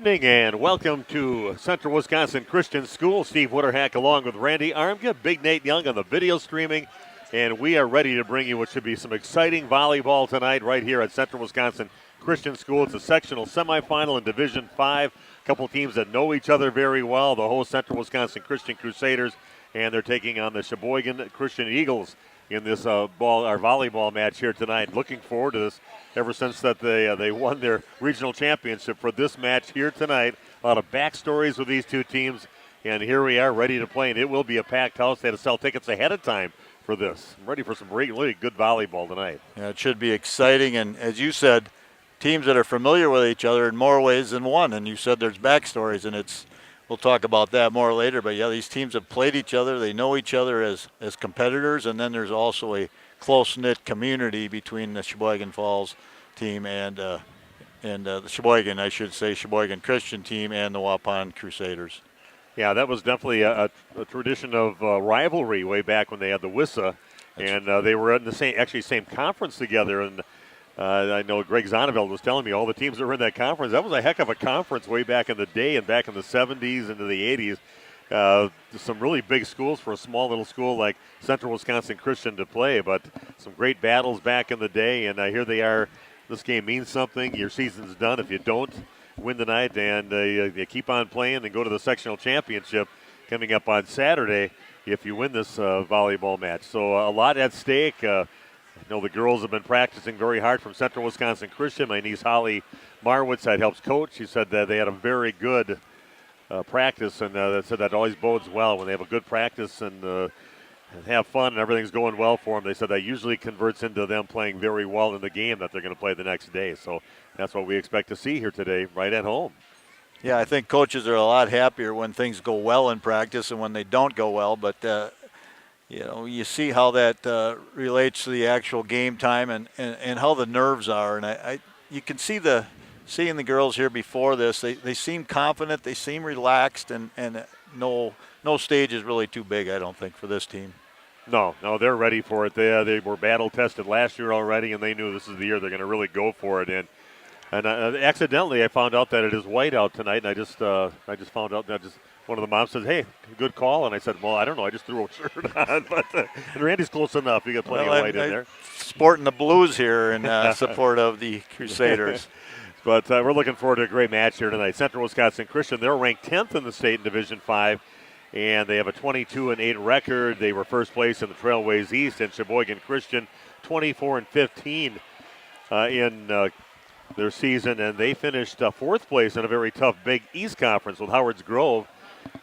evening and welcome to Central Wisconsin Christian School. Steve Witterhack along with Randy Armga, Big Nate Young on the video streaming, and we are ready to bring you what should be some exciting volleyball tonight right here at Central Wisconsin Christian School. It's a sectional semifinal in Division 5. A couple teams that know each other very well, the whole Central Wisconsin Christian Crusaders, and they're taking on the Sheboygan Christian Eagles in this volleyball match here tonight. Looking forward to this ever since that they won their regional championship for this match here tonight. A lot of backstories with these two teams, and here we are ready to play, and it will be a packed house. They had to sell tickets ahead of time for this. I'm ready for some really good volleyball tonight. Yeah, it should be exciting, and as you said, teams that are familiar with each other in more ways than one, and you said there's backstories, and we'll talk about that more later, but yeah, these teams have played each other. They know each other as competitors, and then there's also a close-knit community between the Sheboygan Falls team and the Sheboygan Christian team and the Waupun Crusaders. Yeah, that was definitely a tradition of rivalry way back when they had the WISA, and they were in the same conference together. And I know Greg Zonneveld was telling me all the teams that were in that conference. That was a heck of a conference way back in the day and back in the 70s into the 80s. Some really big schools for a small little school like Central Wisconsin Christian to play, but some great battles back in the day, and here they are. This game means something. Your season's done if you don't win tonight, and you keep on playing and go to the sectional championship coming up on Saturday if you win this volleyball match. So a lot at stake. I know the girls have been practicing very hard from Central Wisconsin Christian. My niece Holly Marwitz helps coach. She said that they had a very good practice, and they said that always bodes well when they have a good practice and have fun and everything's going well for them. They said that usually converts into them playing very well in the game that they're going to play the next day. So that's what we expect to see here today right at home. Yeah, I think coaches are a lot happier when things go well in practice and when they don't go well, but you see how that relates to the actual game time and how the nerves are. And you can see seeing the girls here before this, they seem confident, they seem relaxed, and no stage is really too big, I don't think, for this team. No, they're ready for it. They were battle tested last year already, and they knew this is the year they're going to really go for it. And accidentally, I found out that it is white out tonight, and I just found out that one of the moms says, "Hey, good call," and I said, "Well, I don't know, I just threw a shirt on." But and Randy's close enough. You got plenty of white in there. Sporting the blues here in support of the Crusaders. But we're looking forward to a great match here tonight. Central Wisconsin Christian, they're ranked 10th in the state in Division 5, and they have a 22-8 record. They were first place in the Trailways East, and Sheboygan Christian 24-15 in their season, and they finished fourth place in a very tough Big East Conference with Howard's Grove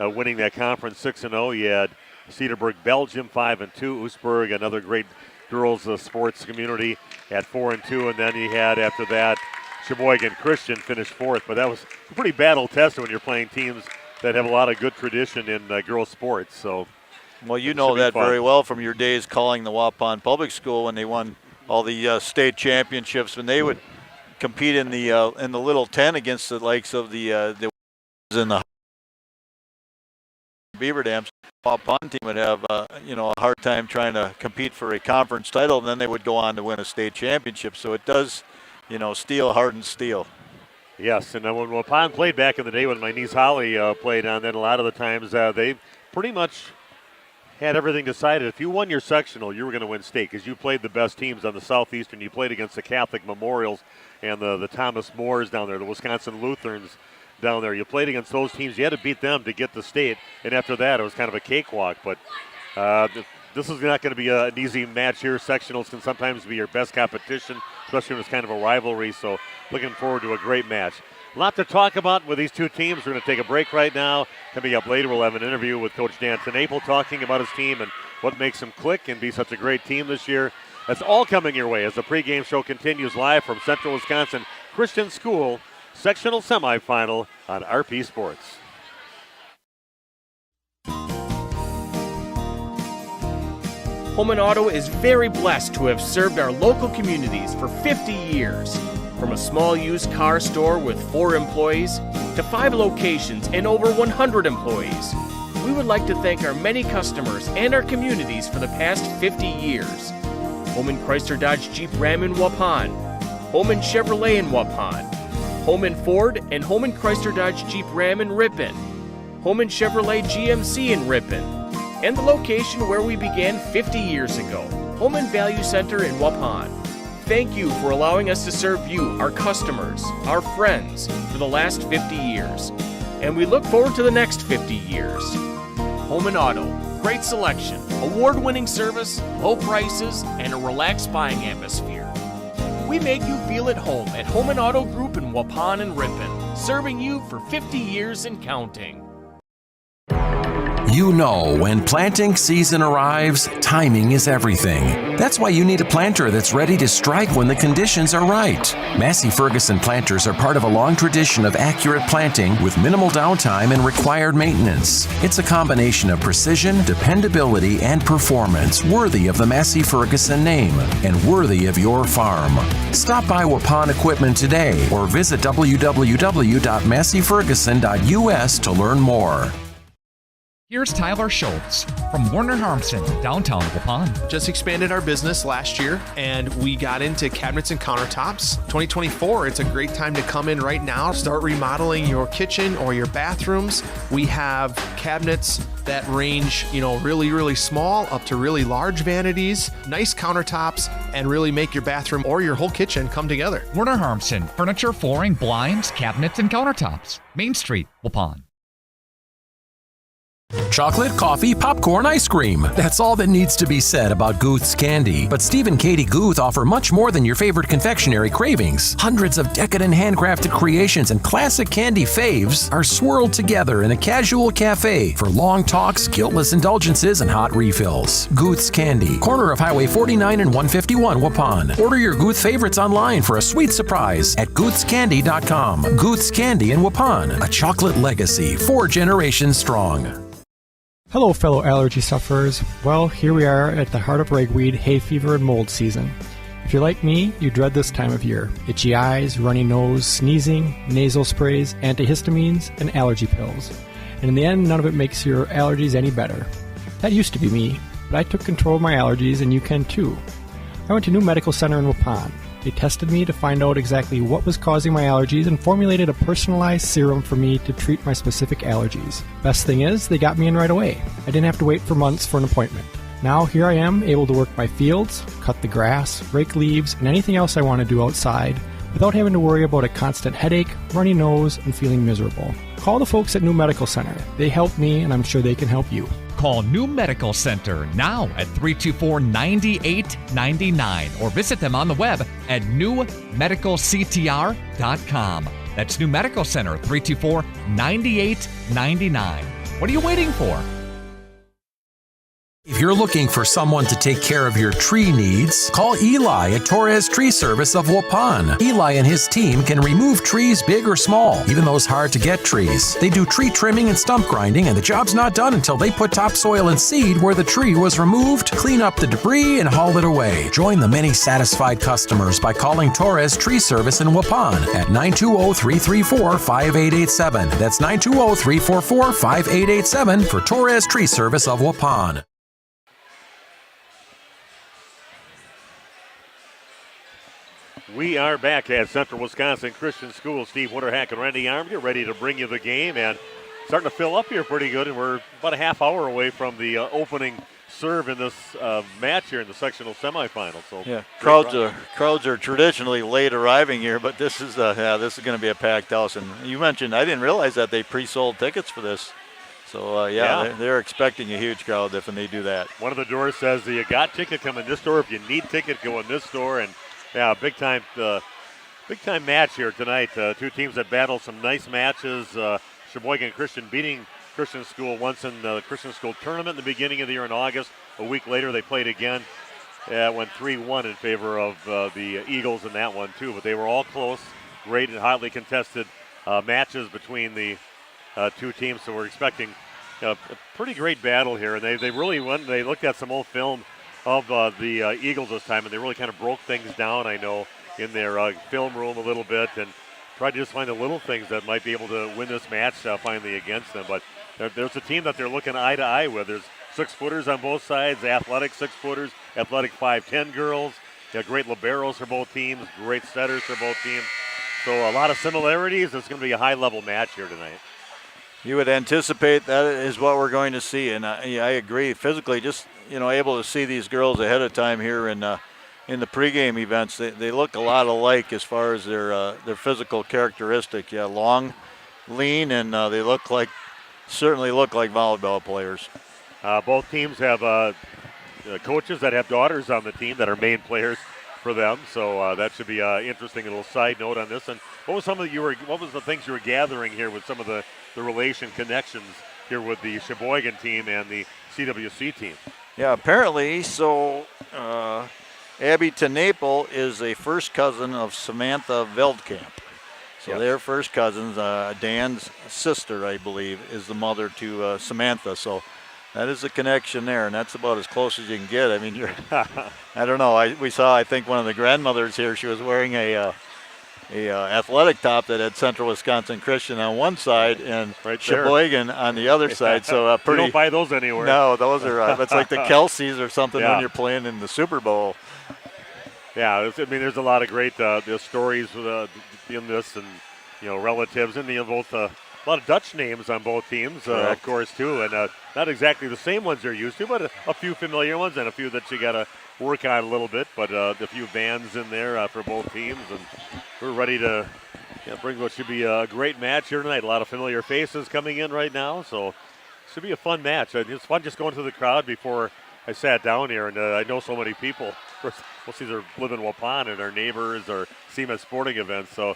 winning that conference 6-0. You had Cedarburg, Belgium 5-2, Oostburg, another great girls sports community at 4-2, and then you had after that Sheboygan Christian finished fourth, but that was a pretty battle test when you're playing teams that have a lot of good tradition in girls sports. So, well, you know that very well from your days calling the Waupun Public School when they won all the state championships, when they would compete in the Little 10 against the likes of the in the Beaver Dams. Waupun team would have a hard time trying to compete for a conference title, and then they would go on to win a state championship. So it does. Steel hardens steel. Yes, and when Waupun played back in the day when my niece Holly played on, then a lot of the times they pretty much had everything decided. If you won your sectional, you were going to win state because you played the best teams on the Southeastern. You played against the Catholic Memorials and the Thomas Moores down there, the Wisconsin Lutherans down there. You played against those teams. You had to beat them to get the state, and after that it was kind of a cakewalk. But this is not going to be an easy match here. Sectionals can sometimes be your best competition, especially when it's kind of a rivalry. So looking forward to a great match. A lot to talk about with these two teams. We're going to take a break right now. Coming up later, we'll have an interview with Coach Dan Tenaple talking about his team and what makes him click and be such a great team this year. That's all coming your way as the pregame show continues live from Central Wisconsin Christian School sectional semifinal on RP Sports. Holman Auto is very blessed to have served our local communities for 50 years. From a small used car store with 4 employees to 5 locations and over 100 employees, we would like to thank our many customers and our communities for the past 50 years. Holman Chrysler Dodge Jeep Ram in Waupun, Holman Chevrolet in Waupun, Holman Ford and Holman Chrysler Dodge Jeep Ram in Ripon, Holman Chevrolet GMC in Ripon, and the location where we began 50 years ago, Holman Value Center in Waupun. Thank you for allowing us to serve you, our customers, our friends, for the last 50 years. And we look forward to the next 50 years. Holman Auto, great selection, award-winning service, low prices, and a relaxed buying atmosphere. We make you feel at home at Holman Auto Group in Waupun and Ripon, serving you for 50 years and counting. You know, when planting season arrives, timing is everything. That's why you need a planter that's ready to strike when the conditions are right. Massey Ferguson planters are part of a long tradition of accurate planting with minimal downtime and required maintenance. It's a combination of precision, dependability, and performance worthy of the Massey Ferguson name and worthy of your farm. Stop by Waupun Equipment today or visit www.masseyferguson.us to learn more. Here's Tyler Schultz from Warner Harmson, downtown Waupun. Just expanded our business last year, and we got into cabinets and countertops. 2024, it's a great time to come in right now. Start remodeling your kitchen or your bathrooms. We have cabinets that range, really, really small up to really large vanities, nice countertops, and really make your bathroom or your whole kitchen come together. Warner Harmson, furniture, flooring, blinds, cabinets, and countertops. Main Street, Waupun. Chocolate, coffee, popcorn, ice cream. That's all that needs to be said about Guth's candy. But Steve and Katie Guth offer much more than your favorite confectionery cravings. Hundreds of decadent handcrafted creations and classic candy faves are swirled together in a casual cafe for long talks, guiltless indulgences, and hot refills. Guth's Candy, corner of Highway 49 and 151, Waupun. Order your Guth favorites online for a sweet surprise at guthscandy.com. Guth's Candy in Waupun, a chocolate legacy 4 generations strong. Hello, fellow allergy sufferers. Well, here we are at the heart of ragweed, hay fever, and mold season. If you're like me, you dread this time of year. Itchy eyes, runny nose, sneezing, nasal sprays, antihistamines, and allergy pills. And in the end, none of it makes your allergies any better. That used to be me, but I took control of my allergies, and you can too. I went to New Medical Center in Waupun. They tested me to find out exactly what was causing my allergies and formulated a personalized serum for me to treat my specific allergies. Best thing is, they got me in right away. I didn't have to wait for months for an appointment. Now here I am, able to work my fields, cut the grass, rake leaves, and anything else I want to do outside without having to worry about a constant headache, runny nose, and feeling miserable. Call the folks at New Medical Center. They help me, and I'm sure they can help you. Call New Medical Center now at 324-9899 or visit them on the web at newmedicalctr.com. That's New Medical Center, 324-9899. What are you waiting for? If you're looking for someone to take care of your tree needs, call Eli at Torres Tree Service of Waupun. Eli and his team can remove trees big or small, even those hard-to-get trees. They do tree trimming and stump grinding, and the job's not done until they put topsoil and seed where the tree was removed, clean up the debris, and haul it away. Join the many satisfied customers by calling Torres Tree Service in Waupun at 920-334-5887. That's 920-344-5887 for Torres Tree Service of Waupun. We are back at Central Wisconsin Christian School. Steve Winterhack and Randy Armger ready to bring you the game, and starting to fill up here pretty good, and we're about a half hour away from the opening serve in this match here in the sectional semifinal. So yeah, crowds are traditionally late arriving here, but this is going to be a packed house. And you mentioned, I didn't realize that they pre-sold tickets for this. So they're expecting a huge crowd if they do that. One of the doors says, "You got ticket, come in this door. If you need ticket, go in this door." And yeah, big time match here tonight. Two teams that battle some nice matches. Sheboygan Christian beating Christian School once in the Christian School tournament in the beginning of the year in August. A week later, they played again. It went 3-1 in favor of the Eagles in that one too. But they were all close, great and hotly contested matches between the two teams. So we're expecting a pretty great battle here. And they really went. They looked at some old film of the Eagles this time, and they really kind of broke things down, I know, in their film room a little bit, and tried to just find the little things that might be able to win this match finally against them. But there's a team that they're looking eye to eye with. There's 6-footers on both sides, athletic 6-footers, athletic 5'10" girls. Great liberos for both teams, great setters for both teams. So a lot of similarities. It's going to be a high-level match here tonight. You would anticipate that is what we're going to see, and I agree. Physically, just able to see these girls ahead of time here in the pregame events, they look a lot alike as far as their physical characteristic. Yeah, long, lean, and they certainly look like volleyball players. Both teams have coaches that have daughters on the team that are main players for them, so that should be an interesting little side note on this. And what was the things you were gathering here with some of the relation connections here with the Sheboygan team and the CWC team? Yeah, apparently. So Abby Tenaple is a first cousin of Samantha Veldkamp. So Yes. they're first cousins. Dan's sister, I believe, is the mother to Samantha. So that is a connection there, and that's about as close as you can get. I mean, I don't know. We saw, I think, one of the grandmothers here. She was wearing a athletic top that had Central Wisconsin Christian on one side and Right there. Sheboygan on the other side. So pretty. You don't buy those anywhere. No, those are. That's like the Kelseys or something Yeah. when you're playing in the Super Bowl. Yeah, there's a lot of great stories in this, and relatives, and both a lot of Dutch names on both teams, of course, too, and not exactly the same ones you're used to, but a few familiar ones and a few that you got to work on a little bit. But a few bands in there for both teams, and we're ready to bring what should be a great match here tonight. A lot of familiar faces coming in right now, so it should be a fun match. It's fun just going through the crowd before I sat down here, and I know so many people. Most of these live in Waupun and our neighbors or see them at sporting events. So,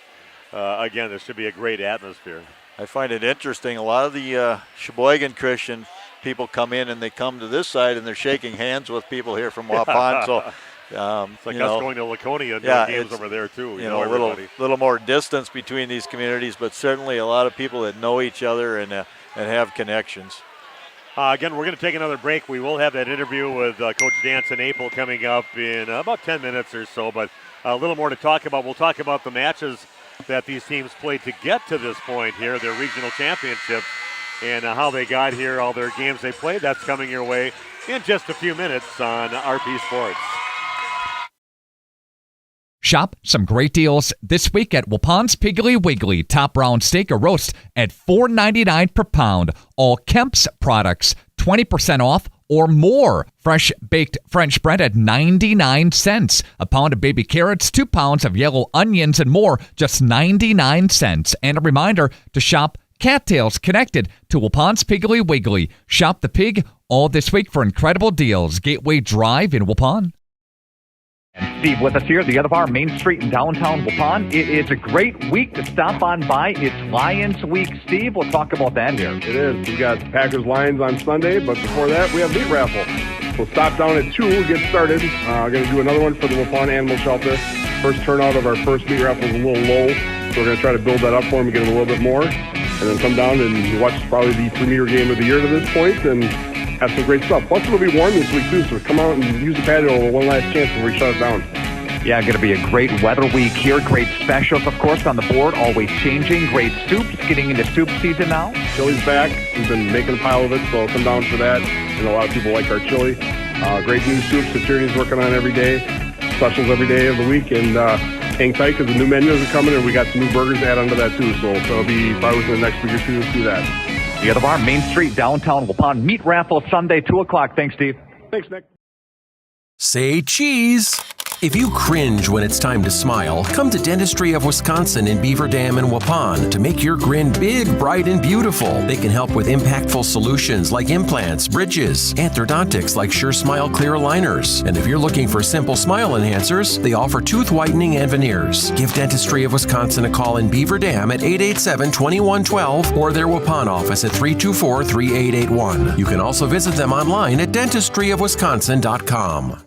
again, this should be a great atmosphere. I find it interesting. A lot of the Sheboygan Christian people come in and they come to this side and they're shaking hands with people here from Waupun. So it's like us going to Laconia and yeah, doing games over there too. A little more distance between these communities, but certainly a lot of people that know each other and have connections. Again, we're going to take another break. We will have that interview with Coach Dan Tenaple coming up in about 10 minutes or so, but a little more to talk about. We'll talk about the matches that these teams played to get to this point here, their regional championships, and how they got here, all their games they played. That's coming your way in just a few minutes on RP Sports. Shop some great deals this week at Waupun's Piggly Wiggly. Top round steak or roast at $4.99 per pound. All Kemp's products 20% off or more. Fresh baked French bread at 99 cents. A pound of baby carrots, 2 pounds of yellow onions, and more, just 99 cents. And a reminder to shop Cattails connected to Waupun's Piggly Wiggly. Shop the pig all this week for incredible deals. Gateway Drive in Waupun. And Steve with us here, the other bar, Main Street in downtown Waupun. It is a great week to stop on by. It's Lions Week. Steve, we'll talk about that here. It is. We've got Packers Lions on Sunday, but before that, we have meat raffle. We'll stop down at 2, get started. We're going to do another one for the Waupun Animal Shelter. First turnout of our first meat raffle is a little low, so we're going to try to build that up for them and get them a little bit more. And then come down and watch probably the premier game of the year to this point and have some great stuff. Plus, it'll be warm this week, too, so come out and use the patio one last chance before we shut it down. Yeah, going to be a great weather week here. Great specials, of course, on the board, always changing. Great soups, getting into soup season now. Chili's back. We've been making a pile of it, so come down for that. And a lot of people like our chili. Great new soups that Tierney's working on every day. Specials every day of the week. And hang tight because the new menus are coming, and we got some new burgers to add onto that, too. So it'll be probably within the next week or two to see that. The other bar, Main Street, downtown Waupun. Meat raffle Sunday, 2 o'clock. Thanks, Steve. Thanks, Nick. Say cheese. If you cringe when it's time to smile, come to Dentistry of Wisconsin in Beaver Dam and Waupun to make your grin big, bright, and beautiful. They can help with impactful solutions like implants, bridges, orthodontics like Sure Smile clear aligners. And if you're looking for simple smile enhancers, they offer tooth whitening and veneers. Give Dentistry of Wisconsin a call in Beaver Dam at 887-2112 or their Waupun office at 324-3881. You can also visit them online at dentistryofwisconsin.com.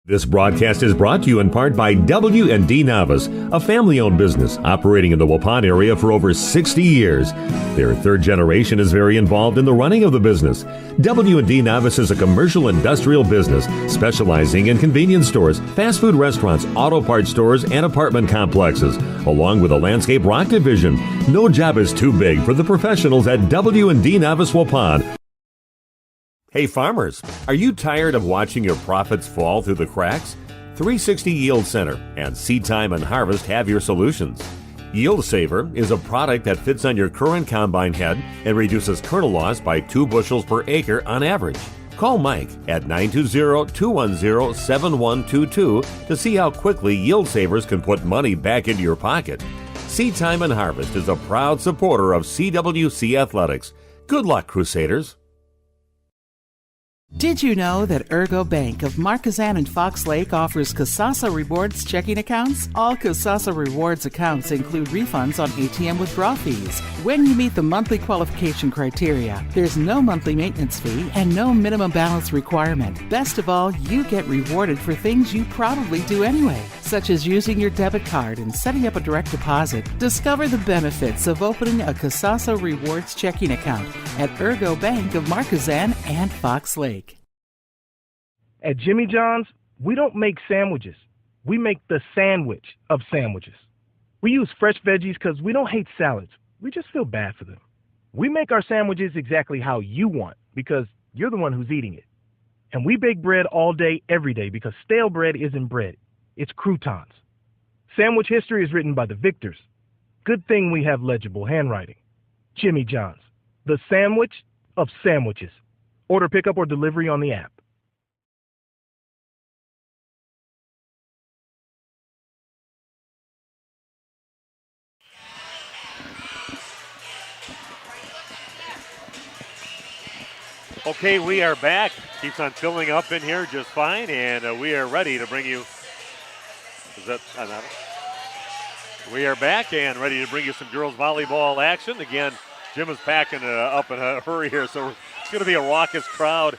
This broadcast is brought to you in part by W&D Navas, a family-owned business operating in the Waupun area for over 60 years. Their third generation is very involved in the running of the business. W&D Navas is a commercial industrial business specializing in convenience stores, fast food restaurants, auto parts stores, and apartment complexes, along with a landscape rock division. No job is too big for the professionals at W&D Navas Waupun. Hey farmers, are you tired of watching your profits fall through the cracks? 360 Yield Center and Seed Time and Harvest have your solutions. Yield Saver is a product that fits on your current combine head and reduces kernel loss by 2 bushels per acre on average. Call Mike at 920-210-7122 to see how quickly Yield Savers can put money back into your pocket. Seed Time and Harvest is a proud supporter of CWC Athletics. Good luck, Crusaders. Did you know that Ergo Bank of Marquezan and Fox Lake offers Kasasa Rewards checking accounts? All Kasasa Rewards accounts include refunds on ATM withdrawal fees when you meet the monthly qualification criteria. There's no monthly maintenance fee and no minimum balance requirement. Best of all, you get rewarded for things you probably do anyway, such as using your debit card and setting up a direct deposit. Discover the benefits of opening a Kasasa Rewards checking account at Ergo Bank of Marquezan and Fox Lake. At Jimmy John's, we don't make sandwiches. We make the sandwich of sandwiches. We use fresh veggies because we don't hate salads. We just feel bad for them. We make our sandwiches exactly how you want because you're the one who's eating it. And we bake bread all day, every day because stale bread isn't bread. It's croutons. Sandwich history is written by the victors. Good thing we have legible handwriting. Jimmy John's, the sandwich of sandwiches. Order pickup or delivery on the app. Okay, we are back. Keeps on filling up in here just fine, and we are ready to bring you. We are back and ready to bring you some girls volleyball action. Again, Jim is packing up in a hurry here, so it's going to be a raucous crowd.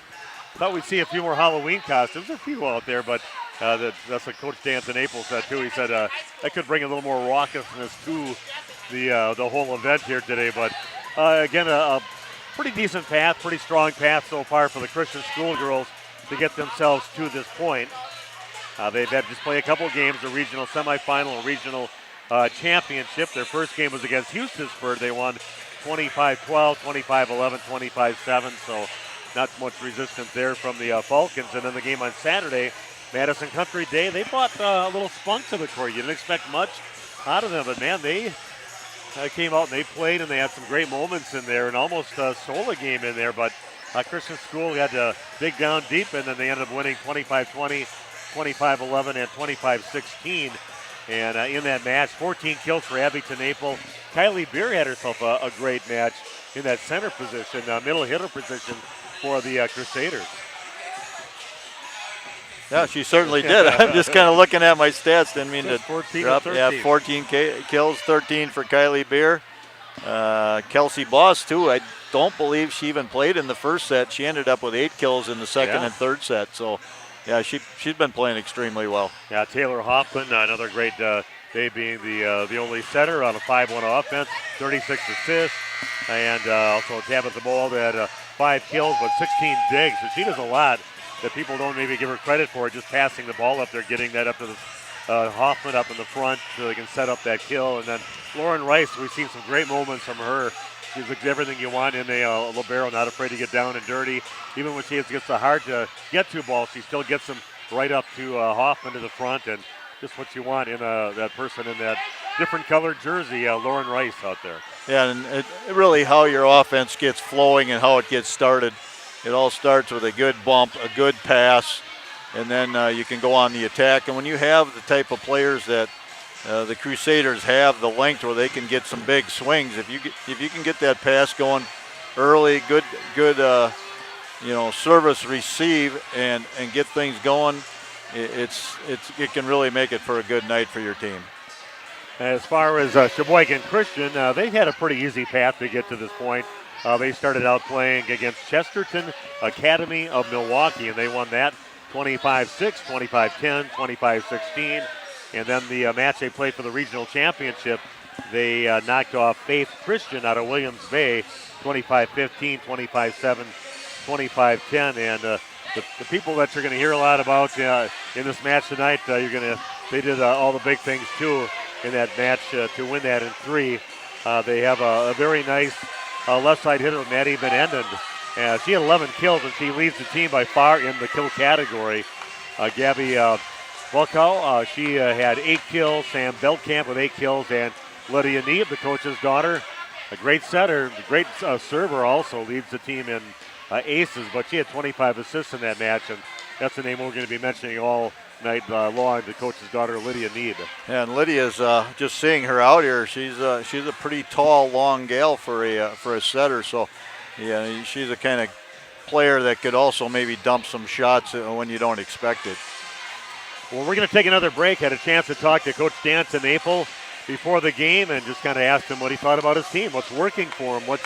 Thought we'd see a few more Halloween costumes. There's a few out there, but that's what Coach Danton Naples said too. He said that could bring a little more raucousness to the whole event here today. But again, a pretty decent path, pretty strong path so far for the Christian schoolgirls to get themselves to this point. They've had to just play a couple games, a regional semifinal, a regional championship. Their first game was against Houston'sburg. They won 25-12, 25-11, 25-7, so not much resistance there from the Falcons. And then the game on Saturday, Madison Country Day, they brought a little spunk to the court. You didn't expect much out of them, but man, they came out and they played, and they had some great moments in there and almost stole a game in there. But Christian School had to dig down deep, and then they ended up winning 25-20, 25-11, and 25-16. And in that match, 14 kills for Abington Maple. Kylie Beer had herself a great match in that center position, middle hitter position for the Crusaders. Yeah, she certainly did. I'm just kind of looking at my stats. Didn't mean to 14 drop. 13. Yeah, 14 kills, 13 for Kylie Beer. Kelsey Boss, too. I don't believe she even played in the first set. She ended up with 8 kills in the second and third set. So, yeah, she's been playing extremely well. Yeah, Taylor Hoffman, another great day being the only setter on a 5-1 offense, 36 assists. And also Tabitha Ball had 5 kills but 16 digs. So she does a lot that people don't maybe give her credit for, just passing the ball up there, getting that up to the Hoffman up in the front so they can set up that kill. And then Lauren Rice, we've seen some great moments from her. She's everything you want in a libero, not afraid to get down and dirty. Even when she gets the hard to get to ball, she still gets them right up to Hoffman to the front, and just what you want in that person in that different colored jersey, Lauren Rice out there. Yeah, and it really how your offense gets flowing and how it gets started. It all starts with a good bump, a good pass, and then you can go on the attack. And when you have the type of players that the Crusaders have, the length where they can get some big swings, if you can get that pass going early, good service receive and get things going, it can really make it for a good night for your team. As far as Sheboygan Christian, they've had a pretty easy path to get to this point. They started out playing against Chesterton Academy of Milwaukee, and they won that 25-6, 25-10, 25-16. And then the match they played for the regional championship, they knocked off Faith Christian out of Williams Bay, 25-15, 25-7, 25-10. And the people that you're going to hear a lot about in this match tonight, they did all the big things too in that match to win that in 3. They have a very nice left side hitter, Maddie Van Enden. She had 11 kills, and she leads the team by far in the kill category. Gabby Volkow, she had 8 kills. Sam Beltkamp with 8 kills, and Lydia Neeb, the coach's daughter, a great setter, a great server, also leads the team in aces, but she had 25 assists in that match, and that's the name we're going to be mentioning all night long, the coach's daughter, Lydia Neeb. And Lydia's just seeing her out here. She's a pretty tall, long gal for a setter. So, yeah, she's a kind of player that could also maybe dump some shots when you don't expect it. Well, we're going to take another break. Had a chance to talk to Coach Danton Maple before the game and just kind of asked him what he thought about his team, what's working for him, what's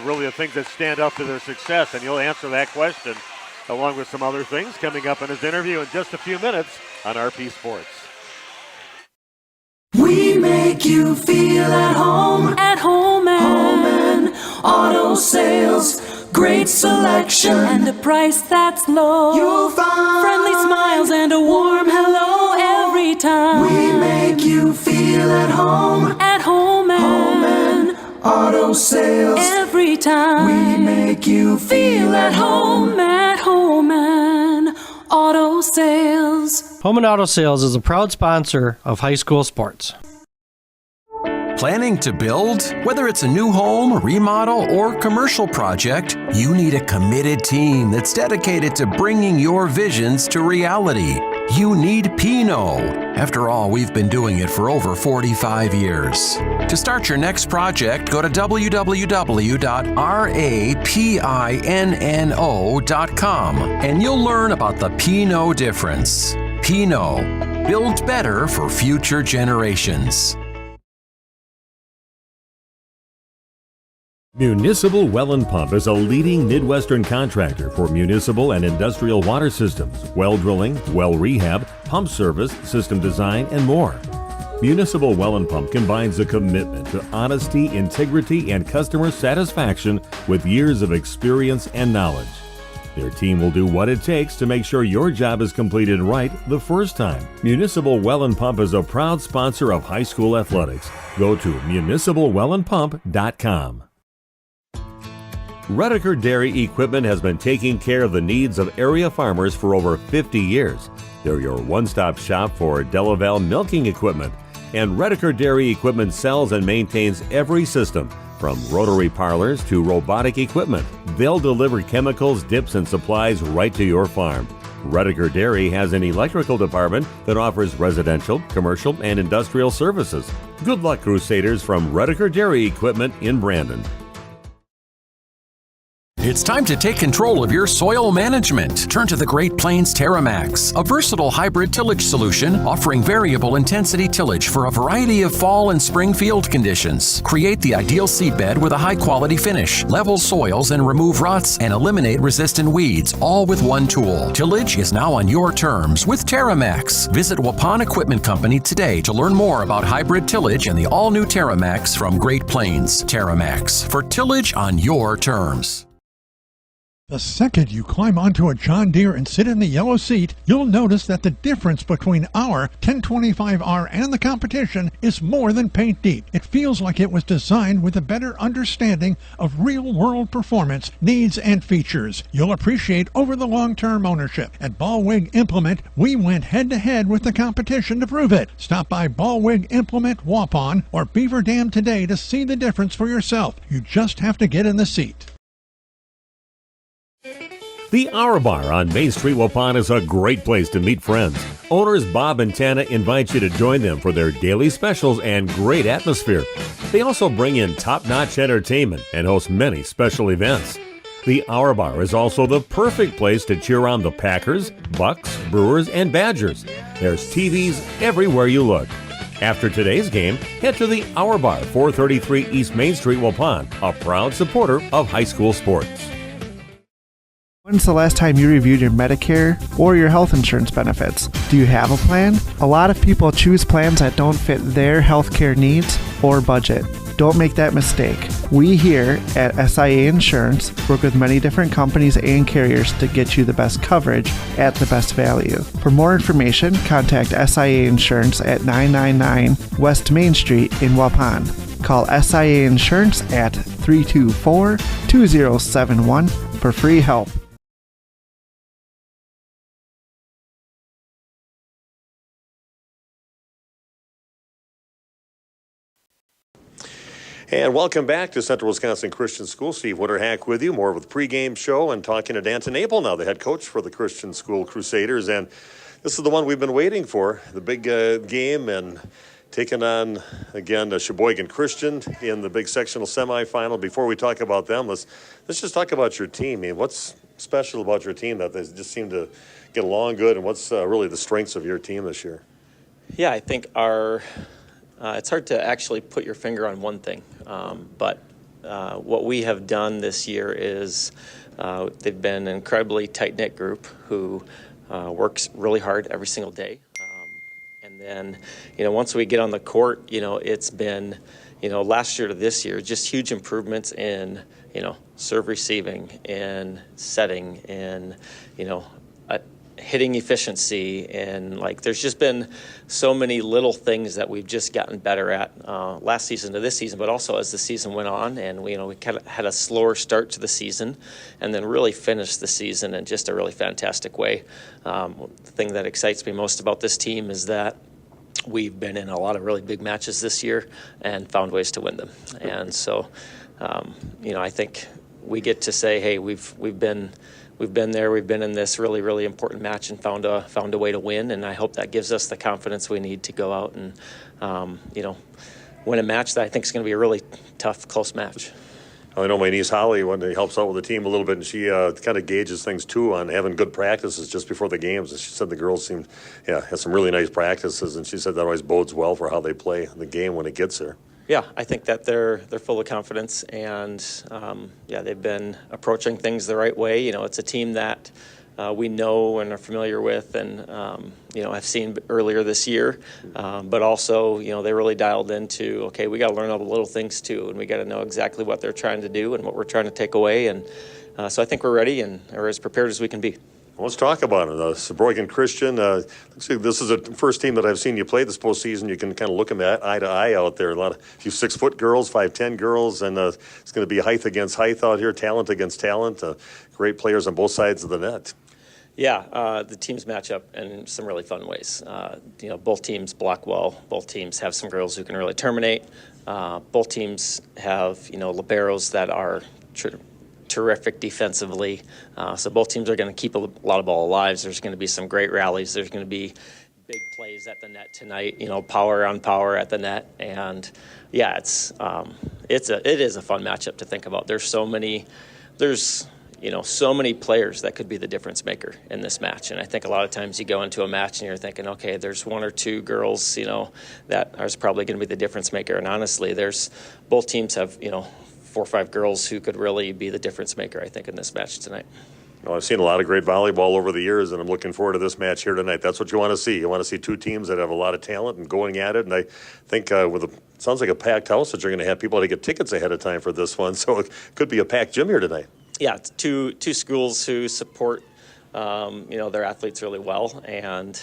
really the things that stand up to their success, and he'll answer that question along with some other things coming up in his interview in just a few minutes on RP Sports. We make you feel at home and auto sales. Great selection and a price that's low. You'll find friendly smiles and a warm hello every time. We make you feel at home and auto sales. Every time we make you feel at home and auto sales. Home and Auto Sales is a proud sponsor of high school sports. Planning to build? Whether it's a new home, remodel, or commercial project, you need a committed team that's dedicated to bringing your visions to reality. You need Pinot. After all, we've been doing it for over 45 years. To start your next project, go to www.rapinno.com and you'll learn about the Pinot difference. Pinot, build better for future generations. Municipal Well and Pump is a leading Midwestern contractor for municipal and industrial water systems, well drilling, well rehab, pump service, system design, and more. Municipal Well and Pump combines a commitment to honesty, integrity, and customer satisfaction with years of experience and knowledge. Their team will do what it takes to make sure your job is completed right the first time. Municipal Well and Pump is a proud sponsor of high school athletics. Go to municipalwellandpump.com. Redeker Dairy Equipment has been taking care of the needs of area farmers for over 50 years. They're your one-stop shop for Delaval milking equipment. And Redeker Dairy Equipment sells and maintains every system, from rotary parlors to robotic equipment. They'll deliver chemicals, dips, and supplies right to your farm. Redeker Dairy has an electrical department that offers residential, commercial, and industrial services. Good luck, Crusaders, from Redeker Dairy Equipment in Brandon. It's time to take control of your soil management. Turn to the Great Plains TerraMax, a versatile hybrid tillage solution offering variable intensity tillage for a variety of fall and spring field conditions. Create the ideal seedbed with a high-quality finish, level soils and remove ruts, and eliminate resistant weeds, all with one tool. Tillage is now on your terms with TerraMax. Visit Waupun Equipment Company today to learn more about hybrid tillage and the all-new TerraMax from Great Plains. TerraMax, for tillage on your terms. The second you climb onto a John Deere and sit in the yellow seat, you'll notice that the difference between our 1025R and the competition is more than paint deep. It feels like it was designed with a better understanding of real-world performance, needs, and features. You'll appreciate over the long-term ownership. At Ballwig Implement, we went head-to-head with the competition to prove it. Stop by Ballwig Implement Waupun or Beaver Dam today to see the difference for yourself. You just have to get in the seat. The Hour Bar on Main Street, Waupun is a great place to meet friends. Owners Bob and Tana invite you to join them for their daily specials and great atmosphere. They also bring in top-notch entertainment and host many special events. The Hour Bar is also the perfect place to cheer on the Packers, Bucks, Brewers, and Badgers. There's TVs everywhere you look. After today's game, head to the Hour Bar, 433 East Main Street, Waupun, a proud supporter of high school sports. When's the last time you reviewed your Medicare or your health insurance benefits? Do you have a plan? A lot of people choose plans that don't fit their healthcare needs or budget. Don't make that mistake. We here at SIA Insurance work with many different companies and carriers to get you the best coverage at the best value. For more information, contact SIA Insurance at 999 West Main Street in Waupun. Call SIA Insurance at 324-2071 for free help. And welcome back to Central Wisconsin Christian School. Steve Winterhack with you, more with Pregame show, and talking to Danton Apel now, the head coach for the Christian School Crusaders. And this is the one we've been waiting for, the big game, and taking on, again, Sheboygan Christian in the big sectional semifinal. Before we talk about them, let's just talk about your team. I mean, what's special about your team that they just seem to get along good, and what's really the strengths of your team this year? Yeah, I think it's hard to actually put your finger on one thing, but what we have done this year is they've been an incredibly tight-knit group who works really hard every single day. And then, once we get on the court, it's been, last year to this year, just huge improvements in, serve receiving, in setting, in, hitting efficiency, and there's just been so many little things that we've just gotten better at last season to this season, but also as the season went on, and we kind of had a slower start to the season and then really finished the season in just a really fantastic way. The thing that excites me most about this team is that we've been in a lot of really big matches this year and found ways to win them. And so, I think we get to say, hey, we've been there, we've been in this really, really important match and found a way to win, and I hope that gives us the confidence we need to go out and, win a match that I think is going to be a really tough, close match. I know my niece Holly, when she helps out with the team a little bit, and she kind of gauges things too on having good practices just before the games. And she said the girls had some really nice practices, and she said that always bodes well for how they play the game when it gets there. Yeah, I think that they're full of confidence, and they've been approaching things the right way. It's a team that we know and are familiar with, and have seen earlier this year. But also, they really dialed into, okay, we got to learn all the little things too, and we got to know exactly what they're trying to do and what we're trying to take away. And so I think we're ready and are as prepared as we can be. Let's talk about it. Sheboygan Christian, looks like this is the first team that I've seen you play this postseason. You can kind of look them eye to eye out there. A few 6-foot girls, 5'10" girls, and it's going to be height against height out here, talent against talent. Great players on both sides of the net. Yeah, the teams match up in some really fun ways. Both teams block well. Both teams have some girls who can really terminate. Both teams have, liberos that are terrific defensively. So both teams are going to keep a lot of ball alive. There's going to be some great rallies. There's going to be big plays at the net tonight, power on power at the net. And yeah, it is a fun matchup to think about. There's so many players that could be the difference maker in this match. And I think a lot of times you go into a match and you're thinking, okay, there's one or two girls, that are probably going to be the difference maker. And honestly, both teams have, 4 or 5 girls who could really be the difference maker, I think, in this match tonight. Well, I've seen a lot of great volleyball over the years, and I'm looking forward to this match here tonight. That's what you want to see. You want to see two teams that have a lot of talent and going at it. And I think sounds like a packed house that you're going to have people to get tickets ahead of time for this one. So it could be a packed gym here tonight. Yeah, it's two schools who support, their athletes really well. And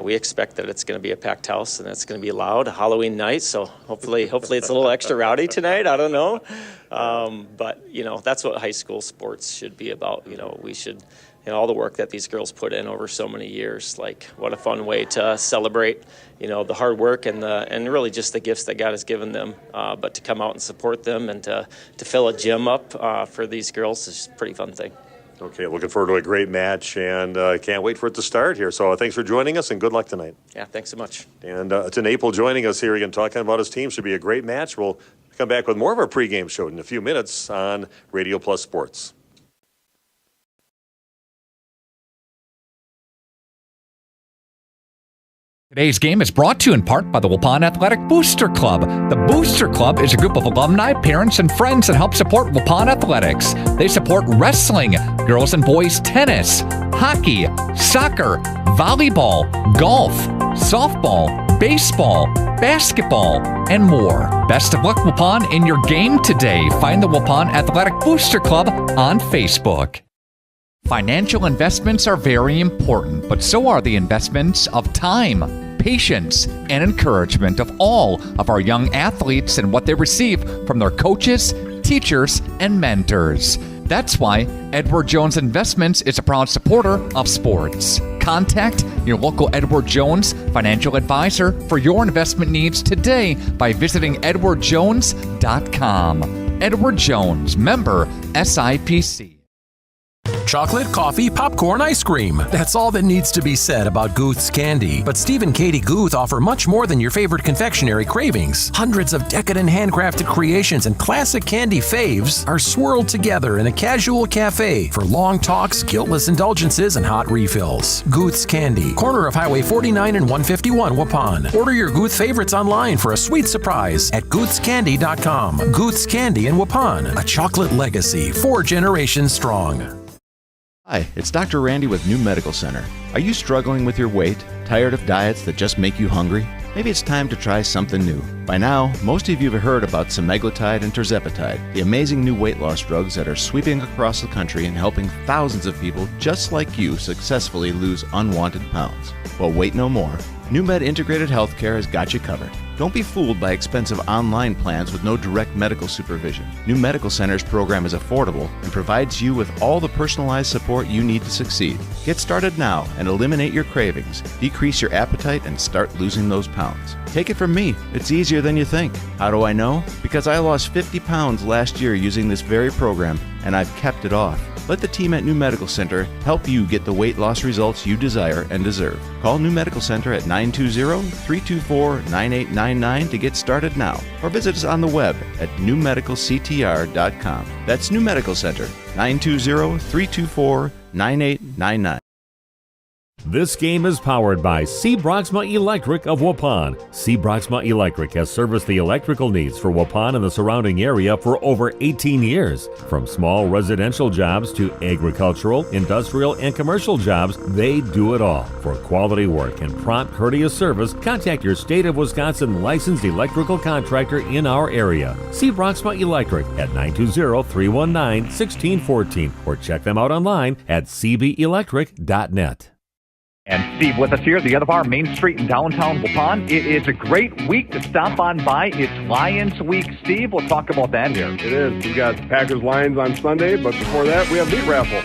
we expect that it's going to be a packed house and it's going to be loud, a Halloween night. So hopefully it's a little extra rowdy tonight. I don't know. But that's what high school sports should be about. We should, all the work that these girls put in over so many years, what a fun way to celebrate, the hard work and really just the gifts that God has given them. But to come out and support them and to fill a gym up for these girls is a pretty fun thing. Okay, looking forward to a great match, and can't wait for it to start here. So thanks for joining us, and good luck tonight. Yeah, thanks so much. And it's Apel joining us here again, talking about his team. Should be a great match. We'll come back with more of our pregame show in a few minutes on Radio Plus Sports. Today's game is brought to you in part by the Waupun Athletic Booster Club. The Booster Club is a group of alumni, parents, and friends that help support Waupun athletics. They support wrestling, girls and boys tennis, hockey, soccer, volleyball, golf, softball, baseball, basketball, and more. Best of luck, Waupun, in your game today. Find the Waupun Athletic Booster Club on Facebook. Financial investments are very important, but so are the investments of time, patience, and encouragement of all of our young athletes and what they receive from their coaches, teachers, and mentors. That's why Edward Jones Investments is a proud supporter of sports. Contact your local Edward Jones financial advisor for your investment needs today by visiting edwardjones.com. Edward Jones, member SIPC. Chocolate, coffee, popcorn, ice cream. That's all that needs to be said about Guth's candy. But Steve and Katie Guth offer much more than your favorite confectionery cravings. Hundreds of decadent handcrafted creations and classic candy faves are swirled together in a casual cafe for long talks, guiltless indulgences, and hot refills. Guth's Candy, corner of Highway 49 and 151 Waupun. Order your Guth favorites online for a sweet surprise at guthscandy.com. Guth's Candy in Waupun, a chocolate legacy 4 generations strong. Hi, it's Dr. Randy with New Medical Center. Are you struggling with your weight? Tired of diets that just make you hungry? Maybe it's time to try something new. By now, most of you have heard about semaglutide and tirzepatide, the amazing new weight loss drugs that are sweeping across the country and helping thousands of people just like you successfully lose unwanted pounds. Well, wait no more. NewMed Integrated Healthcare has got you covered. Don't be fooled by expensive online plans with no direct medical supervision. New Medical Center's program is affordable and provides you with all the personalized support you need to succeed. Get started now and eliminate your cravings, decrease your appetite, and start losing those pounds. Take it from me, it's easier than you think. How do I know? Because I lost 50 pounds last year using this very program, and I've kept it off. Let the team at New Medical Center help you get the weight loss results you desire and deserve. Call New Medical Center at 920-324-9899 to get started now, or visit us on the web at newmedicalctr.com. That's New Medical Center, 920-324-9899. This game is powered by C. Broxma Electric of Waupun. C. Broxma Electric has serviced the electrical needs for Waupun and the surrounding area for over 18 years. From small residential jobs to agricultural, industrial, and commercial jobs, they do it all. For quality work and prompt, courteous service, contact your State of Wisconsin licensed electrical contractor in our area. C. Broxma Electric at 920-319-1614 or check them out online at cbelectric.net. And Steve with us here at the end of our Main Street in downtown Waupun. It is a great week to stop on by. It's Lions Week, Steve. We'll talk about that here. It is. We got Packers Lions on Sunday, but before that, we have meat raffle.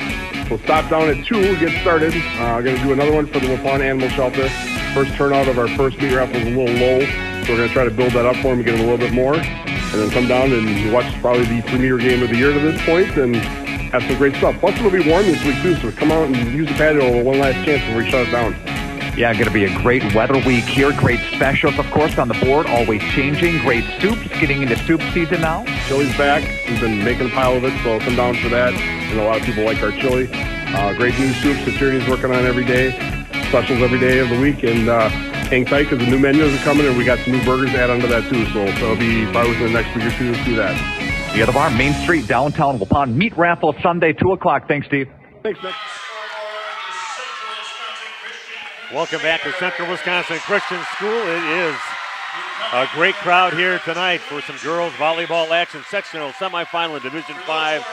We'll stop down at 2, get started. We're going to do another one for the Waupun Animal Shelter. First turnout of our first meat raffle is a little low, so we're going to try to build that up for them and get them a little bit more. And then come down and watch probably the premier game of the year to this point and have some great stuff. Plus, it'll be warm this week, too, so come out and use the patio one last chance before we shut it down. Yeah, going to be a great weather week here. Great specials, of course, on the board, always changing. Great soups, getting into soup season now. Chili's back. We've been making a pile of it, so come down for that. And a lot of people like our chili. Great new soups that Tierney's working on every day. Specials every day of the week. And hang tight because the new menus are coming, and we got some new burgers to add onto that, too. So it'll be probably within the next week or two to see that. The end of our Main Street downtown Waupun meat raffle Sunday, 2 o'clock. Thanks, Steve. Thanks, Nick. Welcome back to Central Wisconsin Christian School. It is a great crowd here tonight for some girls volleyball action. Sectional semifinal in Division 5.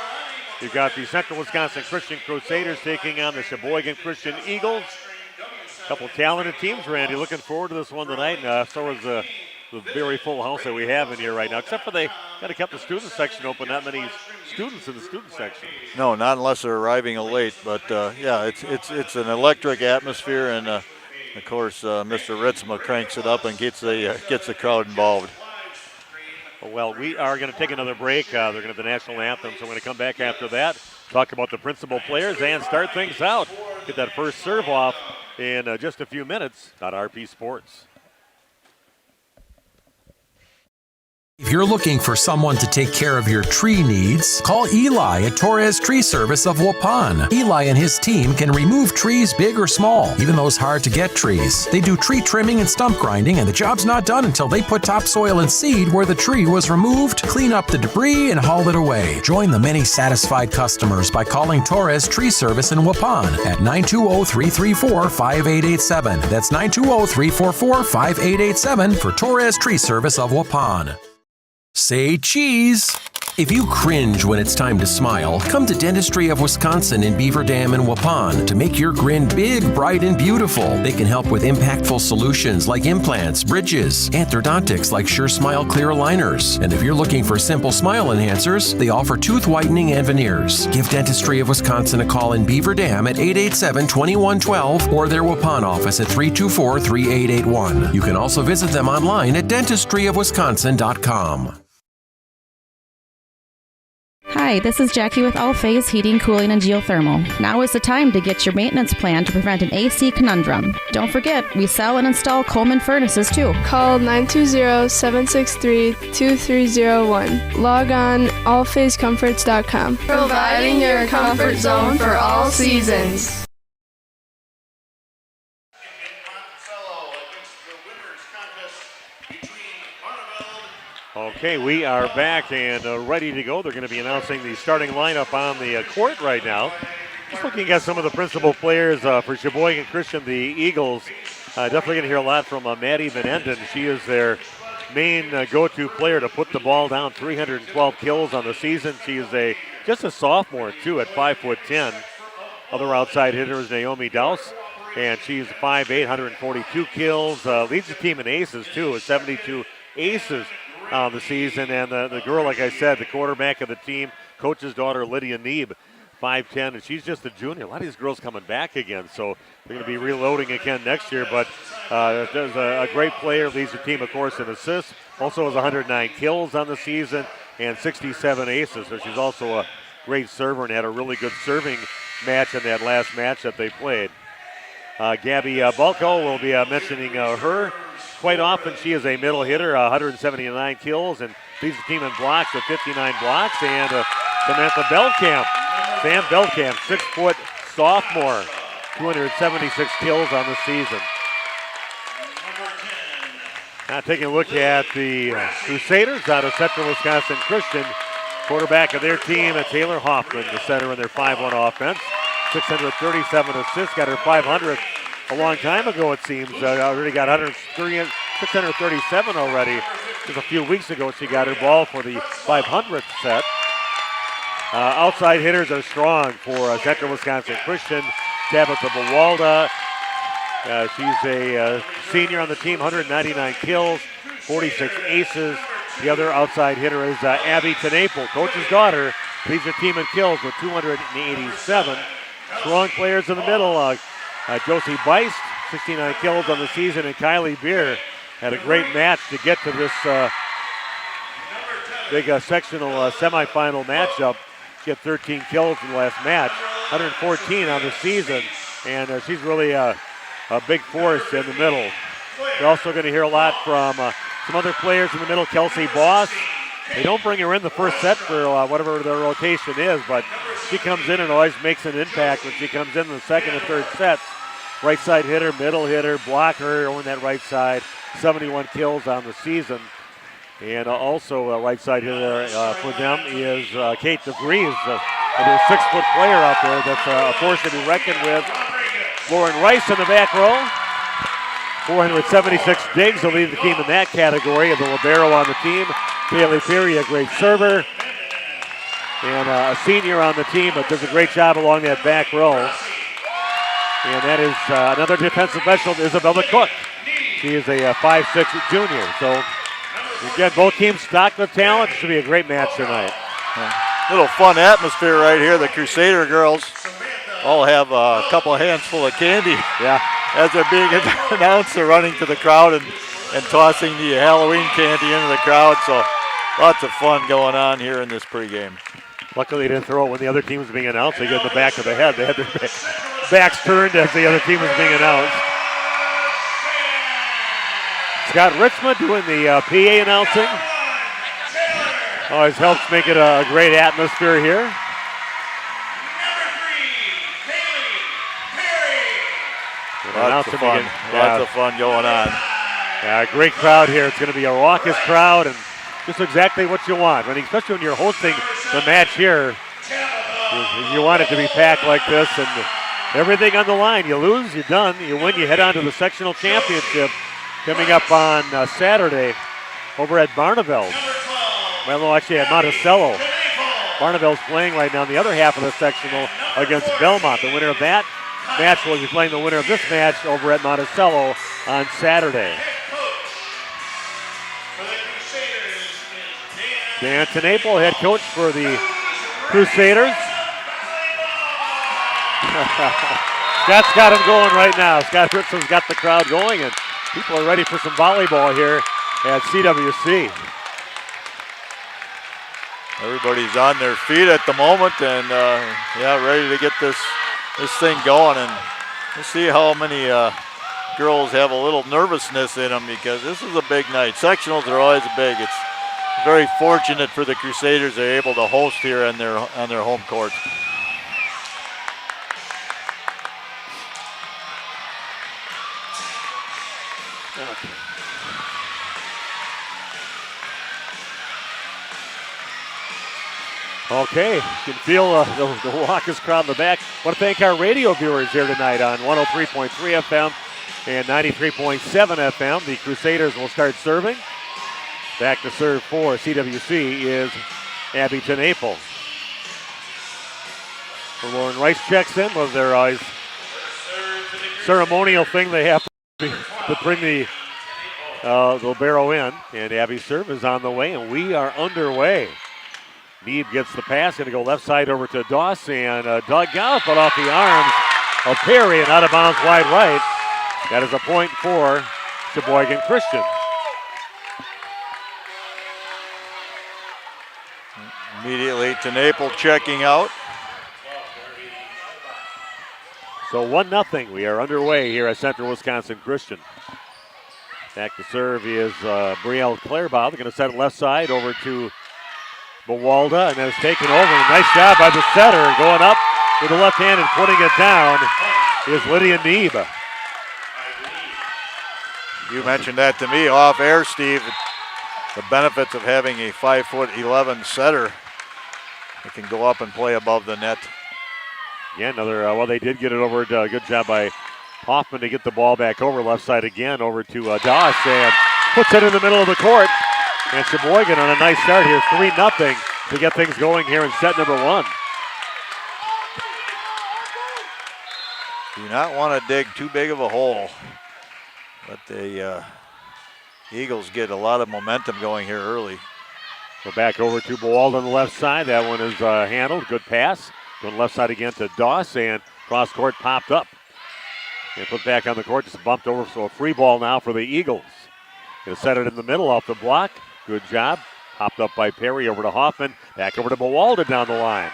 You've got the Central Wisconsin Christian Crusaders taking on the Sheboygan Christian Eagles. A couple talented teams, Randy. Looking forward to this one tonight. So is the very full house that we have in here right now, except for they kind of kept the student section open. Not many students in the student section. No, not unless they're arriving late. But yeah, it's an electric atmosphere, and of course, Mr. Ritzma cranks it up and gets the crowd involved. Well, we are going to take another break. They're going to have the national anthem, so we're going to come back after that, talk about the principal players, and start things out. Get that first serve off in just a few minutes on RP Sports. If you're looking for someone to take care of your tree needs, call Eli at Torres Tree Service of Waupun. Eli and his team can remove trees big or small, even those hard-to-get trees. They do tree trimming and stump grinding, and the job's not done until they put topsoil and seed where the tree was removed, clean up the debris, and haul it away. Join the many satisfied customers by calling Torres Tree Service in Waupun at 920-334-5887. That's 920-344-5887 for Torres Tree Service of Waupun. Say cheese. If you cringe when it's time to smile, come to Dentistry of Wisconsin in Beaver Dam and Waupun to make your grin big, bright, and beautiful. They can help with impactful solutions like implants, bridges, orthodontics like Sure Smile clear aligners. And if you're looking for simple smile enhancers, they offer tooth whitening and veneers. Give Dentistry of Wisconsin a call in Beaver Dam at 887-2112 or their Waupun office at 324-3881. You can also visit them online at dentistryofwisconsin.com. Hi, this is Jackie with All Phase Heating, Cooling, and Geothermal. Now is the time to get your maintenance plan to prevent an AC conundrum. Don't forget, we sell and install Coleman furnaces too. Call 920-763-2301. Log on allphasecomforts.com. Providing your comfort zone for all seasons. Okay, we are back and ready to go. They're going to be announcing the starting lineup on the court right now. Just looking at some of the principal players for Sheboygan Christian, the Eagles. Definitely going to hear a lot from Maddie Van Enden. She is their main go-to player to put the ball down. 312 kills on the season. She is just a sophomore, too, at 5'10". Other outside hitter is Naomi Douse, and she's 5'8", 142 kills. Leads the team in aces, too, with 72 aces on the season. And the girl, like I said, the quarterback of the team, coach's daughter, Lydia Neeb, 5'10", and she's just a junior. A lot of these girls coming back again, so they're going to be reloading again next year. But there's a great player, leads the team, of course, in assists. Also has 109 kills on the season and 67 aces. So she's also a great server and had a really good serving match in that last match that they played. Gabby Balco will be mentioning her quite often. She is a middle hitter, 179 kills, and leads the team in blocks with 59 blocks. And Samantha Belkamp, Sam Belkamp, 6-foot sophomore, 276 kills on the season. Now taking a look at the Crusaders out of Central Wisconsin Christian. Quarterback of their team, Taylor Hoffman, the center in their 5-1 offense. 637 assists, got her 500th a long time ago, it seems. Already got 637 already. Just a few weeks ago, she got her ball for the 500th set. Outside hitters are strong for Central Wisconsin Christian. Tabitha Bawalda, she's a senior on the team, 199 kills, 46 aces. The other outside hitter is Abby Tenaple, coach's daughter, leads the team in kills with 287. Strong players in the middle. Josie Beist, 69 kills on the season, and Kylie Beer had a great match to get to this big sectional semifinal matchup. She had 13 kills in the last match, 114 on the season, and she's really a big force in the middle. You're also going to hear a lot from some other players in the middle. Kelsey Boss. They don't bring her in the first set for whatever their rotation is, but she comes in and always makes an impact when she comes in the second and third sets. Right side hitter, middle hitter, blocker on that right side. 71 kills on the season. And also a right side hitter for them is Kate DeVries, a 6-foot player out there that's a force to be reckoned with. Lauren Rice in the back row. 476 digs will lead the team in that category. The libero on the team. Kaylee Perry, a great server. And a senior on the team, but does a great job along that back row. And that is another defensive special, Isabella Cook. She is a 5'6" junior. So, again, both teams stocked with talent. It should be a great match tonight. Little fun atmosphere right here. The Crusader girls all have a couple handful of candy. Yeah. As they're being announced, they're running to the crowd and tossing the Halloween candy into the crowd. So lots of fun going on here in this pregame. Luckily, they didn't throw it when the other team was being announced. They get in the back of the head. They had their backs turned as the other team was being announced. Scott Richmond doing the PA announcing. Always helps make it a great atmosphere here. Lots of fun. Lots of fun going on. Yeah, great crowd here. It's going to be a raucous crowd and just exactly what you want. I mean, especially when you're hosting the match here, you want it to be packed like this and everything on the line. You lose, you're done. You win, you head on to the sectional championship coming up on Saturday over at Barneveld. Well, actually at Monticello. Barneville's playing right now in the other half of the sectional against Belmont. The winner of that match will be playing the winner of this match over at Monticello on Saturday. Dan Tenaple, head coach for the Crusaders. Scott's got him going right now. Scott Ritson's got the crowd going, and people are ready for some volleyball here at CWC. Everybody's on their feet at the moment, and ready to get this thing going. And we'll see how many girls have a little nervousness in them, because this is a big night. Sectionals are always big. It's very fortunate for the Crusaders they're able to host here on their home court. Okay, you can feel the raucous crowd in the back. I want to thank our radio viewers here tonight on 103.3 FM and 93.7 FM. The Crusaders will start serving. Back to serve for CWC is Abby Tenaple. Lauren Rice checks in with their ceremonial thing they have to bring the libero in. And Abby's serve is on the way, and we are underway. Neeb gets the pass, going to go left side over to Doss, and dug out, but off the arms of Perry and out of bounds wide right. That is a point for Sheboygan Christian. Immediately Tenaple checking out. So 1-0. We are underway here at Central Wisconsin Christian. Back to serve is Brielle Clairbaugh. They're going to set it left side over to Bawalda, and then it's taken over. Nice job by the setter. Going up with the left hand and putting it down is Lydia Neeb. You mentioned that to me off air, Steve. The benefits of having a 5'11" setter that can go up and play above the net. Yeah, another, they did get it over. Good job by Hoffman to get the ball back over left side again over to Doss, and puts it in the middle of the court. And Sheboygan on a nice start here, 3-0 to get things going here in set number 1. Do not want to dig too big of a hole, but the Eagles get a lot of momentum going here early. So back over to Bawalda on the left side. That one is handled. Good pass. Going left side again to Doss, and cross court popped up. And put back on the court, just bumped over, so a free ball now for the Eagles. Going to set it in the middle off the block. Good job. Popped up by Perry over to Hoffman. Back over to Bawalda down the line.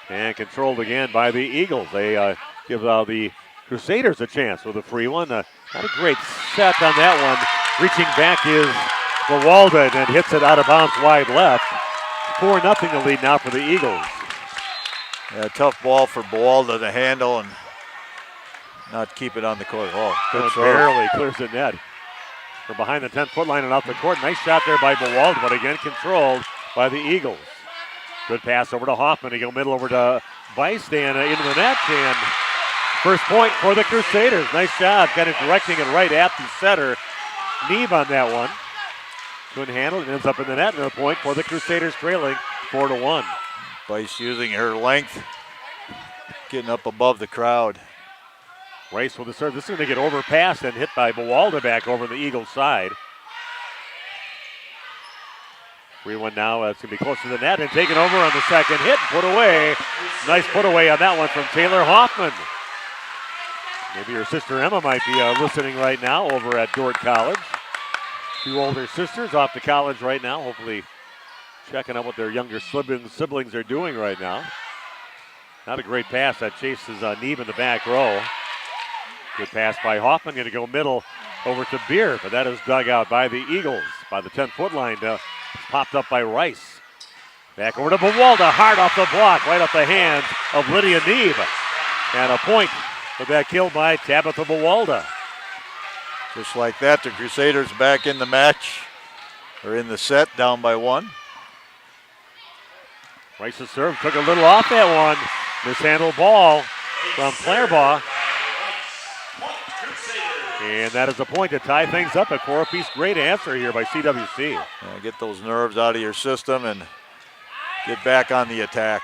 And controlled again by the Eagles. They give the Crusaders a chance with a free one. Not a great set on that one. Reaching back is Bawalda, and then hits it out of bounds wide left. 4-0 the lead now for the Eagles. Yeah, tough ball for Bawalda to handle and not keep it on the court. Oh, good serve. Barely clears the net. From behind the 10-foot line and off the court. Nice shot there by Bawalda, but again controlled by the Eagles. Good pass over to Hoffman. They go middle over to Beist and into the net. And first point for the Crusaders. Nice job. Kind of directing it right at the setter. Neeb on that one. Couldn't handle it. Ends up in the net. And a point for the Crusaders, trailing 4-1. Beist using her length, getting up above the crowd. Rice with the serve. This is going to get overpassed and hit by Bawalda back over the Eagles side. 3-1 now. It's going to be close to the net and taken over on the second hit and put away. Nice put away on that one from Taylor Hoffman. Maybe your sister Emma might be listening right now over at Dordt College. Two older sisters off to college right now. Hopefully checking out what their younger siblings are doing right now. Not a great pass. That chases Neeb in the back row. Good pass by Hoffman. Going to go middle over to Beer, but that is dug out by the Eagles by the 10-foot line. Popped up by Rice. Back over to Bawalda. Hard off the block, right off the hands of Lydia Neeb. And a point with that kill by Tabitha Bawalda. Just like that, the Crusaders back in the match, or in the set, down by 1. Rice's serve took a little off that one. Mishandled ball from Clairbaugh. And that is a point to tie things up at 4 apiece. Great answer here by CWC. Yeah, get those nerves out of your system and get back on the attack.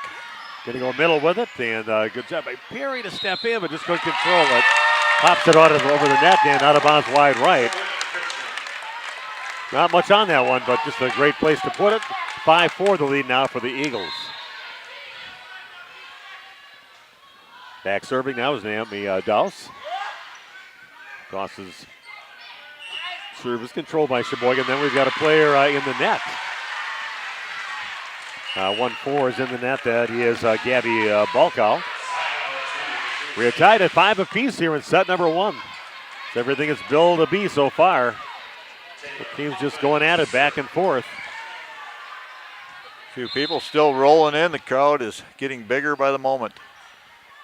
Gonna go middle with it, and good job by Perry to step in, but just couldn't control it. Pops it out over the net and out of bounds wide right. Not much on that one, but just a great place to put it. 5-4 the lead now for the Eagles. Back serving now is Naomi Dowse. Dawson's serve is controlled by Sheboygan. Then we've got a player in the net. 1-4 is in the net. That is Gabby Balkow. We are tied at 5 apiece here in set number 1. So everything is billed to be so far. The team's just going at it back and forth. A few people still rolling in. The crowd is getting bigger by the moment.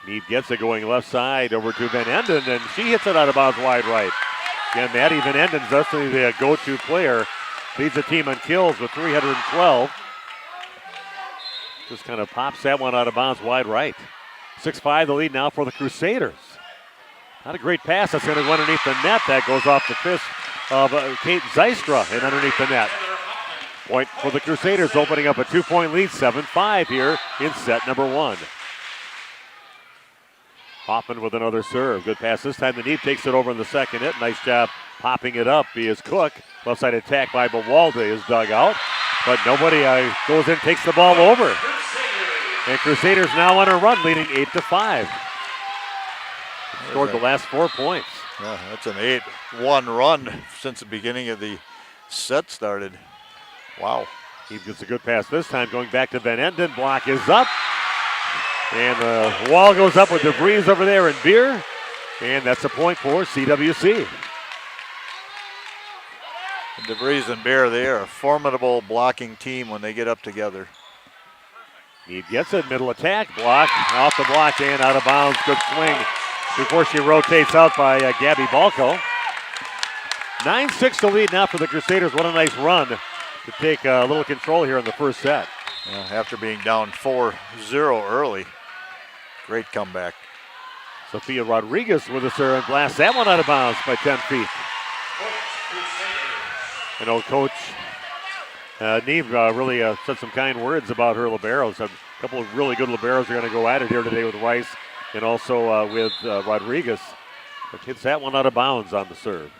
Need gets it going left side over to Van Enden, and she hits it out of bounds wide right. Again, Maddie Van Enden's definitely the go-to player. Leads the team on kills with 312. Just kind of pops that one out of bounds wide right. 6-5 the lead now for the Crusaders. Not a great pass. That's going to go underneath the net. That goes off the fist of Kate Zystra and underneath the net. Point for the Crusaders, opening up a 2-point lead, 7-5 here in set number 1. Hoffman with another serve. Good pass this time. The Neeb takes it over in the second hit. Nice job popping it up is Cook. Left side attack by Bawalde is dug out. But nobody goes in, takes the ball over. And Crusaders now on a run, leading 8-5. Scored the last 4 points. Yeah, that's an 8-1 run since the beginning of the set started. Wow. He gets a good pass this time, going back to Van Enden. Block is up. And the wall goes up with debris over there and Beer. And that's a point for CWC. DeVries and Bear, they are a formidable blocking team when they get up together. He gets it, middle attack, block, off the block and out of bounds. Good swing before she rotates out by Gabby Balko. 9-6 to lead now for the Crusaders. What a nice run to take a little control here in the first set. After being down 4-0 early. Great comeback. Sophia Rodriguez with a serve and blasts that one out of bounds by 10 feet. I know Coach Neve really said some kind words about her liberos. A couple of really good liberos are going to go at it here today with Rice and also with Rodriguez. But hits that one out of bounds on the serve.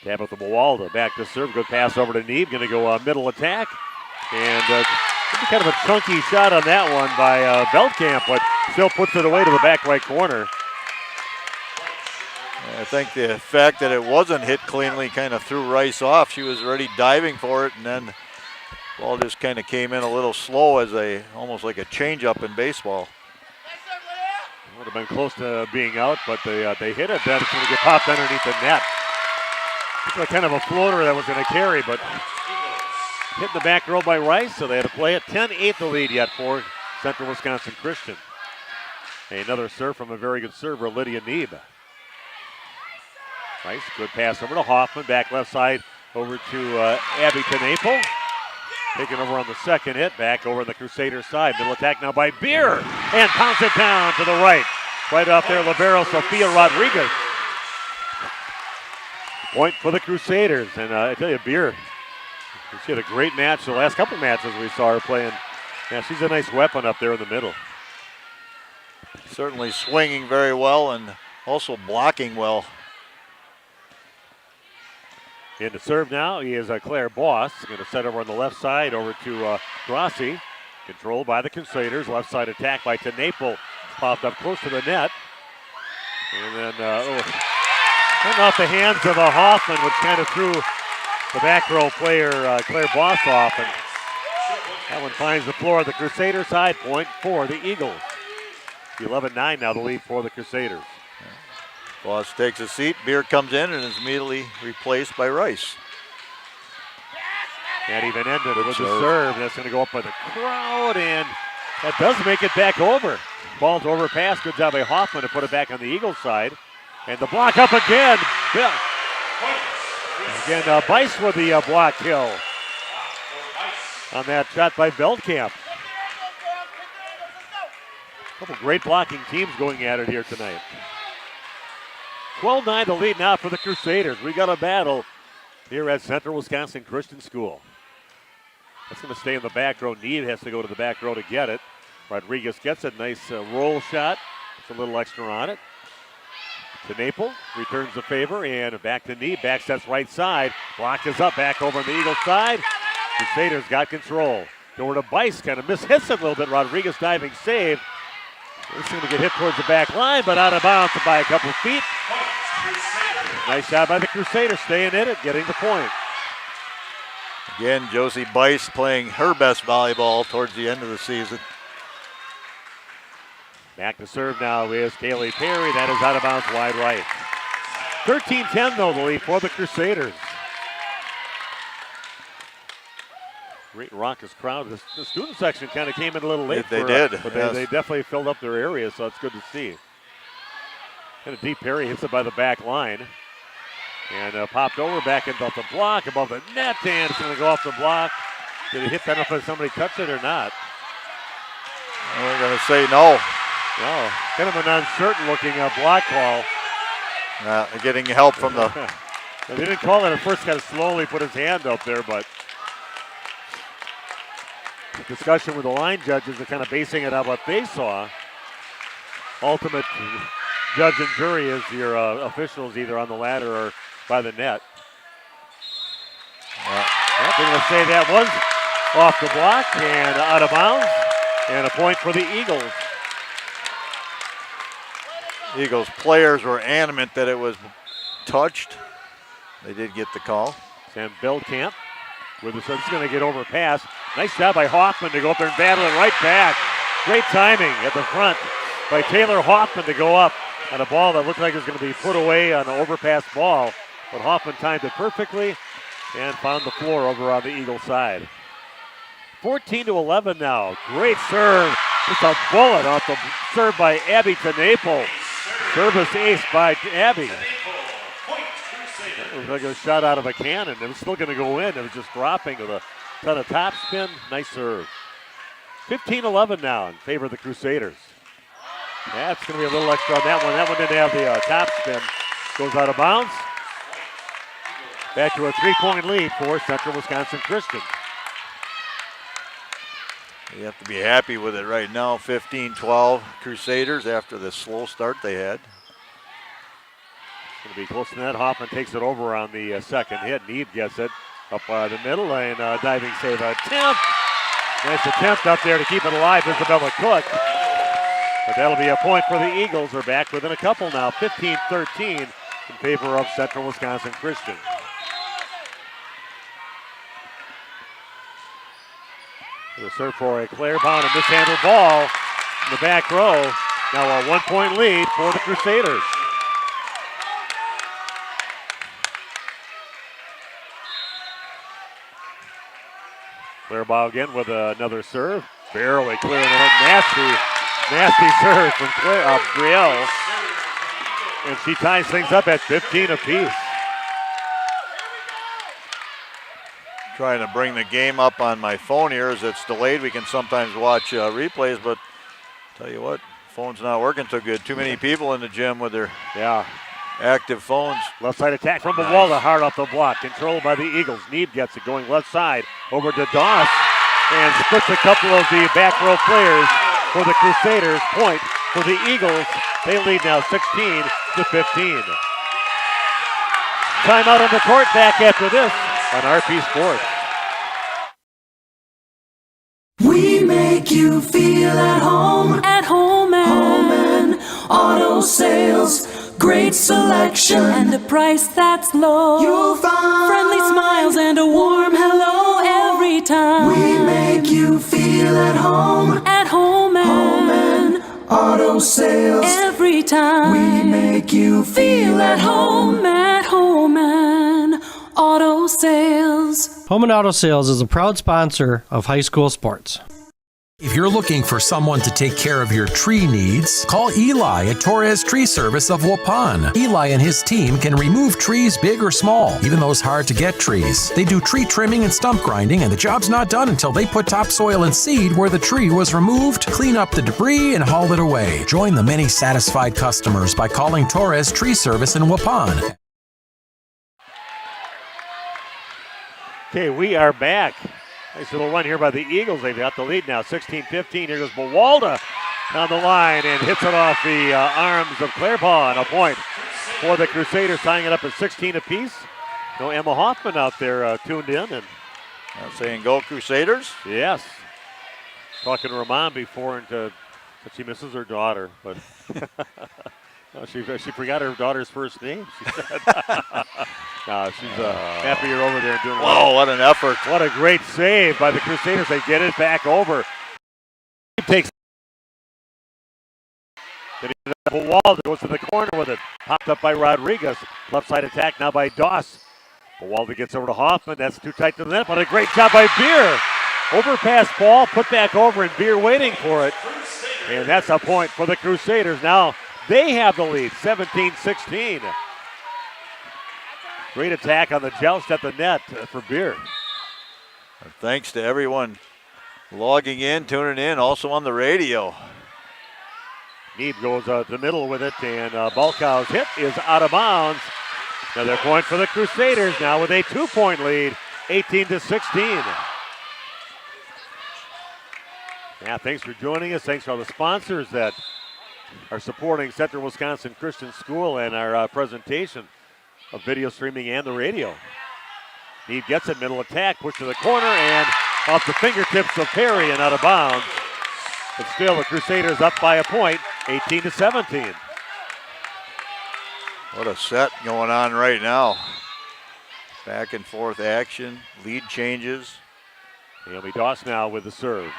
Tabitha Bawalda back to serve. Good pass over to Neve. Going to go middle attack. And kind of a chunky shot on that one by Veldkamp, but still puts it away to the back right corner. I think the fact that it wasn't hit cleanly kind of threw Rice off. She was already diving for it, and then the ball just kind of came in a little slow as almost like a changeup in baseball. Would have been close to being out, but they hit it. Then it's going to get popped underneath the net. It's like kind of a floater that was going to carry, but hit the back row by Rice, so they had to play it. 10-8 the lead yet for Central Wisconsin Christian. Another serve from a very good server, Lydia Neeb. Rice, good pass over to Hoffman, back left side over to Abby Tenaple. Taking over on the second hit, back over on the Crusaders side. Middle attack now by Beer, and pounds it down to the right. Right off there, libero Sophia Rodriguez. Point for the Crusaders, and I tell you, Beer, she had a great match the last couple matches we saw her playing. Yeah, she's a nice weapon up there in the middle. Certainly swinging very well and also blocking well. In the serve now is Claire Boss. Going to set over on the left side over to Grossi. Controlled by the Crusaders. Left side attack by Tenaple. Popped up close to the net. And then went off the hands of Hoffman, which kind of threw the back row player Claire Boss off. And that one finds the floor of the Crusader side. Point for the Eagles. 11-9 now the lead for the Crusaders. Boss takes a seat. Beer comes in and is immediately replaced by Rice. And even ended with the serve. That's going to go up by the crowd, and that does make it back over. Ball's overpass. Good job by Hoffman to put it back on the Eagles side. And the block up again. Again, Bice with the block kill on that shot by Veldkamp. Couple great blocking teams going at it here tonight. 12-9 the lead now for the Crusaders. We got a battle here at Central Wisconsin Christian School. That's going to stay in the back row. Neve has to go to the back row to get it. Rodriguez gets it. Nice roll shot. It's a little extra on it. To Naple, returns the favor, and back to Neve. Back sets right side. Block is up, back over on the Eagles side. Crusaders got control. Over to Bice, kind of hits it a little bit. Rodriguez diving save. This is going to get hit towards the back line, but out of bounds by a couple feet. Nice shot by the Crusaders, staying in it, getting the point. Again, Josie Bice playing her best volleyball towards the end of the season. Back to serve now is Kaylee Perry. That is out of bounds wide right. 13-10 though, the lead for the Crusaders. Great raucous crowd. The student section kind of came in a little late. They did. But yes. they definitely filled up their area, so it's good to see. And a deep Perry hits it by the back line. And popped over, back into the block, above the net, and it's going to go off the block. Did it hit that if somebody touched it or not? We're going to say no. No, kind of an uncertain looking block call. Getting help from the... They didn't call it at first, kind of slowly put his hand up there, but the discussion with the line judges are kind of basing it on what they saw. Ultimate judge and jury is your officials either on the ladder or by the net. They're going to say that was off the block and out of bounds, and a point for the Eagles. Eagles players were adamant that it was touched. They did get the call. Sam Belkamp with this is going to get over pass. Nice job by Hoffman to go up there and battle it right back. Great timing at the front by Taylor Hoffman to go up on a ball that looked like it was going to be put away on an overpass ball. But Hoffman timed it perfectly and found the floor over on the Eagle side. 14-11 now. Great serve. Just a bullet off the serve by Abby to Naple. Service ace by Abby. That was like a shot out of a cannon. It was still going to go in. It was just dropping with a ton of top spin. Nice serve. 15-11 now in favor of the Crusaders. That's going to be a little extra on that one. That one didn't have the top spin. Goes out of bounds. Back to a 3-point lead for Central Wisconsin Christian. You have to be happy with it right now. 15-12 Crusaders after the slow start they had. It's going to be close to that. Hoffman takes it over on the second hit. Neve gets it up the middle and diving save attempt. Nice attempt up there to keep it alive. Isabella Cook. But that'll be a point for the Eagles. They're back within a couple now. 15-13 in favor of Central Wisconsin Christian. The serve for a Claire Bound, a mishandled ball in the back row. Now a 1-point lead for the Crusaders. Claire Bow again with another serve. Barely clearing it up. Nasty serve from Brielle. And she ties things up at 15 apiece. Trying to bring the game up on my phone here as it's delayed. We can sometimes watch replays, but tell you what, phone's not working so good. Too many people in the gym with their active phones. Left side attack from the wall, hard off the block. Controlled by the Eagles. Neve gets it going left side over to Doss and splits a couple of the back row players for the Crusaders. Point for the Eagles. They lead now 16-15. Timeout on the court. Back after this on RP Sports. We make you feel at home and auto sales. Great selection and a price that's low. You'll find friendly smiles and a warm hello every time. We make you feel at home and auto sales. Every time we make you feel at home and auto sales. Home and Auto Sales is a proud sponsor of high school sports. If you're looking for someone to take care of your tree needs, call Eli at Torres Tree Service of Waupun. Eli and his team can remove trees big or small, even those hard-to-get trees. They do tree trimming and stump grinding, and the job's not done until they put topsoil and seed where the tree was removed, clean up the debris, and haul it away. Join the many satisfied customers by calling Torres Tree Service in Waupun. Okay, we are back. Nice little run here by the Eagles. They've got the lead now, 16-15. Here goes Mawalda down the line and hits it off the arms of Clairpaw, and a point for the Crusaders, tying it up at 16 apiece. No Emma Hoffman out there tuned in. And saying go Crusaders? Yes. Talking to her mom before, and that she misses her daughter, but no, she forgot her daughter's first name, she said. No, she's happy you're over there and doing well. Whoa, what an effort. What a great save by the Crusaders. They get it back over. Takes a wall that goes to the corner with it. Popped up by Rodriguez. Left side attack now by Doss. Walda gets over to Hoffman. That's too tight to the net, but a great job by Beer. Overpass ball, put back over, and Beer waiting for it. And that's a point for the Crusaders. Now they have the lead, 17-16. Great attack on the joust at the net for Beer. Thanks to everyone logging in, tuning in, also on the radio. Need goes to the middle with it, and Balkow's hit is out of bounds. Another point for the Crusaders now with a 2-point lead, 18-16. Yeah, thanks for joining us. Thanks to all the sponsors that are supporting Central Wisconsin Christian School and our presentation of video streaming and the radio. Need gets it, middle attack, push to the corner, and off the fingertips of Perry and out of bounds. But still, the Crusaders up by a point, 18-17. What a set going on right now. Back and forth action, lead changes. Naomi Doss now with the serve.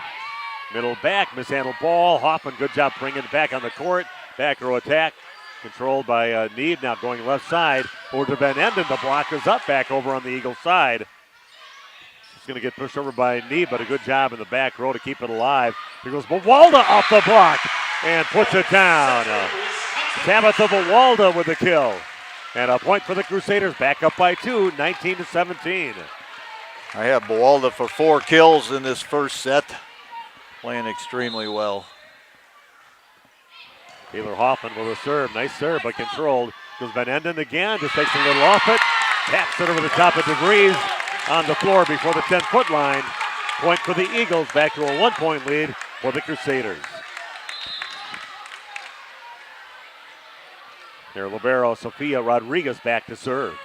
Middle back, mishandled ball. Hoffman, good job bringing it back on the court. Back row attack. Controlled by Need, now going left side over to Van Enden. The block is up, back over on the Eagle side. It's going to get pushed over by Need, but a good job in the back row to keep it alive. Here goes Mawalda off the block and puts it down. Tabitha Mawalda with the kill. And a point for the Crusaders, back up by 2, 19-17. I have Mawalda for 4 kills in this first set. Playing extremely well. Taylor Hoffman with a serve. Nice serve, but controlled. Goes Van Enden again. Just takes a little off it. Taps it over the top of DeVries on the floor before the 10-foot line. Point for the Eagles. Back to a 1-point lead for the Crusaders. Their libero, Sophia Rodriguez, back to serve.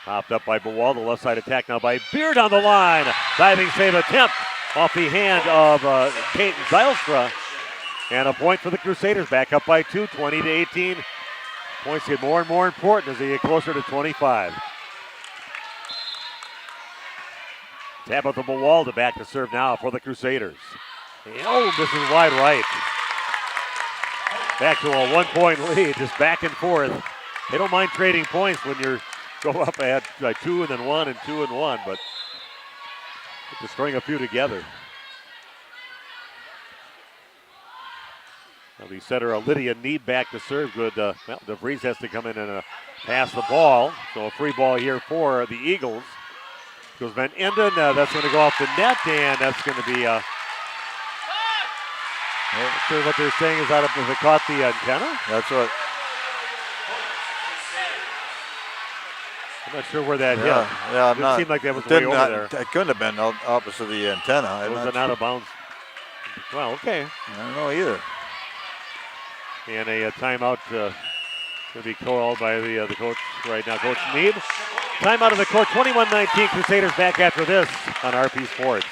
Popped up by Mawalda. Left side attack now by Beard on the line. Diving save attempt off the hand of Kate Zylstra. And a point for the Crusaders, back up by 2, 20-18. Points get more and more important as they get closer to 25. Tabitha Mawalda back to serve now for the Crusaders. Oh, this is wide right. Back to a 1-point lead, just back and forth. They don't mind trading points when you're go up at 2 and then 1 and 2 and 1, but to string a few together. Now the setter Lydia Need back to serve. Good. DeVries has to come in and pass the ball. So a free ball here for the Eagles. Goes Van Enden. That's going to go off the net, and that's going to be. Not sure what they're saying is out of if it caught the antenna. That's what. I'm not sure where that hit. Yeah, I'm not. It seemed like that was way over there. It couldn't have been opposite the antenna. It was an out of bounds. Well, okay. I don't know either. And a timeout going to be called by the coach right now, Coach Mead. Timeout of the court, 21-19. Crusaders back after this on RP Sports.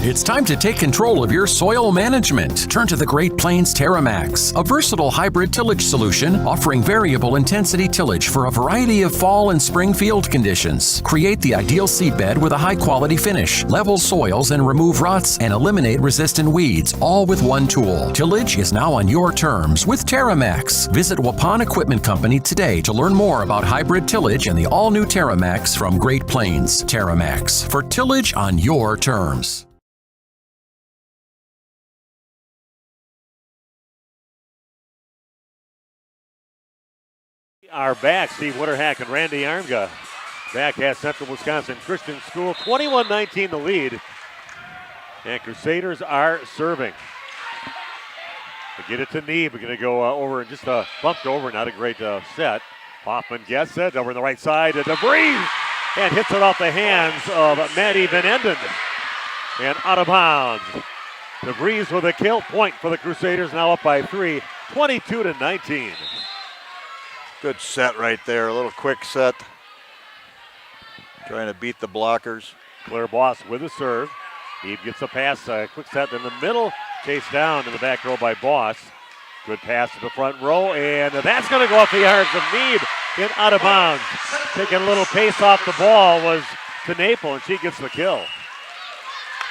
It's time to take control of your soil management. Turn to the Great Plains TerraMax, a versatile hybrid tillage solution offering variable intensity tillage for a variety of fall and spring field conditions. Create the ideal seedbed with a high-quality finish, level soils and remove ruts, and eliminate resistant weeds, all with one tool. Tillage is now on your terms with TerraMax. Visit Waupun Equipment Company today to learn more about hybrid tillage and the all-new TerraMax from Great Plains. TerraMax, for tillage on your terms. Are back. Steve Witterhack and Randy Armga back at Central Wisconsin Christian School. 21-19 the lead. And Crusaders are serving. They get it to Neeb. We're going to go over and just bumped over. Not a great set. Hoffman gets it over on the right side to DeVries and hits it off the hands of Maddie Van Enden. And out of bounds. DeVries with a kill. Point for the Crusaders, now up by 3, 22-19. Good set right there, a little quick set. Trying to beat the blockers. Claire Boss with a serve. Neeb gets a pass, quick set in the middle. Chased down in the back row by Boss. Good pass to the front row, and that's going to go off the yards of Neeb and out of bounds. Taking a little pace off the ball was to Naple, and she gets the kill.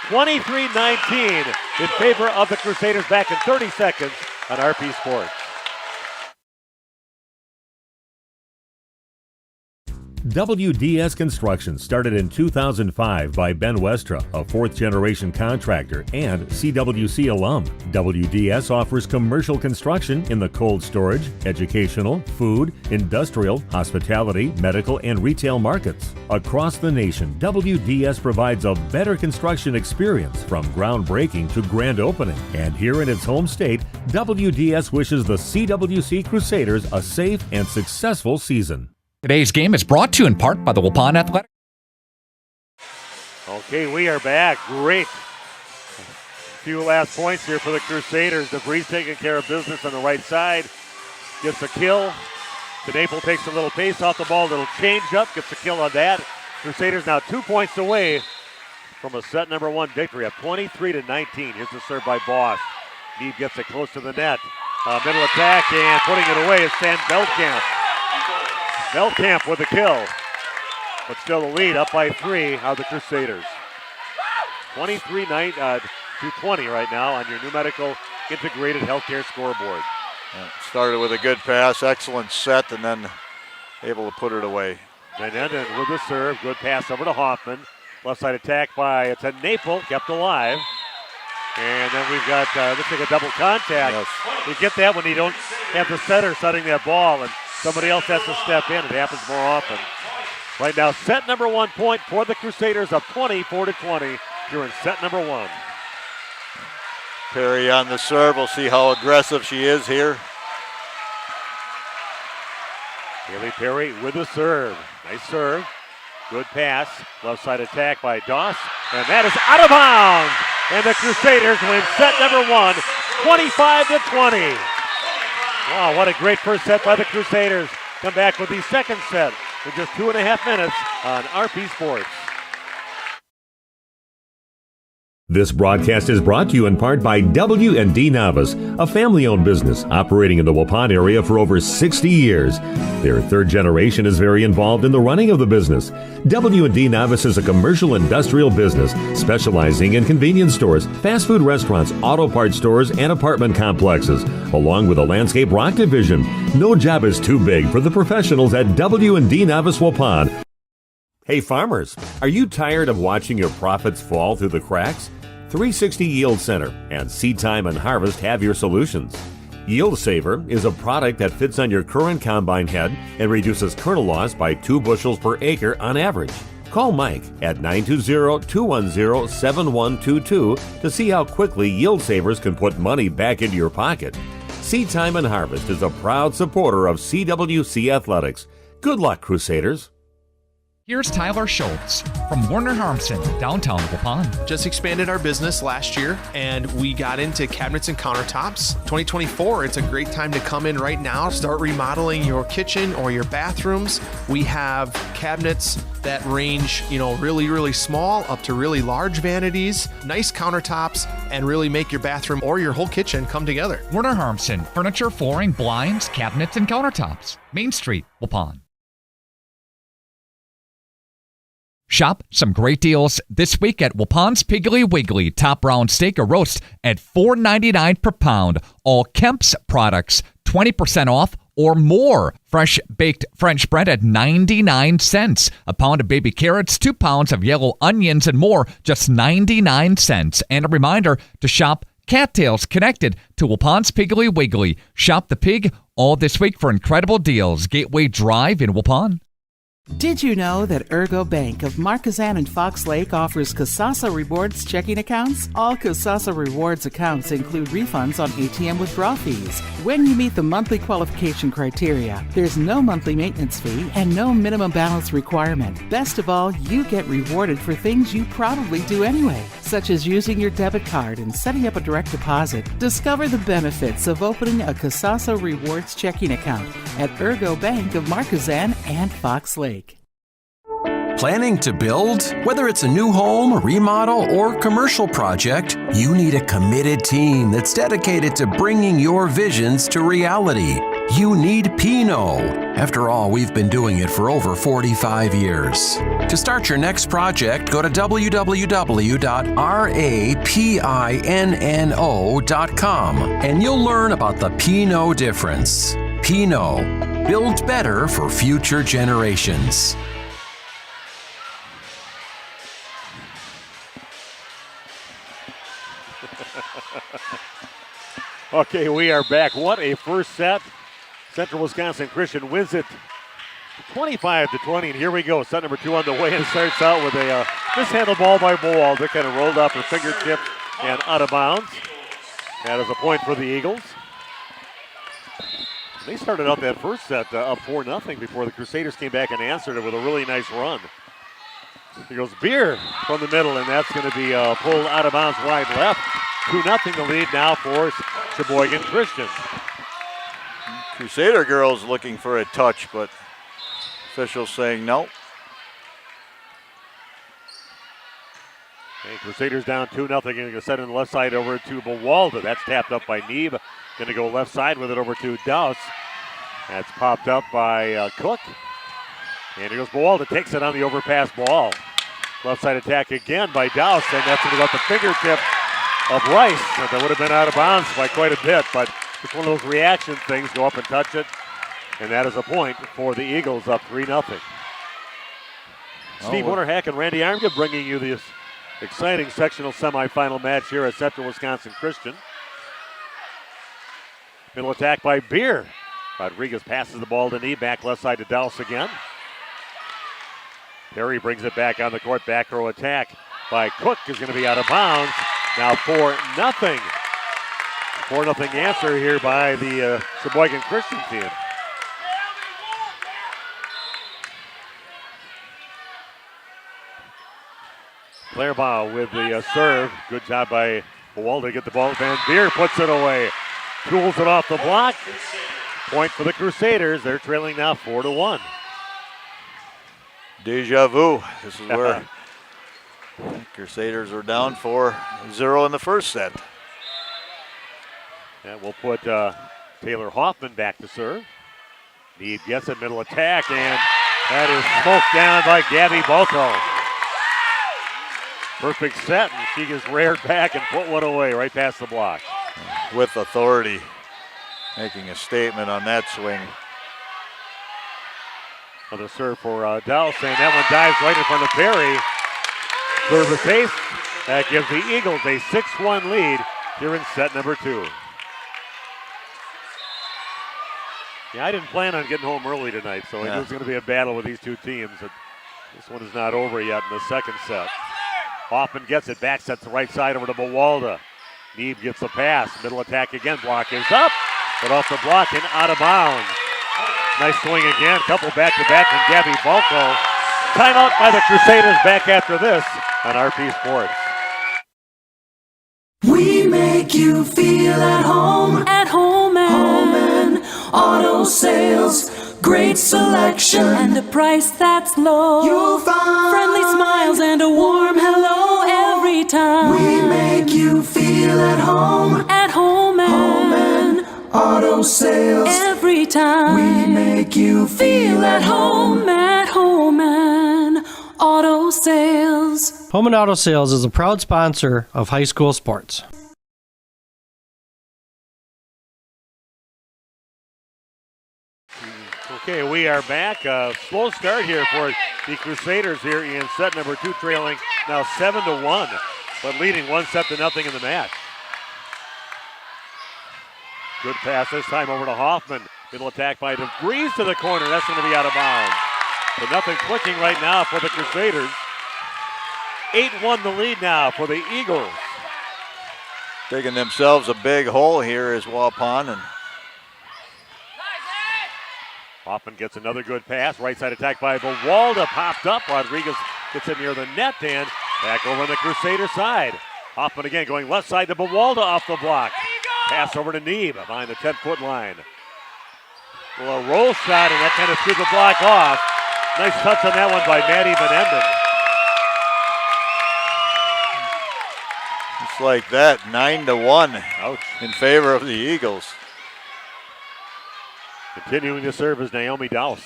23-19 in favor of the Crusaders. Back in 30 seconds on RP Sports. WDS Construction started in 2005 by Ben Westra, a fourth-generation contractor and CWC alum. WDS offers commercial construction in the cold storage, educational, food, industrial, hospitality, medical, and retail markets. Across the nation, WDS provides a better construction experience from groundbreaking to grand opening. And here in its home state, WDS wishes the CWC Crusaders a safe and successful season. Today's game is brought to you in part by the Waupun Athletic. Okay, we are back. Great. Few last points here for the Crusaders. DeVries taking care of business on the right side. Gets a kill. DeNaple takes a little pace off the ball. Little change up. Gets a kill on that. Crusaders now 2 points away from a set number 1 victory at 23-19. Here's the serve by Boss. Neeb gets it close to the net. Middle attack, and putting it away is Sam Veldkamp. Veldkamp with a kill. But still the lead up by 3 are the Crusaders. 23-20 right now on your New Medical Integrated Healthcare scoreboard. Started with a good pass, excellent set, and then able to put it away. Van Enden with the serve, good pass over to Hoffman. Left side attack by Naple, kept alive. And then we've got, looks like a double contact. Yes. You get that when you don't have the setter setting that ball and somebody else has to step in. It happens more often. Right now, set number 1 point for the Crusaders up 24-20 here in set number 1. Perry on the serve. We'll see how aggressive she is here. Haley Perry with the serve. Nice serve. Good pass. Left side attack by Doss. And that is out of bounds. And the Crusaders win set number 1, 25-20. Wow, what a great first set by the Crusaders. Come back with the second set in just 2.5 minutes on RP Sports. This broadcast is brought to you in part by W&D Navas, a family-owned business operating in the Waupun area for over 60 years. Their third generation is very involved in the running of the business. W&D Navas is a commercial industrial business specializing in convenience stores, fast food restaurants, auto parts stores, and apartment complexes, along with a landscape rock division. No job is too big for the professionals at W&D Navas Waupun. Hey farmers, are you tired of watching your profits fall through the cracks? 360 Yield Center and Seed Time and Harvest have your solutions. Yield Saver is a product that fits on your current combine head and reduces kernel loss by 2 bushels per acre on average. Call Mike at 920-210-7122 to see how quickly Yield Savers can put money back into your pocket. Seed Time and Harvest is a proud supporter of CWC Athletics. Good luck, Crusaders. Here's Tyler Schultz from Warner Harmson, downtown Waupun. Just expanded our business last year, and we got into cabinets and countertops. 2024, it's a great time to come in right now. Start remodeling your kitchen or your bathrooms. We have cabinets that range, really, really small up to really large vanities, nice countertops, and really make your bathroom or your whole kitchen come together. Werner Harmson, furniture, flooring, blinds, cabinets, and countertops. Main Street, Waupun. Shop some great deals this week at Waupun's Piggly Wiggly. Top round steak or roast at $4.99 per pound. All Kemp's products 20% off or more. Fresh baked French bread at 99 cents. A pound of baby carrots, 2 pounds of yellow onions, and more, just 99 cents. And a reminder to shop Cattails connected to Waupun's Piggly Wiggly. Shop the pig all this week for incredible deals. Gateway Drive in Waupun. Did you know that Ergo Bank of Marquezan and Fox Lake offers Casasa Rewards checking accounts? All Casasa Rewards accounts include refunds on ATM withdrawal fees. When you meet the monthly qualification criteria, there's no monthly maintenance fee and no minimum balance requirement. Best of all, you get rewarded for things you probably do anyway, such as using your debit card and setting up a direct deposit. Discover the benefits of opening a Casasa Rewards checking account at Ergo Bank of Marquezan and Fox Lake. Planning to build? Whether it's a new home, remodel, or commercial project, you need a committed team that's dedicated to bringing your visions to reality. You need Pinot. After all, we've been doing it for over 45 years. To start your next project, go to www.rapinno.com and you'll learn about the Pinot difference. Pinot, build better for future generations. Okay, we are back. What a first set. Central Wisconsin Christian wins it 25-20, and here we go. Set number 2 on the way, and starts out with a mishandled ball by Boal that kind of rolled off her fingertip and out of bounds. That is a point for the Eagles. They started out that first set up 4-0 before the Crusaders came back and answered it with a really nice run. Here goes Beer from the middle, and that's going to be pulled out of bounds wide left. 2-0 the lead now for Sheboygan Christian. Crusader girls looking for a touch, but officials saying no. Okay, Crusaders down 2-0. Going to set in the left side over to Bawalda. That's tapped up by Neeb. Going to go left side with it over to Douse. That's popped up by Cook. And here goes Bawalda. Takes it on the overpass ball. Left side attack again by Douse, and that's going to go at the fingertip of Rice. That would have been out of bounds by quite a bit, but it's one of those reaction things. Go up and touch it, and that is a point for the Eagles, up 3-0. Steve Winterhack and Randy Armgren bringing you this exciting sectional semifinal match here at Central Wisconsin Christian. Middle attack by Beer. Rodriguez passes the ball to Knee, back left side to Douse again. Perry brings it back on the court, back row attack by Cook is going to be out of bounds. Now 4-0. 4-0 answer here by the Sheboygan Christian team. Clairbaugh with the serve. Good job by Bawalda to get the ball. Van Beer puts it away. Tools it off the block. Point for the Crusaders. They're trailing now 4-1. Deja vu. This is where Crusaders were down 4-0 in the first set. And we'll put Taylor Hoffman back to serve. Need gets it, middle attack, and that is smoked down by Gabby Balco. Perfect set, and she gets reared back and put one away right past the block. With authority, making a statement on that swing. Another serve for Douse, and that one dives right in front of Perry. Service ace. That gives the Eagles a 6-1 lead here in set number 2. Yeah, I didn't plan on getting home early tonight, so it was going to be a battle with these two teams. This one is not over yet in the second set. Hoffman gets it, back sets the right side over to Bawalda. Neeb gets the pass, middle attack again, block is up, but off the block and out of bounds. Nice swing again, couple back-to-back from Gabby Balco. Timeout by the Crusaders, back after this on RP Sports. We make you feel at home and Auto Sales. great selection, and a price that's low. You'll find friendly smiles and a warm hello every time. We make you feel at home and auto sales. Every time we make you feel at home and auto sales. Home and Auto Sales is a proud sponsor of high school sports. Okay, we are back. Slow start here for the Crusaders here in set number 2, trailing now 7-1, but leading 1-0 in the match. Good pass this time over to Hoffman. Middle attack by DeVries to the corner. That's going to be out of bounds. But nothing clicking right now for the Crusaders. 8-1 the lead now for the Eagles. Digging themselves a big hole here is Waupun, and Hoffman gets another good pass. Right side attack by Bawalda. Popped up. Rodriguez gets it near the net and back over on the Crusader side. Hoffman again going left side to Bawalda off the block. Pass over to Neeb behind the 10-foot line. A little roll shot, and that kind of threw the block off. Nice touch on that one by Maddie Van Enden. just like that, 9-1 in favor of the Eagles. Continuing to serve is Naomi Douse.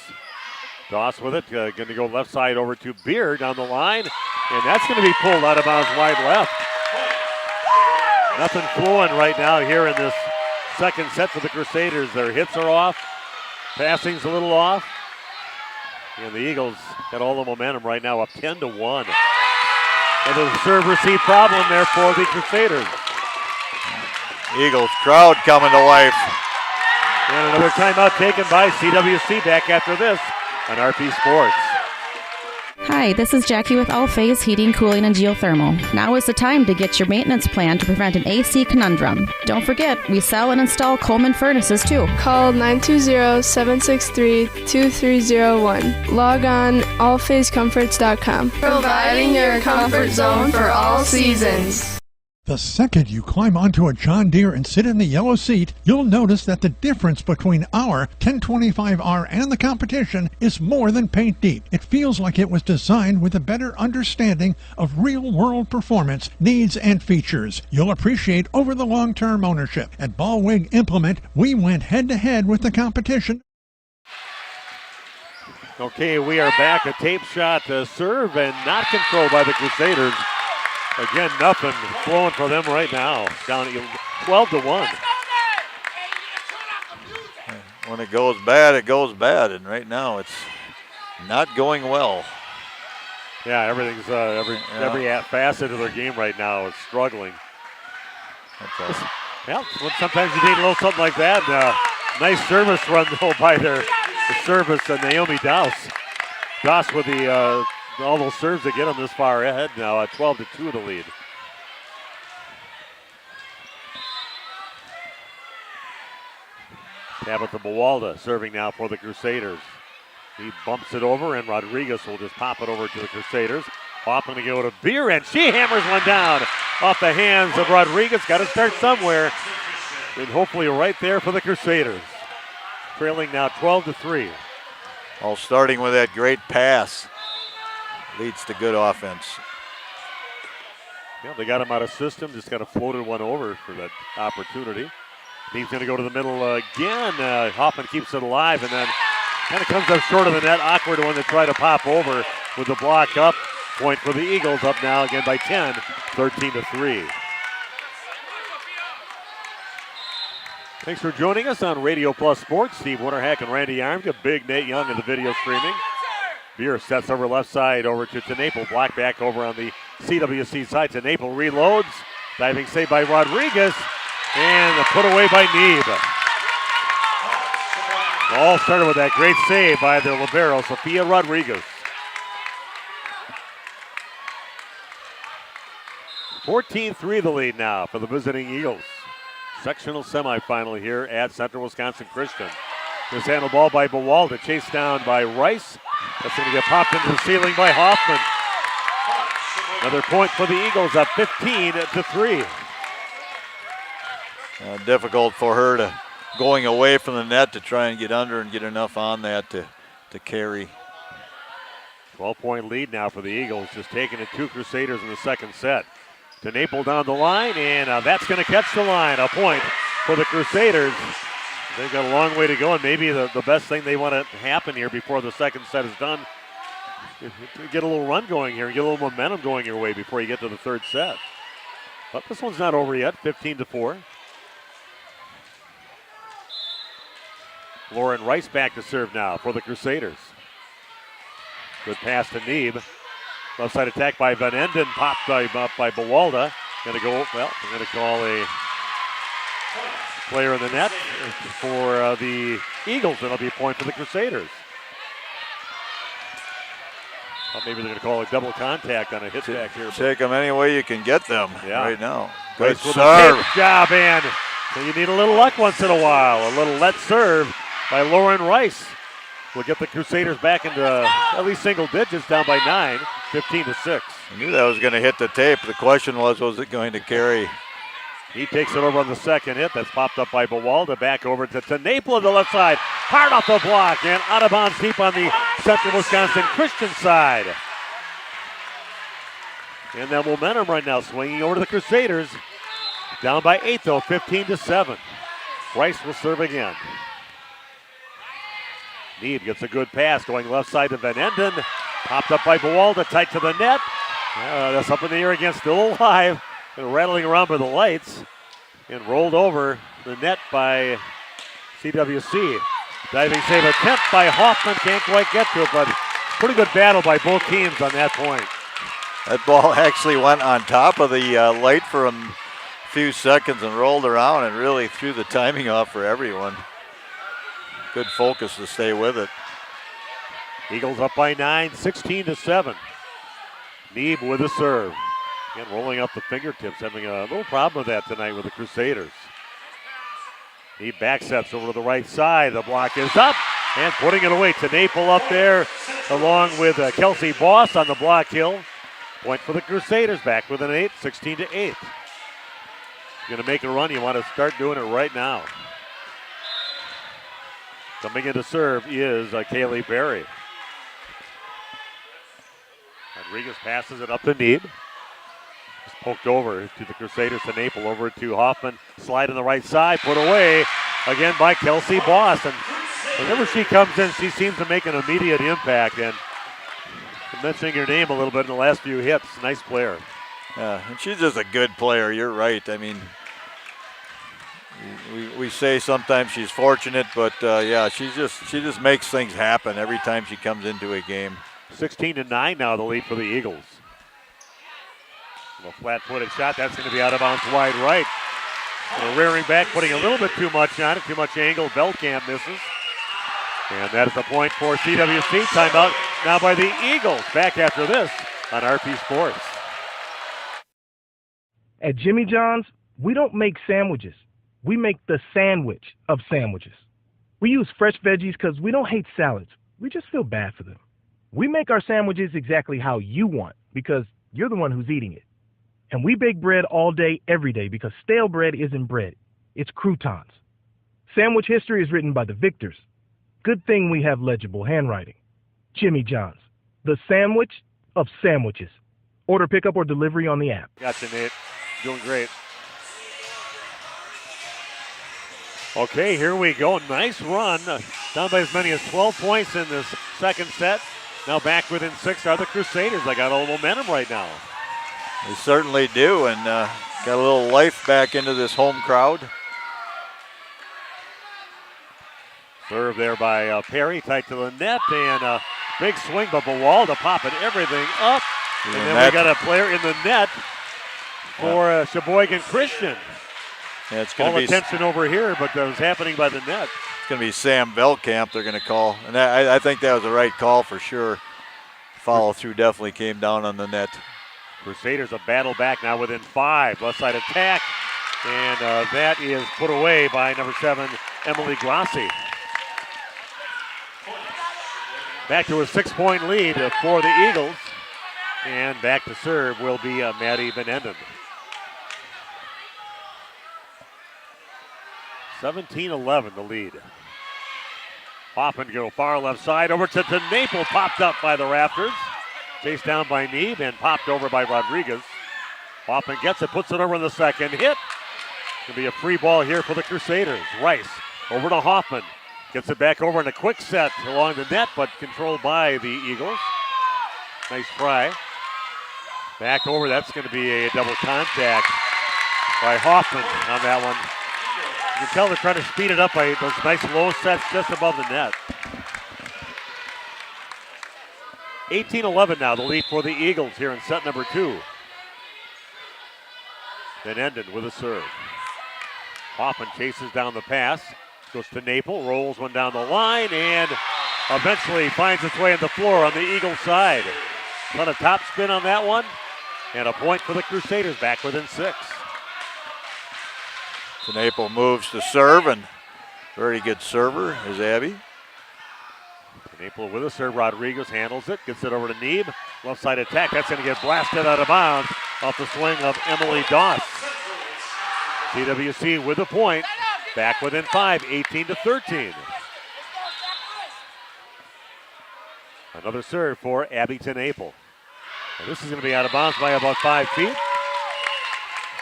Doss with it, going to go left side over to Beer down the line, and that's going to be pulled out of bounds wide left. Nothing flowing right now here in this second set for the Crusaders. Their hits are off, passing's a little off, and the Eagles got all the momentum right now, up 10-1. And there's a serve-receive problem there for the Crusaders. Eagles crowd coming to life. And another timeout taken by CWC. Back after this on RP Sports. Hi, this is Jackie with All Phase Heating, Cooling, and Geothermal. Now is the time to get your maintenance plan to prevent an AC conundrum. Don't forget, we sell and install Coleman furnaces too. Call 920-763-2301. Log on allphasecomforts.com. Providing your comfort zone for all seasons. The second you climb onto a John Deere and sit in the yellow seat, you'll notice that the difference between our 1025R and the competition is more than paint deep. It feels like it was designed with a better understanding of real-world performance, needs, and features. You'll appreciate over the long-term ownership. At Ballwig Implement, we went head-to-head with the competition. Okay, we are back. A tape shot serve and not controlled by the Crusaders. Again, nothing flowing for them right now. Down 12-1. When it goes bad, it goes bad, and right now it's not going well. Yeah, everything's every facet of their game right now is struggling. Well, sometimes you need a little something like that. Nice service run though by the service Naomi Douse. Douse with the all those serves that get them this far ahead now at 12-2 the lead. Tabitha Bawalda serving now for the Crusaders. He bumps it over, and Rodriguez will just pop it over to the Crusaders. Hoffman to go to Beer, and she hammers one down off the hands of Rodriguez. Got to start somewhere, and hopefully right there for the Crusaders. Trailing now 12-3. All starting with that great pass. Leads to good offense. Yeah, they got him out of system. Just kind of floated one over for that opportunity. He's going to go to the middle again. Hoffman keeps it alive and then kind of comes up short of the net. Awkward one to try to pop over with the block up. Point for the Eagles, up now again by 10, 13-3. Thanks for joining us on Radio Plus Sports. Steve Winterhack and Randy Arms. Got big Nate Young in the video streaming. Beer sets over left side over to Tenaple. Black back over on the CWC side. Tenaple reloads. Diving save by Rodriguez. And a put away by Neeb. All started with that great save by the libero, Sophia Rodriguez. 14-3 the lead now for the visiting Eagles. Sectional semifinal here at Central Wisconsin Christian. This handle ball by Bawalda, chased down by Rice. That's going to get popped into the ceiling by Hoffman. Another point for the Eagles, up 15-3. Difficult for her to going away from the net to try and get under and get enough on that to carry. 12-point lead now for the Eagles, just taking it 2 Crusaders in the second set. To Naple down the line, and that's going to catch the line. A point for the Crusaders. They've got a long way to go, and maybe the best thing they want to happen here before the second set is done, get a little run going here, get a little momentum going your way before you get to the third set. But this one's not over yet, 15-4. Lauren Rice back to serve now for the Crusaders. Good pass to Neeb. Left side attack by Van Enden, popped by Bawalda. Going to go, well, we're going to call a player in the net for the Eagles. That'll be a point for the Crusaders. Well, maybe they're going to call a double contact on a hit back here. Take them any way you can get them right now. Good Rice with serve. a job, and so you need a little luck once in a while. A little let serve by Lauren Rice will get the Crusaders back into at least single digits, down by 9, 15-6. I knew that was going to hit the tape. The question was it going to carry? He takes it over on the second hit. That's popped up by Bawalda. Back over to Naple on the left side. Hard off the block and out of bounds deep on the Central Wisconsin Christian side. And that momentum right now swinging over to the Crusaders. Down by 8 though, 15-7. Rice will serve again. Neeb gets a good pass going left side to Van Enden. Popped up by Bawalda, tight to the net. That's up in the air again, still alive. And rattling around by the lights. And rolled over the net by CWC. Diving save attempt by Hoffman, can't quite get to it, but pretty good battle by both teams on that point. That ball actually went on top of the light for a few seconds and rolled around and really threw the timing off for everyone. Good focus to stay with it. Eagles up by 9, 16-7. Neeb with a serve. Again, rolling up the fingertips, having a little problem with that tonight with the Crusaders. Neeb back sets over to the right side. The block is up and putting it away to Naple up there, along with Kelsey Boss on the block hill. Point for the Crusaders, back with an 8, 16-8. You're going to make a run, you want to start doing it right now. Coming in to serve is Kaylee Berry. Rodriguez passes it up to Neeb. Just poked over to the Crusaders to Naple, over to Hoffman. Slide on the right side, put away again by Kelsey Boss. And whenever she comes in, she seems to make an immediate impact. And mentioning her name a little bit in the last few hits, nice player. Yeah, and she's just a good player. You're right. I mean, we say sometimes she's fortunate, but yeah, she just makes things happen every time she comes into a game. 16-9 now, the lead for the Eagles. A flat-footed shot, that's going to be out of bounds wide right. So rearing back, putting a little bit too much on it, too much angle. Belkamp misses. And that is the point for CWC. Timeout now by the Eagles. Back after this on RP Sports. At Jimmy John's, we don't make sandwiches. We make the sandwich of sandwiches. We use fresh veggies because we don't hate salads. We just feel bad for them. We make our sandwiches exactly how you want because you're the one who's eating it. And we bake bread all day, every day because stale bread isn't bread. It's croutons. Sandwich history is written by the victors. Good thing we have legible handwriting. Jimmy John's, the sandwich of sandwiches. Order pickup or delivery on the app. Gotcha, Nate. Doing great. Okay, here we go. Nice run. Down by as many as 12 points in this second set. Now back within 6 are the Crusaders. They got all the momentum right now. They certainly do, and got a little life back into this home crowd. Serve there by Perry, tight to the net, and big swing by Bawalda, popping everything up. And then we got a player in the net for Sheboygan Christian. Yeah, it's going to be attention over here, but that was happening by the net. It's going to be Sam Belkamp they're going to call, and I think that was the right call for sure. Follow through definitely came down on the net. Crusaders a battle back now within 5. Left side attack, and that is put away by number 7, Emily Grassi. Back to a 6-point lead for the Eagles, and back to serve will be Maddie Van Enden. 17-11 the lead. Hoffman go far left side over to Naple, popped up by the Raptors. Chased down by Neeb and popped over by Rodriguez. Hoffman gets it, puts it over in the second hit. Going to be a free ball here for the Crusaders. Rice over to Hoffman. Gets it back over in a quick set along the net, but controlled by the Eagles. Nice try. Back over, that's going to be a double contact by Hoffman on that one. You can tell they're trying to speed it up by those nice low sets just above the net. 18-11 now, the lead for the Eagles here in set number 2. Then Enden with a serve. Hoffman chases down the pass, goes to Naple, rolls one down the line, and eventually finds its way on the floor on the Eagles side. Ton of top spin on that one, and a point for the Crusaders, back within 6. Naple moves to serve, and very good server is Abby. Naple with a serve. Rodriguez handles it, gets it over to Neeb. Left side attack, that's going to get blasted out of bounds off the swing of Emily Doss. CWC with a point, back within 5, 18-13. Another serve for Abington Naple. And this is going to be out of bounds by about 5 feet.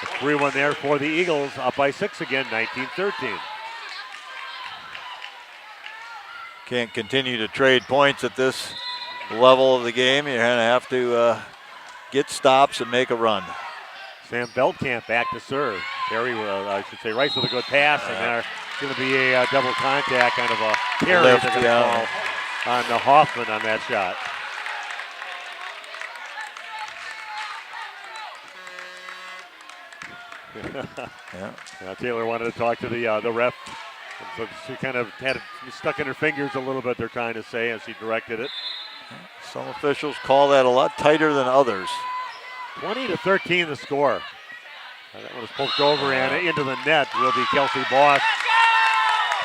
A 3-1 there for the Eagles, up by 6 again, 19-13. Can't continue to trade points at this level of the game. You're going to have to get stops and make a run. Sam Beltkamp back to serve. Terry, Rice with a good pass, and there's going to be a double contact, kind of a carry they're going to call on Hoffman on that shot. Taylor wanted to talk to the ref. So she kind of had it stuck in her fingers a little bit, they're trying to say, as she directed it. Some officials call that a lot tighter than others. 20-13 the score. That one was poked over and into the net will be Kelsey Boss.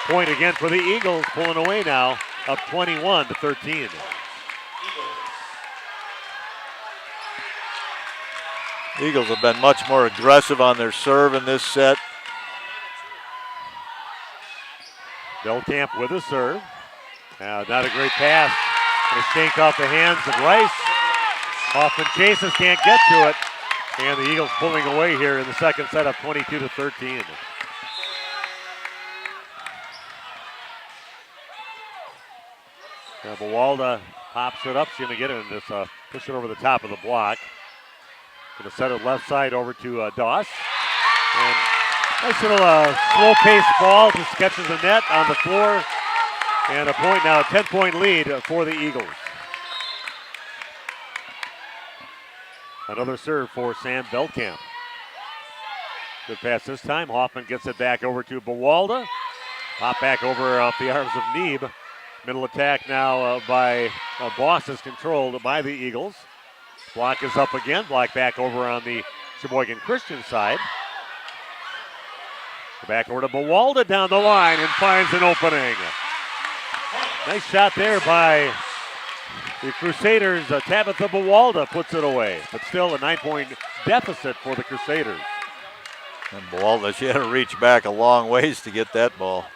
Point again for the Eagles, pulling away now, up 21-13. Eagles have been much more aggressive on their serve in this set. Beltkamp with a serve. Not a great pass. Going to stink off the hands of Rice. Hoffman chases, can't get to it. And the Eagles pulling away here in the second set up 22-13. Bawalda pops it up. She's going to get it and just push it over the top of the block. Going to set it left side over to Doss. And nice little slow-paced ball, just catches the net on the floor. And a point now, a 10-point lead for the Eagles. Another serve for Sam Beltkamp. Good pass this time. Hoffman gets it back over to Bawalda. Pop back over off the arms of Neeb. Middle attack now by Boss is controlled by the Eagles. Block is up again. Block back over on the Sheboygan Christian side. Back over to Bawalda down the line and finds an opening. Nice shot there by the Crusaders. Tabitha Bawalda puts it away, but still a 9-point deficit for the Crusaders. And Bawalda, she had to reach back a long ways to get that ball.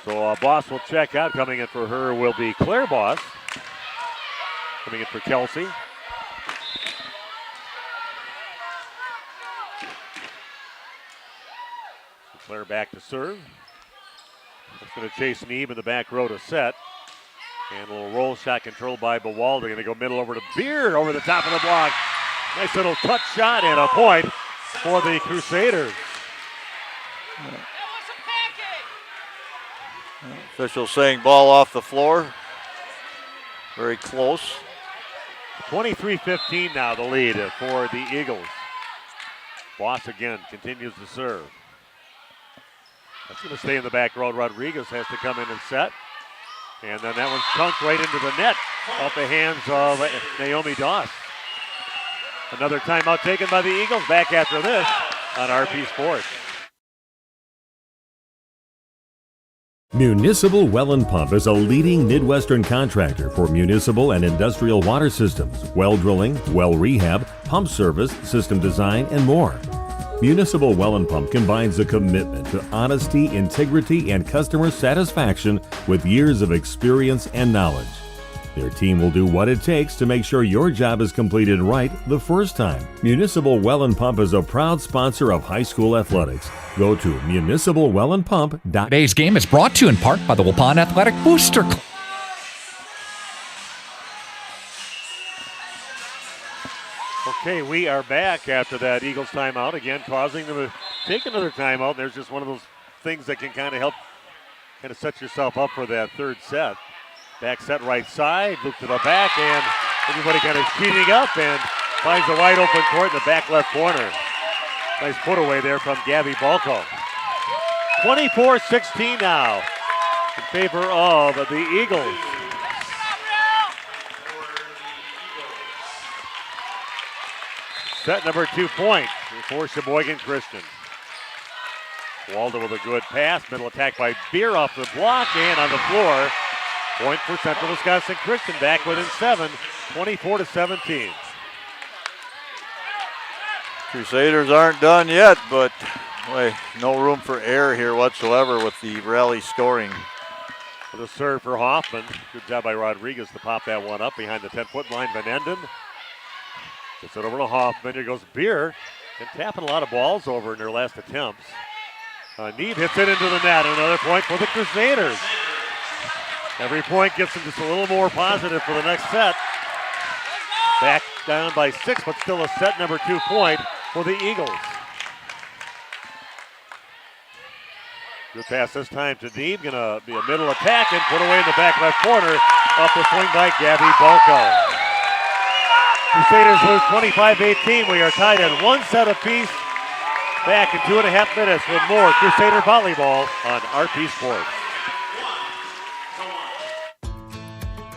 So Boss will check out. Coming in for her will be Claire Boss. Coming in for Kelsey. Claire back to serve. That's going to chase Neeb in the back row to set. And a little roll shot controlled by Bawalda. Going to go middle over to Beard over the top of the block. Nice little touch shot and a point for the Crusaders. Officials saying ball off the floor. Very close. 23-15 now the lead for the Eagles. Boss again continues to serve. That's going to stay in the back row. Rodriguez has to come in and set. And then that one's chunked right into the net off the hands of Naomi Doss. Another timeout taken by the Eagles. Back after this on RP Sports. Municipal Well and Pump is a leading Midwestern contractor for municipal and industrial water systems, well drilling, well rehab, pump service, system design, and more. Municipal Well and Pump combines a commitment to honesty, integrity, and customer satisfaction with years of experience and knowledge. Their team will do what it takes to make sure your job is completed right the first time. Municipal Well and Pump is a proud sponsor of high school athletics. Go to municipalwellandpump.com. Today's game is brought to you in part by the Waupun Athletic Booster Club. Okay, we are back after that Eagles timeout, again causing them to take another timeout. There's just one of those things that can kind of help kind of set yourself up for that third set. Back set right side, loop to the back, and everybody kind of speeding up and finds a wide open court in the back left corner. Nice put away there from Gabby Balco. 24-16 now in favor of the Eagles. Set number 2 point for Sheboygan Christian. Waldo with a good pass. Middle attack by Beer off the block and on the floor. Point for Central Wisconsin Christian, back within 7, 24-17. Crusaders aren't done yet, but boy, no room for error here whatsoever with the rally scoring. For the serve for Hoffman. Good job by Rodriguez to pop that one up behind the 10-foot line. Van Enden gets it over to Hoffman. Here goes Beer. Been tapping a lot of balls over in their last attempts. Neve hits it into the net. Another point for the Crusaders. Every point gets them just a little more positive for the next set. Back down by 6, but still a set number 2 point for the Eagles. Good pass this time to Neve. Gonna be a middle attack and put away in the back left corner. Off the swing by Gabby Balco. Crusaders lose 25-18. We are tied at 1 set apiece. Back in 2.5 minutes with more Crusader volleyball on RP Sports.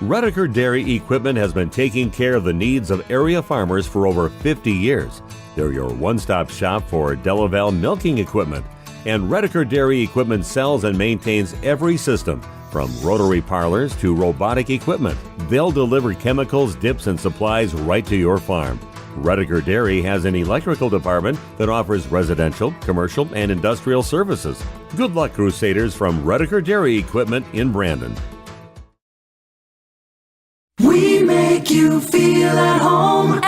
Redeker Dairy Equipment has been taking care of the needs of area farmers for over 50 years. They're your one-stop shop for Delaval milking equipment. And Redeker Dairy Equipment sells and maintains every system, from rotary parlors to robotic equipment. They'll deliver chemicals, dips, and supplies right to your farm. Redeker Dairy has an electrical department that offers residential, commercial, and industrial services. Good luck, Crusaders, from Redeker Dairy Equipment in Brandon. We make you feel at home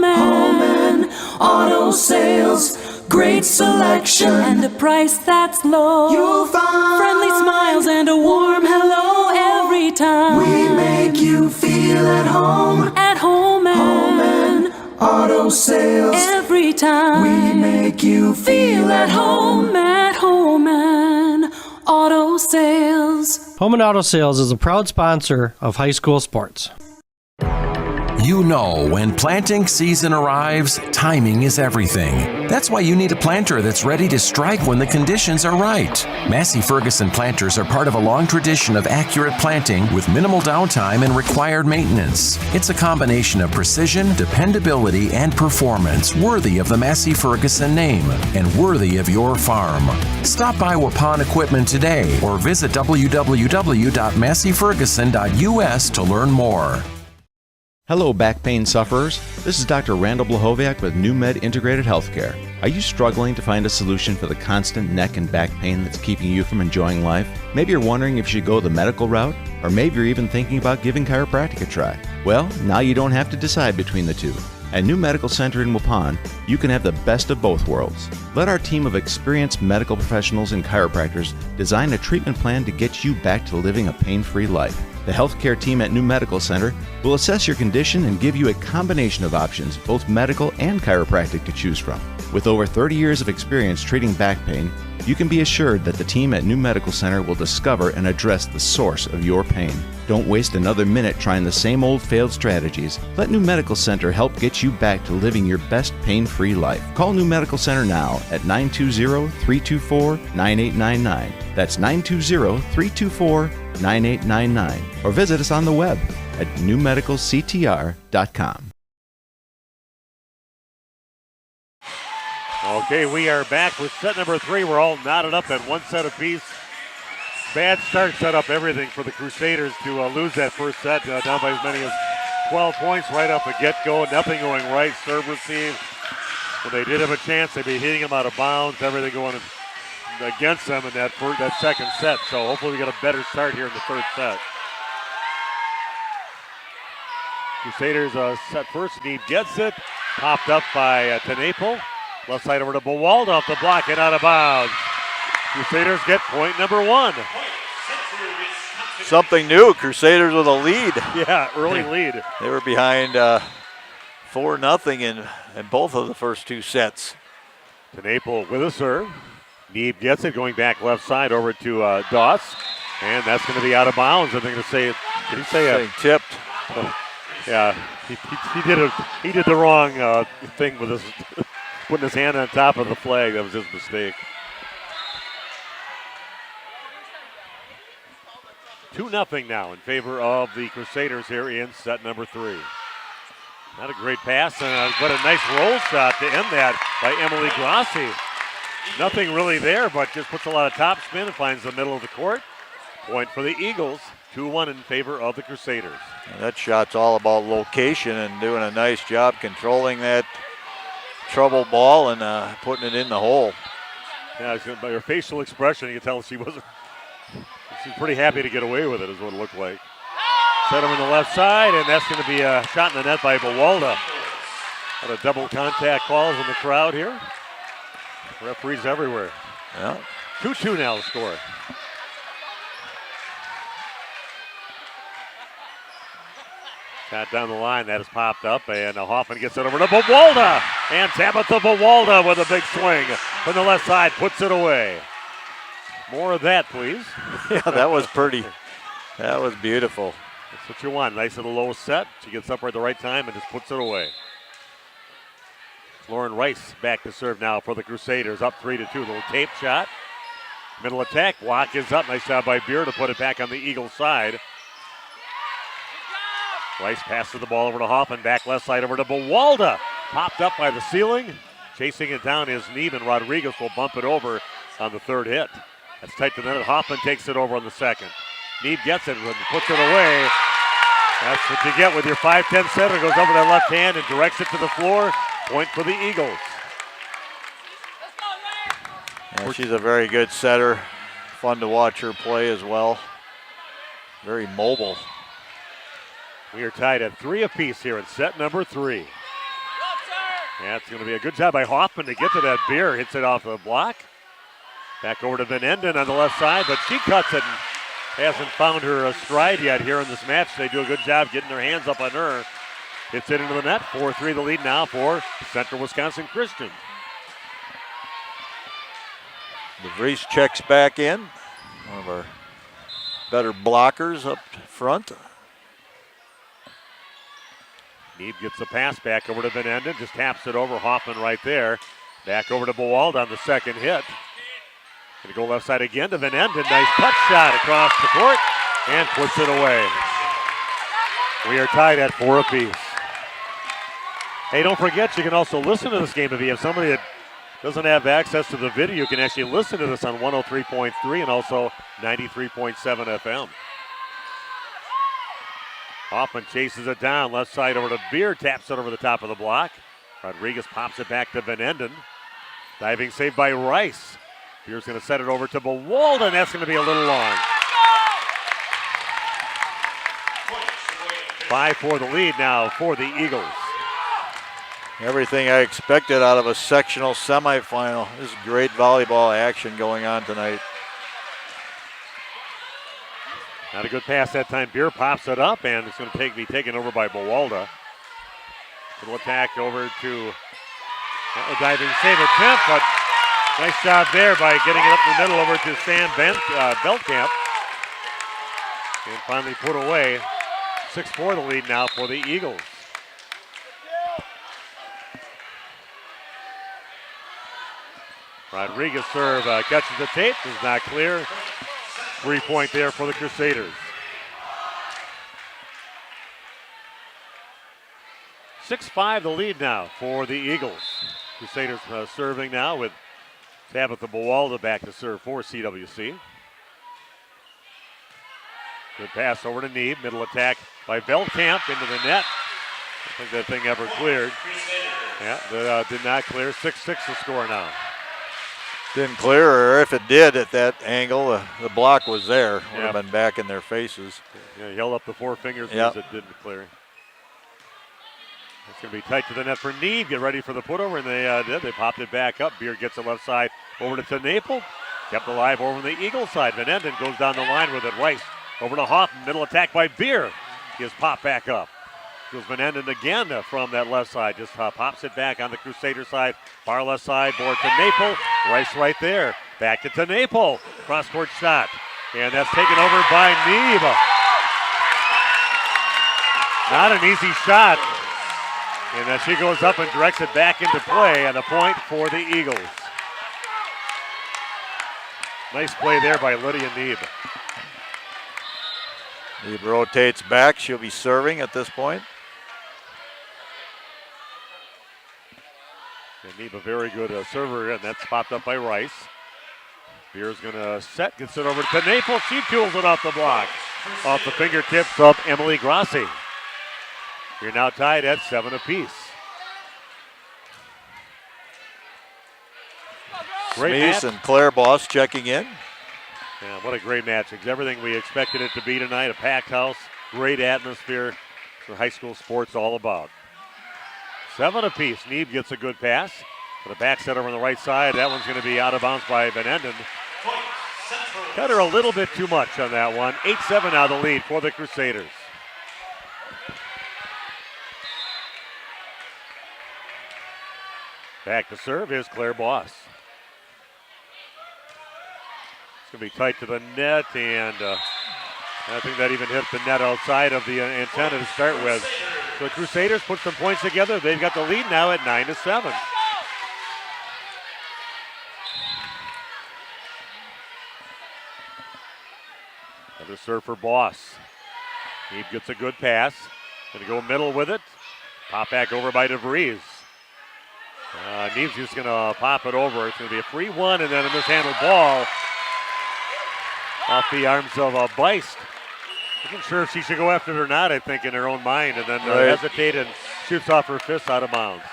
and auto sales. Great selection and a price that's low. You'll find friendly smiles and a warm hello every time. We make you feel at home and auto sales. Every time we make you feel at home and auto sales. Home and Auto Sales is a proud sponsor of high school sports. You know, when planting season arrives, timing is everything. That's why you need a planter that's ready to strike when the conditions are right. Massey Ferguson planters are part of a long tradition of accurate planting with minimal downtime and required maintenance. It's a combination of precision, dependability, and performance worthy of the Massey Ferguson name and worthy of your farm. Stop by Waupun Equipment today or visit www.masseyferguson.us to learn more. Hello, back pain sufferers. This is Dr. Randall Blahoviak with NewMed Integrated Healthcare. Are you struggling to find a solution for the constant neck and back pain that's keeping you from enjoying life? Maybe you're wondering if you should go the medical route, or maybe you're even thinking about giving chiropractic a try. Well, now you don't have to decide between the two. At New Medical Center in Waupun, you can have the best of both worlds. Let our team of experienced medical professionals and chiropractors design a treatment plan to get you back to living a pain-free life. The healthcare team at New Medical Center will assess your condition and give you a combination of options, both medical and chiropractic, to choose from. With over 30 years of experience treating back pain, you can be assured that the team at New Medical Center will discover and address the source of your pain. Don't waste another minute trying the same old failed strategies. Let New Medical Center help get you back to living your best pain-free life. Call New Medical Center now at 920-324-9899. That's 920-324-9899. Or visit us on the web at newmedicalctr.com. Okay, we are back with set number 3. We're all knotted up at 1 set apiece. Bad start set up everything for the Crusaders to lose that first set, down by as many as 12 points right off the get-go. Nothing going right. Serve receive. when they did have a chance, they'd be hitting them out of bounds, everything going against them in that second set. So hopefully we get a better start here in the third set. Crusaders set first. Need gets it. Popped up by Tenaple. Left side over to Bawalda off the block and out of bounds. Crusaders get point number 1. Something new. Crusaders with a lead. Yeah, early lead. They were behind 4-0 in both of the first 2 sets. Tenaple with a serve. Neeb gets it, going back left side over to Doss. And that's going to be out of bounds. I think to say, did he say tipped? Yeah, he did the wrong thing with his putting his hand on top of the flag. That was his mistake. 2-0 now in favor of the Crusaders here in set number 3. Not a great pass, but a nice roll shot to end that by Emily Grassi. Nothing really there, but just puts a lot of top spin and finds the middle of the court. Point for the Eagles, 2-1 in favor of the Crusaders. And that shot's all about location and doing a nice job controlling that trouble ball and putting it in the hole. Yeah, by her facial expression, you can tell she's pretty happy to get away with it, is what it looked like. Set him on the left side, and that's going to be a shot in the net by Bawalda. Got a double contact calls in the crowd here. Referees everywhere. Yeah. 2-2 now the score. Shot down the line, that has popped up, and Hoffman gets it over to Bawalda. And Tabitha Bawalda with a big swing from the left side, puts it away. More of that, please. Yeah, that was pretty. That was beautiful. That's what you want. Nice little low set. She gets up right at the right time and just puts it away. Lauren Rice back to serve now for the Crusaders. Up 3-2. Little tape shot. Middle attack. Walk is up. Nice job by Beer to put it back on the Eagles side. Rice passes the ball over to Hoffman. Back left side over to Bawalda. Popped up by the ceiling. Chasing it down is Neeb, and Rodriguez will bump it over on the third hit. That's tight to the net. Hoffman takes it over on the second. Neeb gets it and puts it away. That's what you get with your 5'10" setter. Goes over that left hand and directs it to the floor. Point for the Eagles. Yeah, she's a very good setter. Fun to watch her play as well. Very mobile. We are tied at 3 apiece here in set number 3. That's going to be a good job by Hoffman to get to that Beer. Hits it off the block. Back over to Van Enden on the left side, but she cuts it and hasn't found her stride yet here in this match. They do a good job getting their hands up on her. Hits it into the net. 4-3 the lead now for Central Wisconsin Christian. DeVries checks back in. One of our better blockers up front. Neeb gets the pass back over to Van Enden. Just taps it over. Hoffman right there. Back over to Bawalda on the second hit. Going to go left side again to Van Enden. Nice touch shot across the court and puts it away. We are tied at 4 apiece. Hey, don't forget, you can also listen to this game if you have somebody that doesn't have access to the video. You can actually listen to this on 103.3 and also 93.7 FM. Hoffman chases it down, left side over to Beer, taps it over the top of the block. Rodriguez pops it back to Van Enden. Diving save by Rice. Beer's going to set it over to Bawalda, and that's going to be a little long. 5-4 the lead now for the Eagles. Everything I expected out of a sectional semifinal. This is great volleyball action going on tonight. Not a good pass that time. Beer pops it up, and it's going to be taken over by Bawalda. Little attack over to a diving save attempt, but nice job there by getting it up the middle over to Sam Beltkamp. And finally put away. 6-4 the lead now for the Eagles. Rodriguez serve catches the tape, is not clear. 3-point there for the Crusaders. 6-5 the lead now for the Eagles. Crusaders serving now with Tabitha Bawalda back to serve for CWC. Good pass over to Neeb. Middle attack by Beltkamp into the net. I don't think that thing ever cleared. Yeah, that did not clear. 6-6 the score now. Didn't clear, or if it did at that angle, the block was there. Would have been back in their faces. Yeah, he held up the four fingers Yep. as it didn't clear. It's going to be tight to the net for Neve. Get ready for the putover, and they did. They popped it back up. Beard gets the left side over to Naple. Kept alive over on the Eagle side. Van Enden goes down the line with it. Rice over to Hoffman. Middle attack by Beer. He is popped back up. Goes Van Enden again from that left side. Just pops it back on the Crusader side. Far left side, board to Naple. Rice right there. Back to Naple. Cross-court shot. And that's taken over by Neve. Not an easy shot. And then she goes up and directs it back into play, and a point for the Eagles. Nice play there by Lydia Neve. Neve rotates back. She'll be serving at this point. And Neve, a very good server, and that's popped up by Rice. Beer's going to set, gets it over to Naples. She tools it off the block. Off the fingertips of Emily Grassi. You're now tied at 7 apiece. Great Smeese match. and Claire Boss checking in. Yeah, what a great match. It's everything we expected it to be tonight. A packed house, great atmosphere. For high school sports all about. 7 apiece. Neve gets a good pass. For the back set over on the right side. That one's going to be out of bounds by Van Enden. Cut her a little bit too much on that one. 8-7 now the lead for the Crusaders. Back to serve is Claire Boss. It's going to be tight to the net, and I think that even hit the net outside of the antenna to start with. So the Crusaders put some points together. They've got the lead now at 9-7. Another serve for Boss. Neve gets a good pass. Going to go middle with it. Pop back over by DeVries. Neve's just going to pop it over. It's going to be a free one, and then a mishandled ball off the arms of Beist. Wasn't sure if she should go after it or not, I think, in her own mind, and then hesitate and shoots off her fist out of bounds.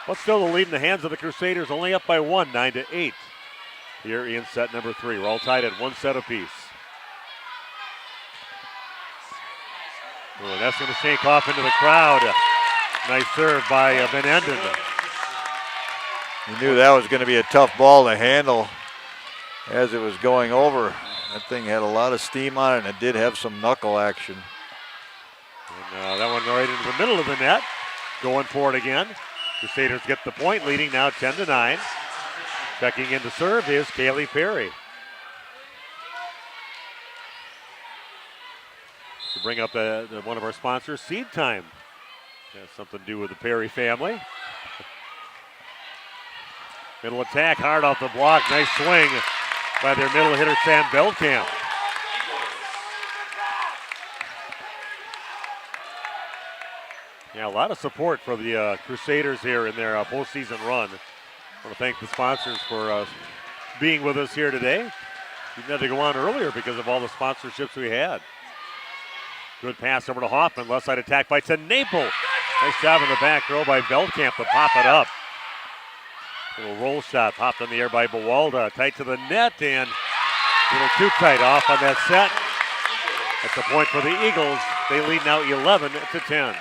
But still the lead in the hands of the Crusaders, only up by 1, 9-8. Here in set number 3. We're all tied at 1 set apiece. Oh, that's going to shake off into the crowd. Nice serve by Van Enden. You knew that was going to be a tough ball to handle as it was going over. That thing had a lot of steam on it, and it did have some knuckle action. And that one right into the middle of the net. Going for it again. Crusaders get the point, leading now 10-9. Checking in to serve is Kaylee Perry. To bring up one of our sponsors, Seed Time. Has something to do with the Perry family. Middle attack, hard off the block. Nice swing by their middle hitter, Sam Belkamp. Yeah, a lot of support for the Crusaders here in their postseason run. I want to thank the sponsors for being with us here today. We had to go on earlier because of all the sponsorships we had. Good pass over to Hoffman. Left side attack by Naple. Nice job in the back row by Belkamp to pop it up. Little roll shot popped in the air by Bawalda. Tight to the net and a little too tight off on that set. That's the point for the Eagles. They lead now 11-10.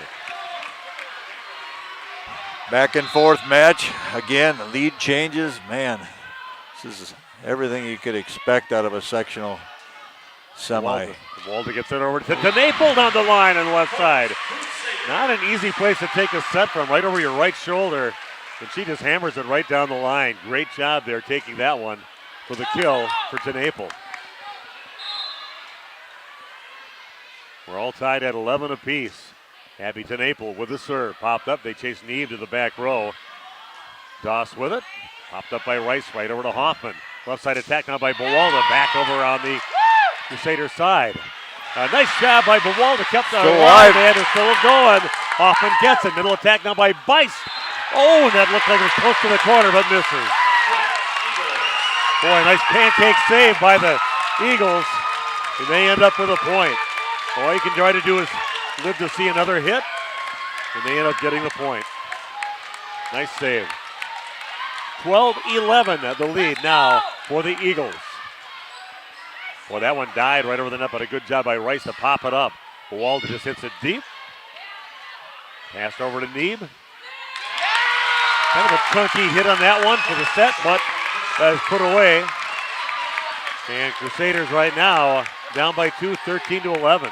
Back and forth match. Again, the lead changes. Man, this is everything you could expect out of a sectional semi. Bawalda gets it over to Naple down the line on the left side. Not an easy place to take a set from, right over your right shoulder. And she just hammers it right down the line. Great job there taking that one for the kill for Naple. We're all tied at 11 apiece. Abby Naple with the serve. Popped up. They chase Neve to the back row. Doss with it. Popped up by Rice right over to Hoffman. Left side attack now by Bawalda. Back over on the Crusader side. Nice job by Bawalda. Kept it alive and it's still going. Hoffman gets it. Middle attack now by Beist. Oh, that looked like it was close to the corner, but misses. Boy, nice pancake save by the Eagles. And they end up with a point. All you can try to do is live to see another hit. and they end up getting the point. Nice save. 12-11 the lead now for the Eagles. Well, that one died right over the net, but a good job by Rice to pop it up. Walden just hits it deep. Passed over to Neeb. Kind of a chunky hit on that one for the set, but that is put away. And Crusaders right now down by 2, 13-11.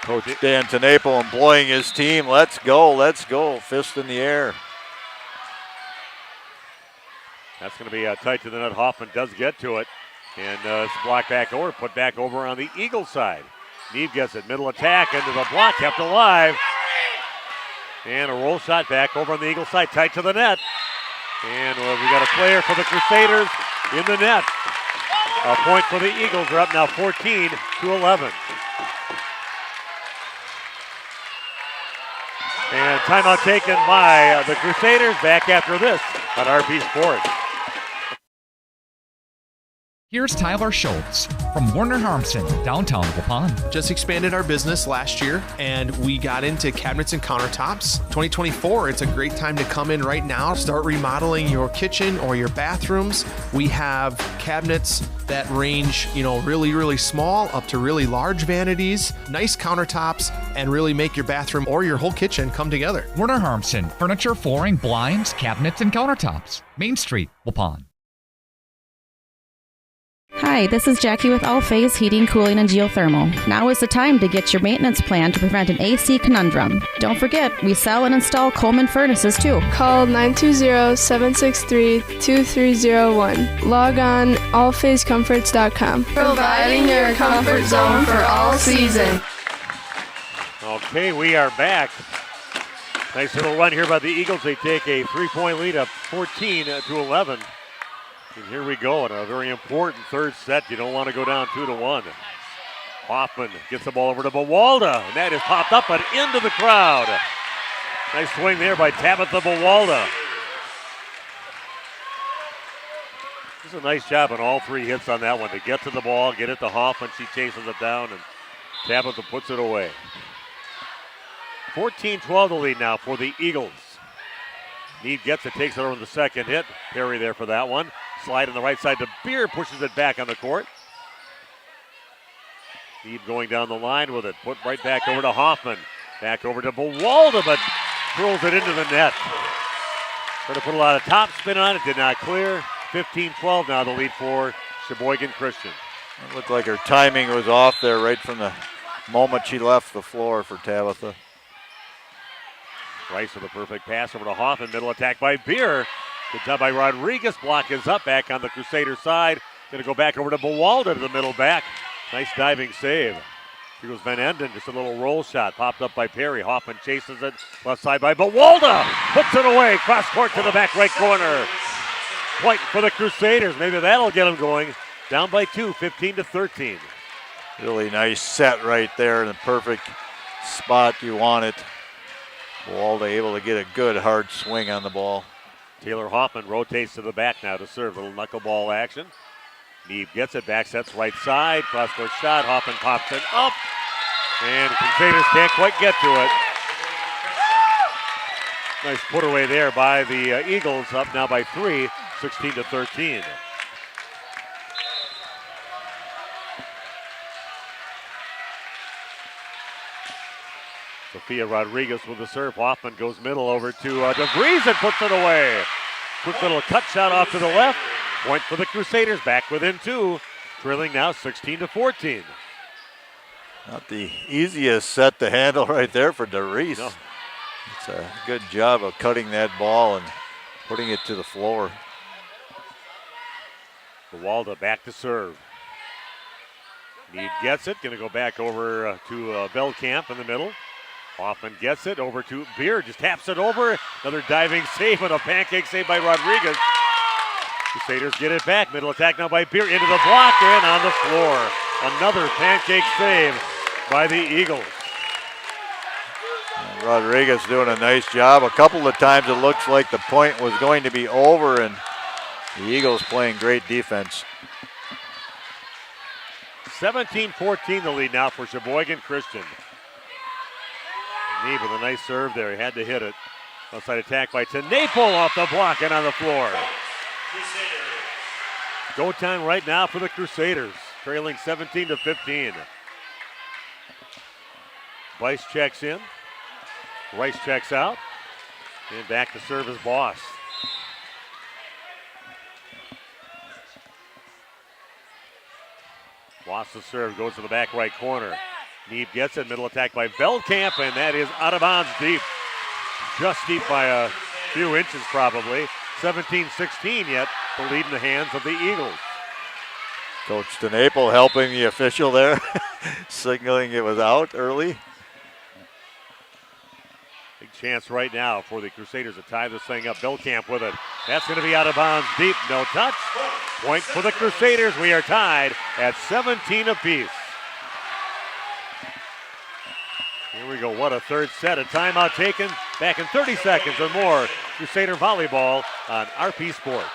Coach Dan Tenaple employing his team. Let's go, let's go. Fist in the air. That's going to be tight to the net. Hoffman does get to it. And it's blocked back over, put back over on the Eagles side. Neeb gets it, middle attack into the block, kept alive. And a roll shot back over on the Eagles side, tight to the net. And we got a player for the Crusaders in the net. A point for the Eagles. They're up now 14-11. And timeout taken by the Crusaders. Back after this on RP Sports. Here's Tyler Schultz from Werner Harmson, downtown Waupun. Just expanded our business last year, and we got into cabinets and countertops. 2024, it's a great time to come in right now. Start remodeling your kitchen or your bathrooms. We have cabinets that range, really, really small up to really large vanities, nice countertops, and really make your bathroom or your whole kitchen come together. Werner Harmson, furniture, flooring, blinds, cabinets, and countertops. Main Street, Waupun. Hi, this is Jackie with All Phase Heating, Cooling, and Geothermal. Now is the time to get your maintenance plan to prevent an AC conundrum. Don't forget, we sell and install Coleman furnaces too. Call 920-763-2301. Log on allphasecomforts.com. Providing your comfort zone for all season. Okay, we are back. Nice little run here by the Eagles. They take a 3-point lead up 14-11. And here we go in a very important third set. You don't want to go down 2-1. Hoffman gets the ball over to Bawalda, and that is popped up and into the crowd. Nice swing there by Tabitha Bawalda. This is a nice job on all three hits on that one to get to the ball, get it to Hoffman. She chases it down, and Tabitha puts it away. 14-12 the lead now for the Eagles. Neeb gets it, takes it over the second hit. Perry there for that one. Slide on the right side to Beer, pushes it back on the court. Neeb going down the line with it. Put right back over to Hoffman. Back over to Bawalda, but throws it into the net. Trying to put a lot of top spin on it, did not clear. 15-12 now the lead for Sheboygan Christian. It looked like her timing was off there right from the moment she left the floor for Tabitha. Rice with a perfect pass over to Hoffman. Middle attack by Beer. Good job by Rodriguez. Block is up back on the Crusader side. Going to go back over to Bawalda to the middle back. Nice diving save. Here goes Van Enden. Just a little roll shot. Popped up by Perry. Hoffman chases it. Left side by Bawalda. Puts it away. Cross court to the back right corner. Point for the Crusaders. Maybe that'll get them going. Down by 2, 15-13. Really nice set right there in the perfect spot you want it. Bawalda able to get a good hard swing on the ball. Taylor Hoffman rotates to the back now to serve. Little knuckleball action. Neeb gets it, back sets right side. Cross-court shot. Hoffman pops it up. And the Crusaders can't quite get to it. Nice put away there by the Eagles. Up now by 3, 16-13. Sophia Rodriguez with the serve. Hoffman goes middle over to DeVries and puts it away. Quick little cut shot off to the left. Point for the Crusaders, back within 2. Trailing now 16-14. Not the easiest set to handle right there for DeVries. No. It's a good job of cutting that ball and putting it to the floor. Bawalda back to serve. Neeb gets it. Going to go back over to Belkamp in the middle. Hoffman gets it over to Beer, just taps it over. Another diving save and a pancake save by Rodriguez. Crusaders get it back. Middle attack now by Beer into the block and on the floor. Another pancake save by the Eagles. And Rodriguez doing a nice job. A couple of times it looks like the point was going to be over, and the Eagles playing great defense. 17-14 the lead now for Sheboygan Christian. Neeb with a nice serve there. He had to hit it. Outside attack by Naple off the block and on the floor. Go time right now for the Crusaders, trailing 17-15. Bice checks in. Rice checks out. And back to serve his boss. Lost the serve, goes to the back right corner. Neeb gets it, middle attack by Veldkamp, and that is out of bounds deep. Just deep by a few inches probably. 17-16 yet, the lead in the hands of the Eagles. Coach DeNaple helping the official there, signaling it was out early. Big chance right now for the Crusaders to tie this thing up. Veldkamp with it. That's going to be out of bounds deep, no touch. Point for the Crusaders. We are tied at 17 apiece. Here we go. What a third set. A timeout taken. Back in 30 seconds or more. Crusader volleyball on RP Sports.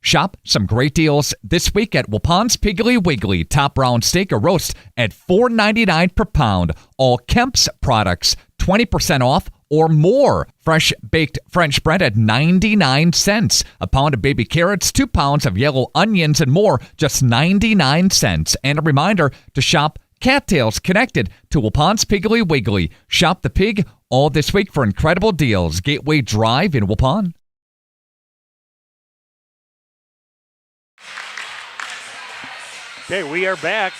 Shop some great deals this week at Waupons's Piggly Wiggly. Top round steak or roast at $4.99 per pound. All Kemp's products 20% off or more. Fresh baked French bread at 99 cents. A pound of baby carrots, 2 pounds of yellow onions, and more, just 99 cents. And a reminder to shop Cattails connected to Waupons's Piggly Wiggly. Shop the pig all this week for incredible deals. Gateway Drive in Waupon. Okay, we are back.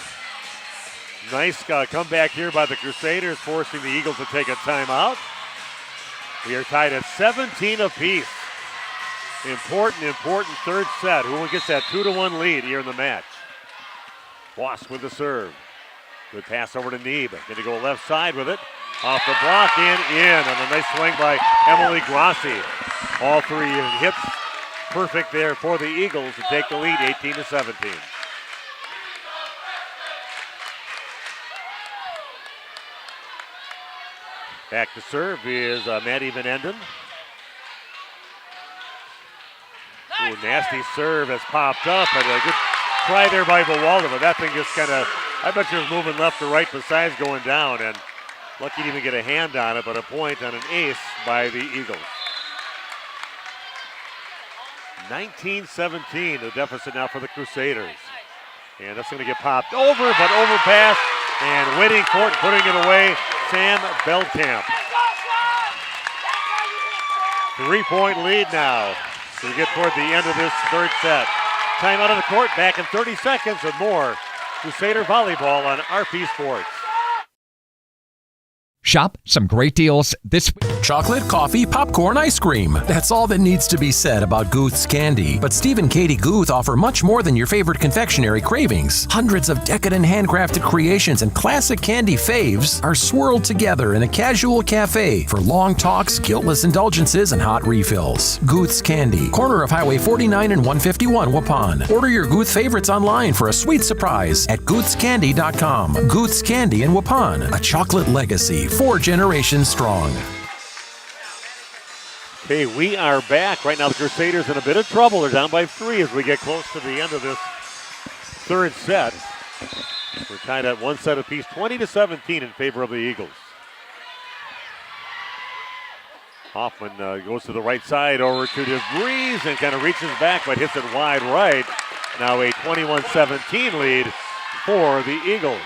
Nice comeback here by the Crusaders, forcing the Eagles to take a timeout. We are tied at 17 apiece. Important third set. Who gets that 2-1 lead here in the match? Wasp with the serve. Good pass over to Neeb. Going to go left side with it. Off the block and in. And a nice swing by Emily Grossi. All three hits perfect there for the Eagles to take the lead 18-17. Back to serve is Maddie Van Enden. Ooh, nasty serve has popped up, and a good try there by Bewalda, but that thing just kind of, I bet you was moving left to right besides going down, and lucky to even get a hand on it, but a point on an ace by the Eagles. 19-17, the deficit now for the Crusaders. And that's going to get popped over, but overpass, and waiting for it, putting it away, Sam Veldkamp. 3-point lead now. So we get toward the end of this third set. Time out of the court, back in 30 seconds with more Crusader volleyball on RP Sports. Shop some great deals this week. Chocolate, coffee, popcorn, ice cream. That's all that needs to be said about Guth's candy. But Steve and Katie Guth offer much more than your favorite confectionery cravings. Hundreds of decadent handcrafted creations and classic candy faves are swirled together in a casual cafe for long talks, guiltless indulgences, and hot refills. Guth's Candy, corner of Highway 49 and 151 Waupon. Order your Guth favorites online for a sweet surprise at guthscandy.com. Guth's Candy in Waupon, a chocolate legacy 4 generations strong. Okay, we are back. Right now the Crusaders in a bit of trouble. They're down by 3 as we get close to the end of this third set. We're tied at 1 set apiece, 20-17 in favor of the Eagles. Hoffman goes to the right side over to DeVries and kind of reaches back but hits it wide right. Now a 21-17 lead for the Eagles.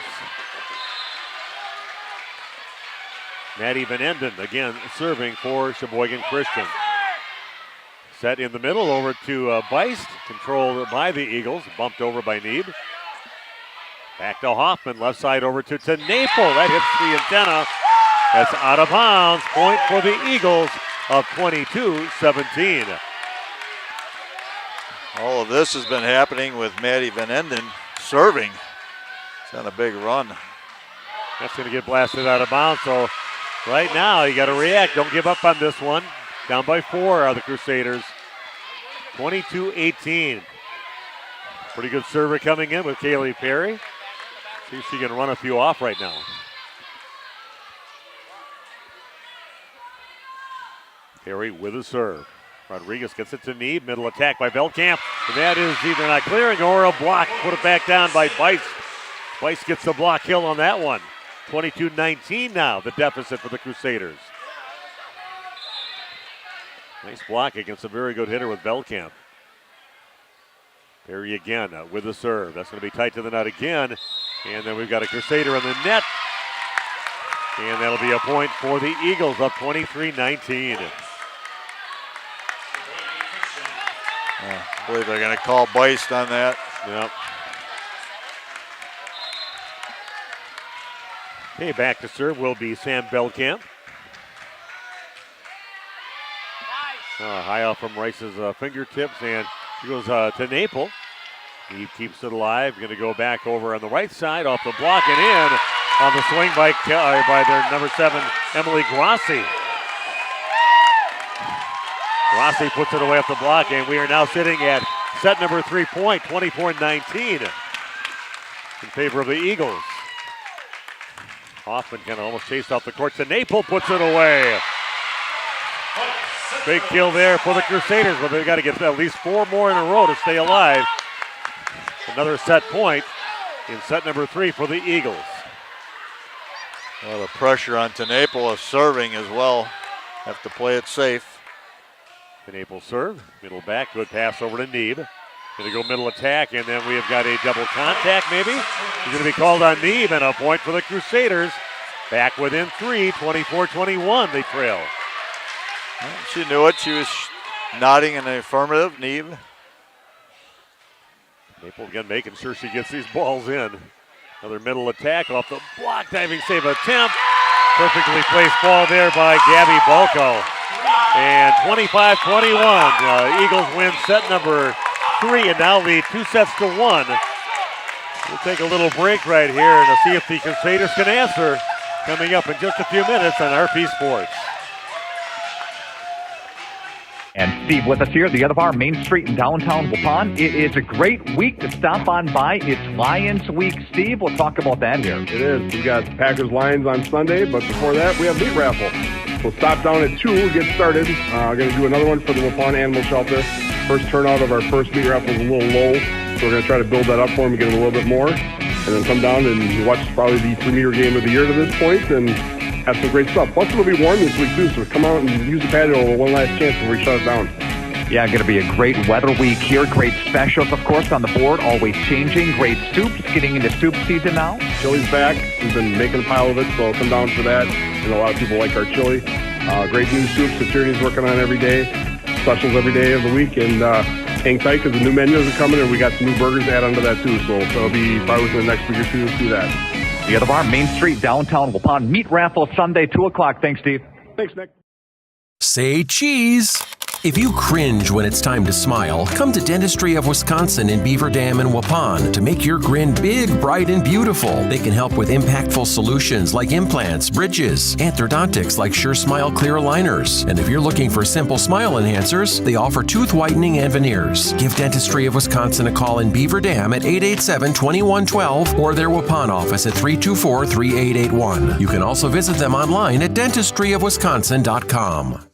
Maddie Van Enden again serving for Sheboygan Christian. Set in the middle over to Beist, controlled by the Eagles, bumped over by Neeb. Back to Hoffman, left side over to Naple. That hits the antenna. That's out of bounds. Point for the Eagles of 22-17. All of this has been happening with Maddie Van Enden serving. It's on a big run. That's going to get blasted out of bounds, so right now, you got to react. Don't give up on this one. Down by 4 are the Crusaders. 22-18. Pretty good server coming in with Kaylee Perry. See if she can run a few off right now. Perry with a serve. Rodriguez gets it to Neeb. Middle attack by Veldkamp. And that is either not clearing or a block. Put it back down by Beist. Beist gets the block kill on that one. 22-19 now, the deficit for the Crusaders. Nice block against a very good hitter with Belkamp. Perry again with the serve. That's going to be tight to the net again. And then we've got a Crusader in the net. And that'll be a point for the Eagles, up 23-19. I believe they're going to call Beist on that. Yep. Okay, back to serve will be Sam Belkamp. High off from Rice's fingertips, and he goes to Naples. He keeps it alive. Going to go back over on the right side, off the block and in on the swing by their number 7, Emily Grassi. Grassi puts it away off the block, and we are now sitting at set number 3 point, 24-19 in favor of the Eagles. Hoffman kind of almost chased off the court to Naples, puts it away. Big kill there for the Crusaders, but they've got to get at least 4 more in a row to stay alive. Another set point in set number 3 for the Eagles. Well, the pressure on Naples serving as well. Have to play it safe. Naples serve, middle back, good pass over to Neeb. Going to go middle attack, and then we have got a double contact maybe. He's going to be called on Neeb, and a point for the Crusaders. Back within 3, 24-21 they trail. Well, she knew it. She was nodding in the affirmative, Neeb. Naples again making sure she gets these balls in. Another middle attack off the block, diving save attempt. Perfectly placed ball there by Gabby Balco. And 25-21, Eagles win set number 3 and now lead 2 sets to 1. We'll take a little break right here and see if the Crusaders can answer. Coming up in just a few minutes on RP Sports. And Steve with us here, the other bar, Main Street in downtown Waupun. It is a great week to stop on by. It's Lions Week. Steve, we'll talk about that here. It is. We've got Packers Lions on Sunday, but before that, we have meat raffle. We'll stop down at 2, get started. Going to do another one for the Waupun Animal Shelter. First turnout of our first meat raffle is a little low, so we're going to try to build that up for them and get them a little bit more. And then come down and watch probably the premier game of the year to this point and have some great stuff. Plus, it'll be warm this week, too, so come out and use the patio one last chance before we shut it down. Yeah, going to be a great weather week here. Great specials, of course, on the board. Always changing. Great soups. Getting into soup season now. Chili's back. We've been making a pile of it, so come down for that. And a lot of people like our chili. Great new soups that Tierney's working on every day. Specials every day of the week. And hang tight because the new menus are coming, and we got some new burgers to add onto that, too. So it'll be probably within the next week or two to see that. The other bar, Main Street, downtown Waupun. Meat raffle Sunday, 2 o'clock. Thanks, Steve. Thanks, Nick. Say cheese. If you cringe when it's time to smile, come to Dentistry of Wisconsin in Beaver Dam and Waupun to make your grin big, bright, and beautiful. They can help with impactful solutions like implants, bridges, orthodontics like Sure Smile clear aligners. And if you're looking for simple smile enhancers, they offer tooth whitening and veneers. Give Dentistry of Wisconsin a call in Beaver Dam at 887-2112 or their Waupun office at 324-3881. You can also visit them online at dentistryofwisconsin.com.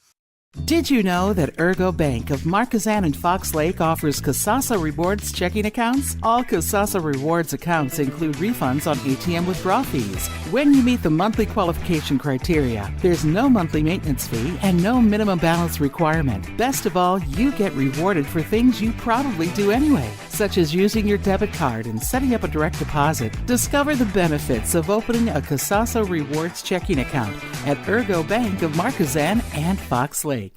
Did you know that Ergo Bank of Marquezan and Fox Lake offers Casasa Rewards checking accounts? All Casasa Rewards accounts include refunds on ATM withdrawal fees. When you meet the monthly qualification criteria, there's no monthly maintenance fee and no minimum balance requirement. Best of all, you get rewarded for things you probably do anyway, such as using your debit card and setting up a direct deposit. Discover the benefits of opening a Casasa Rewards checking account at Ergo Bank of Marquezan and Fox Lake.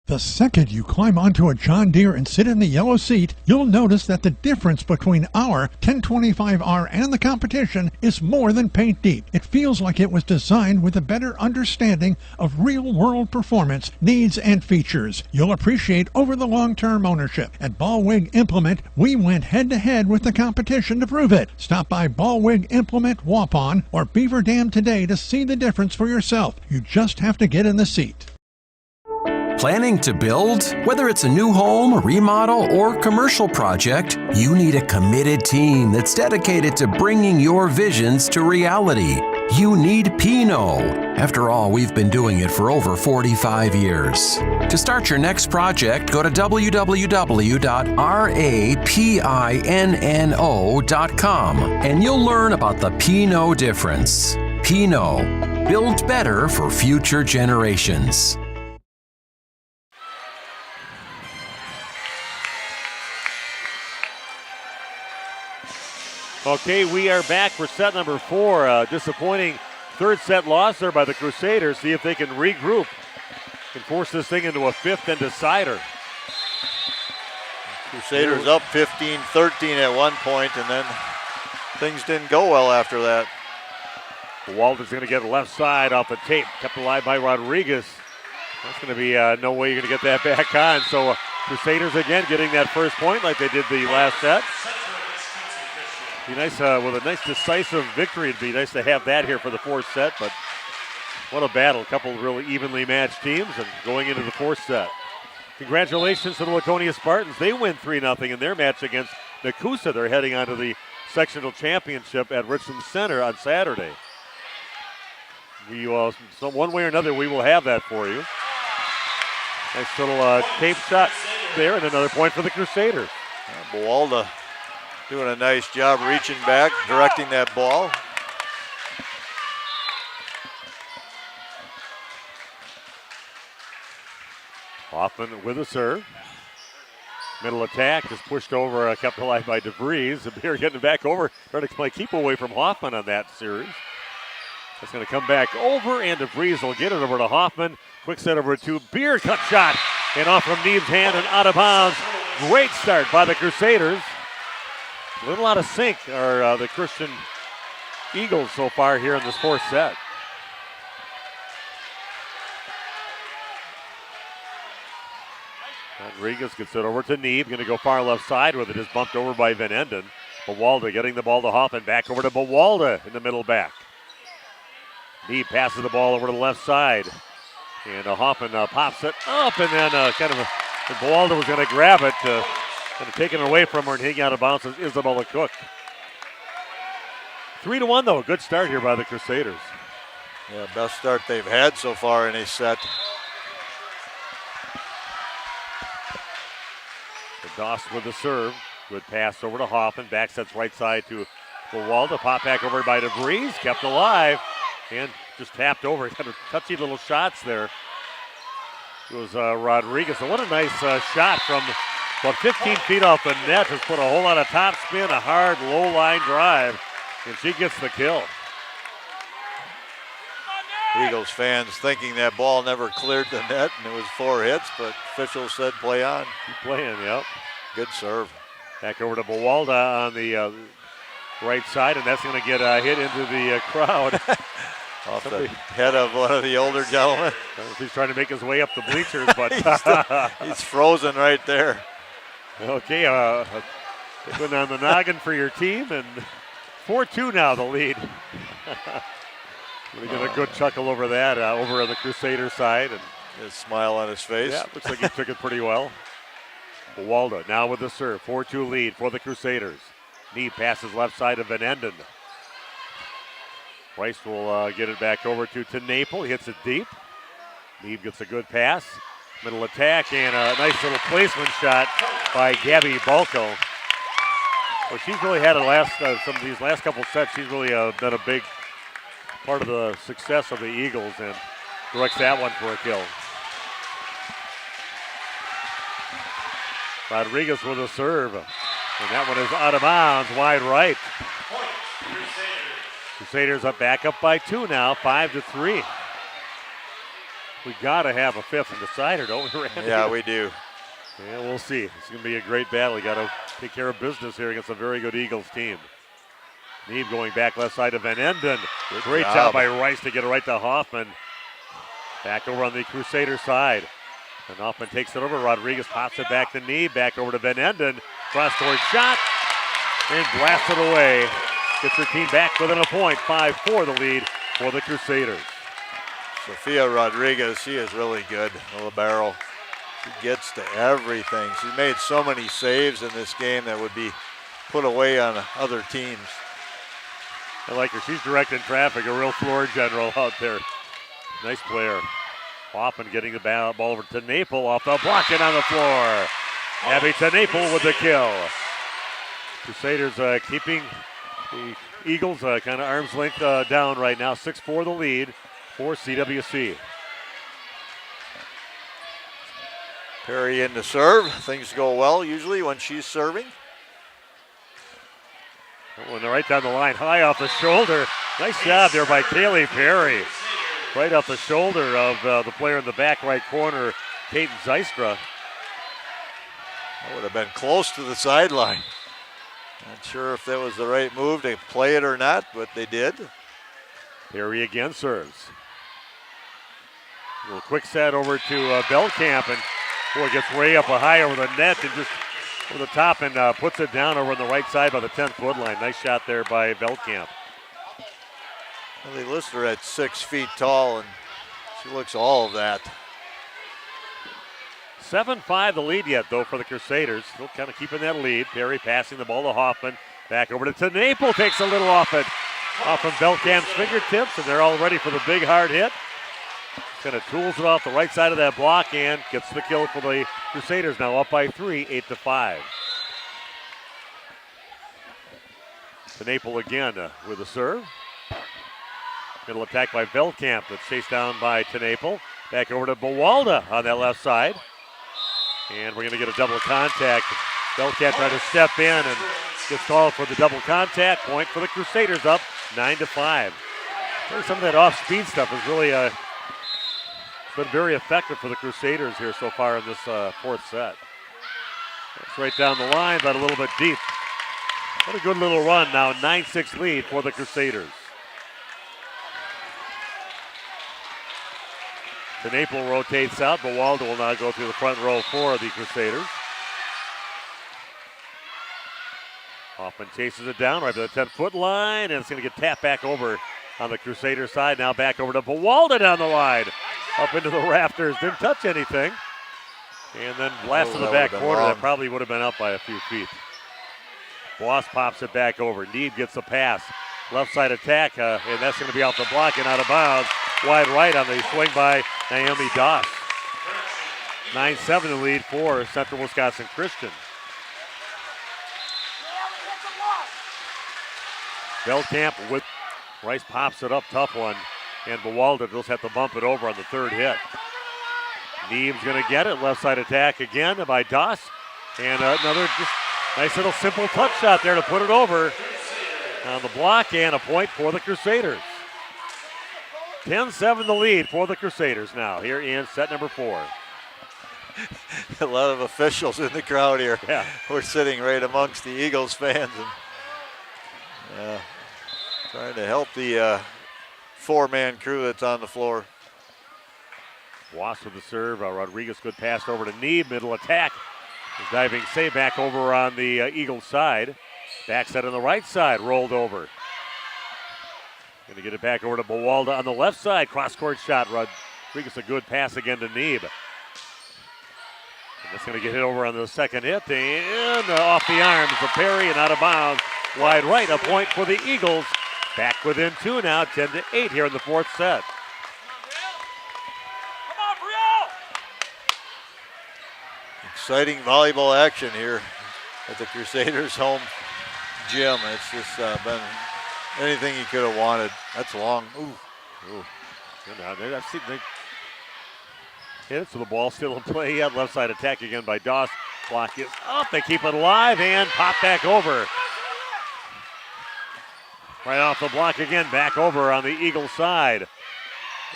The second you climb onto a John Deere and sit in the yellow seat, you'll notice that the difference between our 1025R and the competition is more than paint deep. It feels like it was designed with a better understanding of real-world performance, needs, and features. You'll appreciate over the long-term ownership. At Ballwig Implement, we went head-to-head with the competition to prove it. Stop by Ballwig Implement, Waupun, or Beaver Dam today to see the difference for yourself. You just have to get in the seat. Planning to build? Whether it's a new home, remodel, or commercial project, you need a committed team that's dedicated to bringing your visions to reality. You need Pinot. After all, we've been doing it for over 45 years. To start your next project, go to www.rapinno.com and you'll learn about the Pinot difference. Pinot, build better for future generations. Okay, we are back for set number 4. Disappointing third set loss there by the Crusaders. See if they can regroup and force this thing into a fifth and decider. Crusaders up 15-13 at one point, and then things didn't go well after that. Walden's going to get left side off the tape. Kept alive by Rodriguez. That's going to be no way you're going to get that back on. So Crusaders again getting that first point like they did the last set. Be nice with a nice decisive victory. It'd be nice to have that here for the fourth set, but what a battle. A couple of really evenly matched teams and going into the fourth set. Congratulations to the Laconia Spartans. They win 3-0 in their match against Nakusa. They're heading on to the sectional championship at Richland Center on Saturday. We so one way or another, we will have that for you. Nice little tape shot there, and another point for the Crusaders. Buwalda doing a nice job reaching back, directing that ball. Hoffman with a serve. Middle attack is pushed over, kept alive by DeVries. Beer getting back over, trying to play keep away from Hoffman on that series. It's going to come back over, and DeVries will get it over to Hoffman. Quick set over to Beer, cut shot, and off from Neeb's hand and out of bounds. Great start by the Crusaders. A little out of sync are the Christian Eagles so far here in this fourth set. Rodriguez gets it over to Neeb. Going to go far left side with it. Is bumped over by Van Enden. Buwalda getting the ball to Hoffman. Back over to Buwalda in the middle back. Neeb passes the ball over to the left side. And Hoffman pops it up, and then Buwalda was going to grab it. Kind of taking it away from her and hitting out of bounds is Isabella Cook. 3-1 though, a good start here by the Crusaders. Yeah, best start they've had so far in a set. Doss with the serve. Good pass over to Hoffman. Back sets right side to Buwalda. Pop back over by DeVries. Kept alive and just tapped over. Kind of touchy little shots there. It was Rodriguez. And what a nice shot from about 15 feet off the net. Has put a whole lot of top spin, a hard low line drive, and she gets the kill. Eagles fans thinking that ball never cleared the net, and it was 4 hits, but officials said play on. Keep playing, yep. Good serve. Back over to Buwalda on the right side, and that's going to get hit into the crowd. Off the head of one of the older gentlemen. I don't know if he's trying to make his way up the bleachers, but he's frozen right there. Okay, putting on the noggin for your team, and 4-2 now the lead. We get a good chuckle over that, over on the Crusader side. And his smile on his face. Yeah, looks like he took it pretty well. Buwalda now with the serve, 4-2 lead for the Crusaders. Neeb passes left side of Van Enden. Rice will get it back over to Naples. He hits it deep. Neeb gets a good pass. Middle attack and a nice little placement shot by Gabby Balco. Well, she's really had some of these last couple sets. She's really been a big part of the success of the Eagles and directs that one for a kill. Rodriguez with a serve. And that one is out of bounds, wide right. Crusaders are back up by 2 now, 5-3. We got to have a fifth and decider, don't we, Randy? Yeah, we do. Yeah, we'll see. It's going to be a great battle. We got to take care of business here against a very good Eagles team. Neeb going back left side of Van Enden. Great job by Rice to get it right to Hoffman. Back over on the Crusader side. And Hoffman takes it over. Rodriguez pops it back to Neeb. Back over to Van Enden. Cross-court shot. And blasts it away. Gets her team back within a point. 5-4 the lead for the Crusaders. Sofia Rodriguez, she is really good, the libero. She gets to everything. She's made so many saves in this game that would be put away on other teams. I like her. She's directing traffic, a real floor general out there. Nice player. Hoffman getting the ball over to Naples off the block and on the floor. Abby to Naples with the kill. Crusaders keeping the Eagles kind of arm's length down right now. 6-4 the lead for CWC. Perry in to serve. Things go well usually when she's serving. When they're right down the line, high off the shoulder. Nice job there by Kaylee Perry. Right off the shoulder of the player in the back right corner, Peyton Zystra. That would have been close to the sideline. Not sure if that was the right move to play it or not, but they did. Perry again serves. A little quick set over to Belkamp, and boy, gets way up high over the net and just over the top and puts it down over on the right side by the 10-foot line. Nice shot there by Belkamp. Well, they list her at 6 feet tall, and she looks all of that. 7-5 the lead yet, though, for the Crusaders. Still kind of keeping that lead. Perry passing the ball to Hoffman. Back over to Tenaple. Takes a little off from Belkamp's fingertips, and they're all ready for the big hard hit. Kind of tools it off the right side of that block and gets the kill for the Crusaders. Now up by 3, 8-5. Tenaple again with a serve. Middle attack by Belkamp that's chased down by Tenaple. Back over to Bawalda on that left side. And we're going to get a double contact. Belkamp trying to step in and gets called for the double contact. Point for the Crusaders, up 9-5. Some of that off-speed stuff is really been very effective for the Crusaders here so far in this fourth set. It's right down the line, but a little bit deep. What a good little run now. 9-6 lead for the Crusaders. Tenaple rotates out. Bawalda will now go through the front row for the Crusaders. Hoffman chases it down right to the 10-foot line, and it's going to get tapped back over on the Crusader side. Now back over to Bawalda down the line. Up into the rafters. Didn't touch anything. And then blast to the back corner. That probably would have been up by a few feet. Boss pops it back over. Need gets the pass. Left side attack, and that's going to be off the block and out of bounds. Wide right on the swing by Naomi Doss. 9-7 the lead for Central Wisconsin Christian. Belkamp with Rice pops it up, tough one. And Bawalda just have to bump it over on the third hit. Neeb's going to get it. Left side attack again by Doss. And another just nice little simple touch shot there to put it over on the block, and a point for the Crusaders. 10-7 the lead for the Crusaders now here in set number 4. A lot of officials in the crowd here. Yeah. We're sitting right amongst the Eagles fans and trying to help the four-man crew that's on the floor. Wass with the serve. Rodriguez good pass over to Neeb. Middle attack. Diving save back over on the Eagles side. Back set on the right side. Rolled over. Going to get it back over to Bawalda on the left side. Cross-court shot. Rodriguez a good pass again to Neeb. And that's going to get hit over on the second hit. And off the arms of Perry and out of bounds. Wide right. A point for the Eagles. Back within 2 now. 10-8 here in the fourth set. Exciting volleyball action here at the Crusaders' home gym. It's just been anything you could have wanted. That's long. Ooh. They hit it, so the ball still in play yet. Left side attack again by Doss. Block is up. They keep it alive and pop back over. Right off the block again, back over on the Eagle side.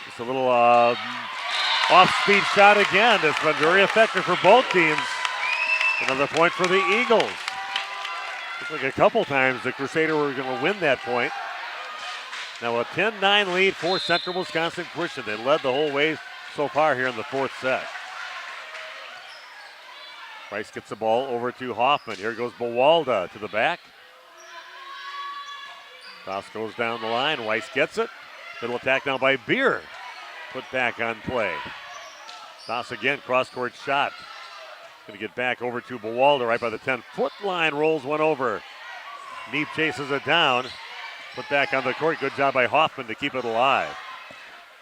Just a little off-speed shot again. It's been very effective for both teams. Another point for the Eagles. Looks like a couple times the Crusader were going to win that point. Now a 10-9 lead for Central Wisconsin Christian. They led the whole way so far here in the fourth set. Rice gets the ball over to Hoffman. Here goes Bawalda to the back. Doss goes down the line. Weiss gets it. Middle attack now by Beer. Put back on play. Doss again, cross-court shot. Going to get back over to Bawalda right by the 10-foot line. Rolls one over. Neep chases it down. Put back on the court. Good job by Hoffman to keep it alive.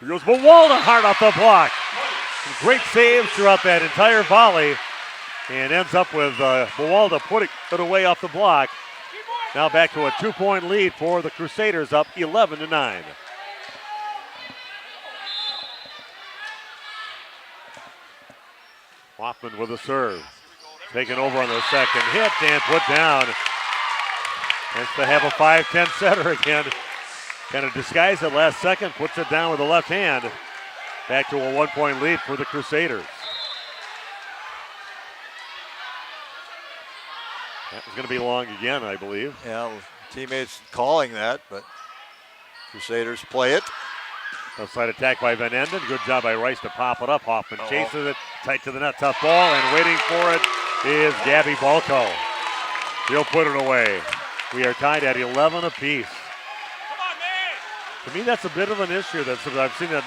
Here goes Bawalda hard off the block. Some great saves throughout that entire volley. And ends up with Bawalda putting it away off the block. Now back to a 2-point lead for the Crusaders, up 11-9. Hoffman with a serve. Taken over on the second hit and put down. Nice to have a 5-10 setter again. Kind of disguised it last second, puts it down with the left hand. Back to a 1-point lead for the Crusaders. That was going to be long again, I believe. Yeah, teammates calling that, but Crusaders play it. Outside attack by Van Enden. Good job by Rice to pop it up. Hoffman chases it, tight to the net, tough ball, and waiting for it is Gabby Balco. He'll put it away. We are tied at 11 apiece. To me, that's a bit of an issue. I've seen that,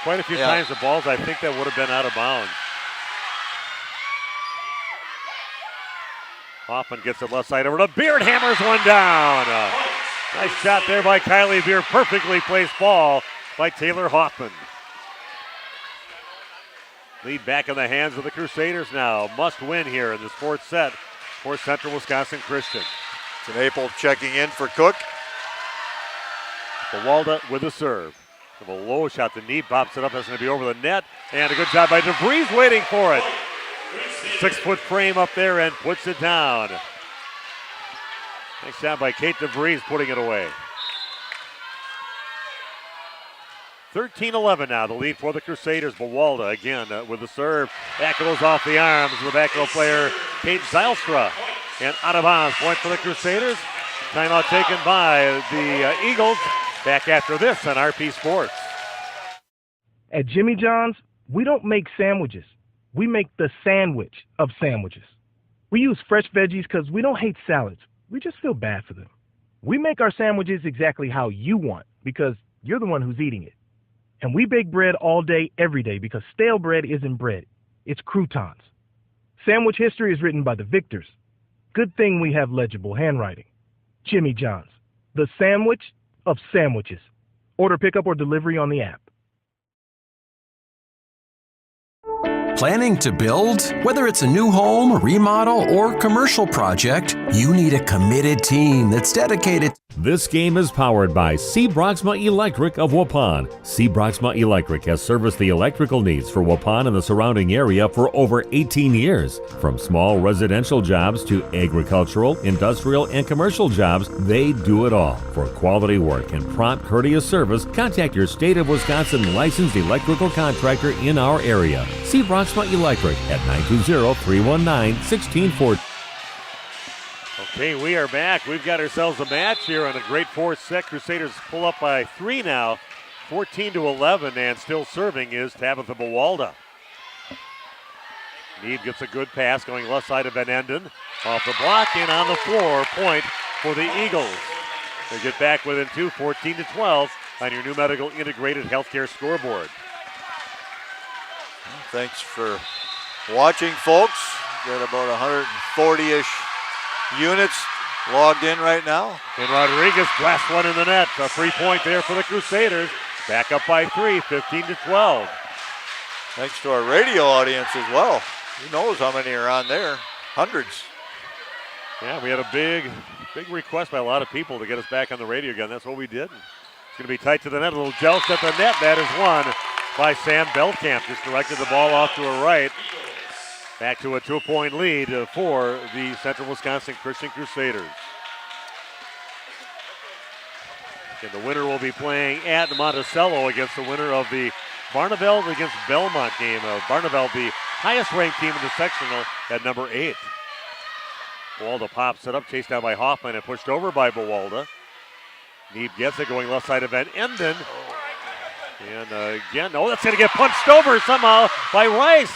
quite a few times. The balls, I think that would have been out of bounds. Hoffman gets it left side over to Beard, hammers one down. Nice shot there by Kylie Beard. Perfectly placed ball by Taylor Hoffman. Lead back in the hands of the Crusaders now. Must win here in this fourth set for Central Wisconsin Christian. Maple checking in for Cook. Bawalda with a serve. A low shot. The knee pops it up. That's going to be over the net. And a good job by DeVries waiting for it. 6-foot frame up there and puts it down. Nice job by Kate DeVries putting it away. 13-11 now, the lead for the Crusaders. Bawalda again with the serve. That goes off the arms of the back row player, Kate Zylstra. And out of bounds, point for the Crusaders. Timeout taken by the Eagles. Back after this on RP Sports. At Jimmy John's, we don't make sandwiches. We make the sandwich of sandwiches. We use fresh veggies because we don't hate salads. We just feel bad for them. We make our sandwiches exactly how you want because you're the one who's eating it. And we bake bread all day, every day because stale bread isn't bread. It's croutons. Sandwich history is written by the victors. Good thing we have legible handwriting. Jimmy John's, the sandwich of sandwiches. Order pickup or delivery on the app. Planning to build? Whether it's a new home, remodel, or commercial project, you need a committed team that's dedicated. This game is powered by C. Broxma Electric of Waupun. C. Broxma Electric has serviced the electrical needs for Waupun and the surrounding area for over 18 years. From small residential jobs to agricultural, industrial, and commercial jobs, they do it all. For quality work and prompt, courteous service, contact your state of Wisconsin licensed electrical contractor in our area. C. Broxma Electric at 920-319-1640. Okay, we are back. We've got ourselves a match here on a great fourth set. Crusaders pull up by 3 now, 14-11, and still serving is Tabitha Bawalda. Need gets a good pass going left side of Van Enden. Off the block and on the floor, point for the Eagles. They get back within 2, 14-12 on your new medical integrated healthcare scoreboard. Thanks for watching, folks. Got about 140-ish units logged in right now. And Rodriguez blasts one in the net. A free point there for the Crusaders. Back up by 3, 15-12. Thanks to our radio audience as well. Who knows how many are on there? Hundreds. Yeah, we had a big request by a lot of people to get us back on the radio again. That's what we did. It's going to be tight to the net. A little joust at the net. That is one by Sam Belkamp. Just directed the ball off to her right. Back to a 2-point lead for the Central Wisconsin Christian Crusaders. And the winner will be playing at Monticello against the winner of the Barneveld against Belmont game. Barneveld, the highest-ranked team in the sectional at number 8. Bawalda pops it up, chased down by Hoffman and pushed over by Bawalda. Neeb gets it, going left side of Van Enden. And again, that's going to get punched over somehow by Rice.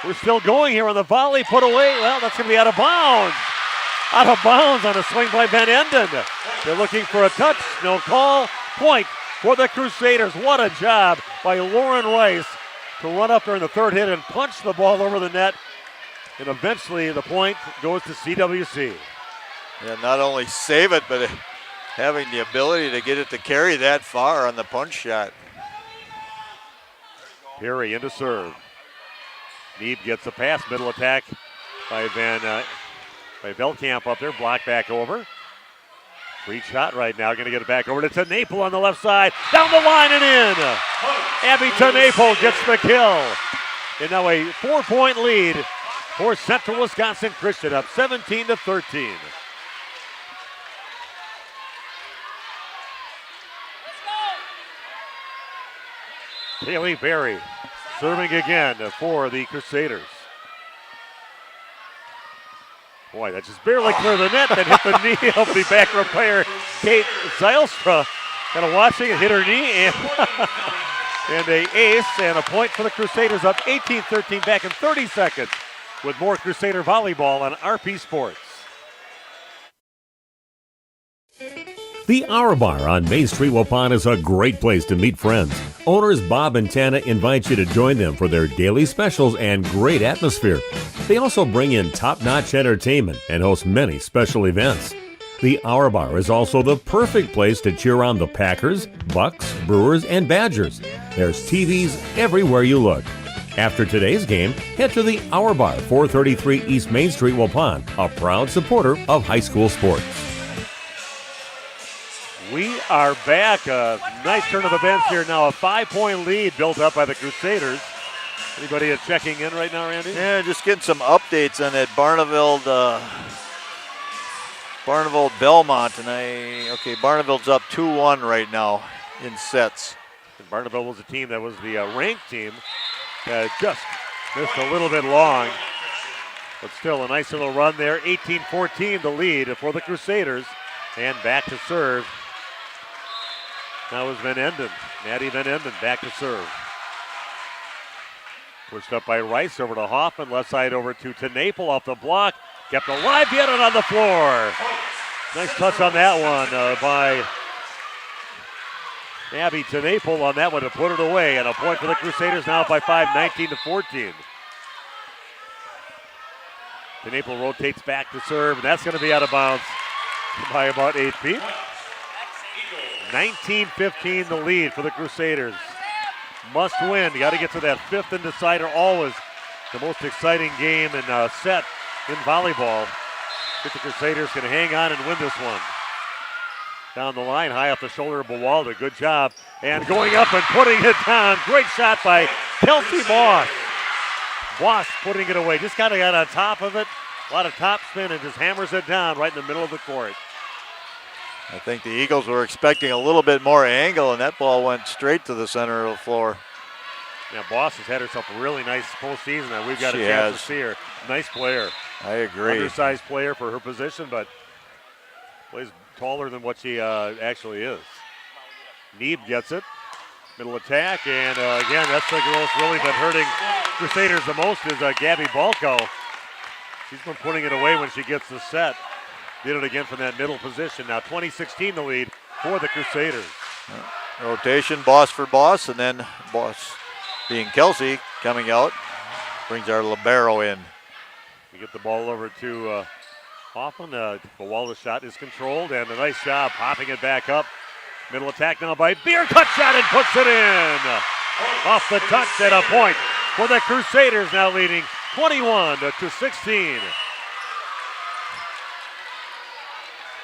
We're still going here on the volley, put away. Well, that's going to be out of bounds. Out of bounds on a swing by Van Enden. They're looking for a touch, no call. Point for the Crusaders. What a job by Lauren Rice to run up there in the third hit and punch the ball over the net. And eventually the point goes to CWC. Yeah, not only save it, but having the ability to get it to carry that far on the punch shot. Perry into serve. Neeb gets a pass, middle attack by Belkamp up there, blocked back over. Free shot right now. Going to get it back over to Tenaple on the left side. Down the line and in. Abby Tenaple gets the kill. And now a 4-point lead for Central Wisconsin Christian, up 17-13. Kaylee Berry serving again for the Crusaders. Boy, that just barely cleared the net, then hit the knee of the back row player, Kate Zylstra. Kind of watching it hit her knee, and, and a ace, and a point for the Crusaders, up 18-13, back in 30 seconds with more Crusader volleyball on RP Sports. The Hour Bar on Main Street, Waupun is a great place to meet friends. Owners Bob and Tana invite you to join them for their daily specials and great atmosphere. They also bring in top-notch entertainment and host many special events. The Hour Bar is also the perfect place to cheer on the Packers, Bucks, Brewers, and Badgers. There's TVs everywhere you look. After today's game, head to the Hour Bar, 433 East Main Street, Waupun, a proud supporter of high school sports. We are back. A nice turn of events here now. A 5-point lead built up by the Crusaders. Anybody checking in right now, Randy? Yeah, just getting some updates on that Barneveld Belmont. And Barneville's up 2-1 right now in sets. And Barneveld was a team that was the ranked team. Just missed a little bit long. But still a nice little run there. 18-14 the lead for the Crusaders. And back to serve. Now is Van Enden. Maddie Van Enden back to serve. Pushed up by Rice over to Hoffman. Left side over to Tenaple off the block. Kept alive, get it on the floor. Nice touch on that one by Abby Tenaple on that one to put it away. And a point for the Crusaders now by 5, 19-14. Tenaple rotates back to serve. And that's going to be out of bounds by about 8 feet. 19-15 the lead for the Crusaders. Must win. You got to get to that fifth and decider. Always the most exciting game and set in volleyball. If the Crusaders can hang on and win this one. Down the line, high off the shoulder of Bawalda. Good job. And going up and putting it down. Great shot by Kelsey Boss. Boss putting it away. Just kind of got on top of it. A lot of top spin and just hammers it down right in the middle of the court. I think the Eagles were expecting a little bit more angle, and that ball went straight to the center of the floor. Yeah, Boss has had herself a really nice postseason that we've got a chance to see her. Nice player. I agree. Undersized player for her position, but plays taller than what she actually is. Neeb gets it. Middle attack, and again, that's the girl that's really been hurting Crusaders the most is Gabby Balko. She's been putting it away when she gets the set. Did it again from that middle position. Now 20-16 the lead for the Crusaders. Rotation, Boss for Boss, and then Boss being Kelsey coming out. Brings our libero in. We get the ball over to Hoffman. Bawalda's shot is controlled, and a nice job popping it back up. Middle attack now by Beer. Cut shot and puts it in. Off the touch at a point for the Crusaders, now leading 21-16.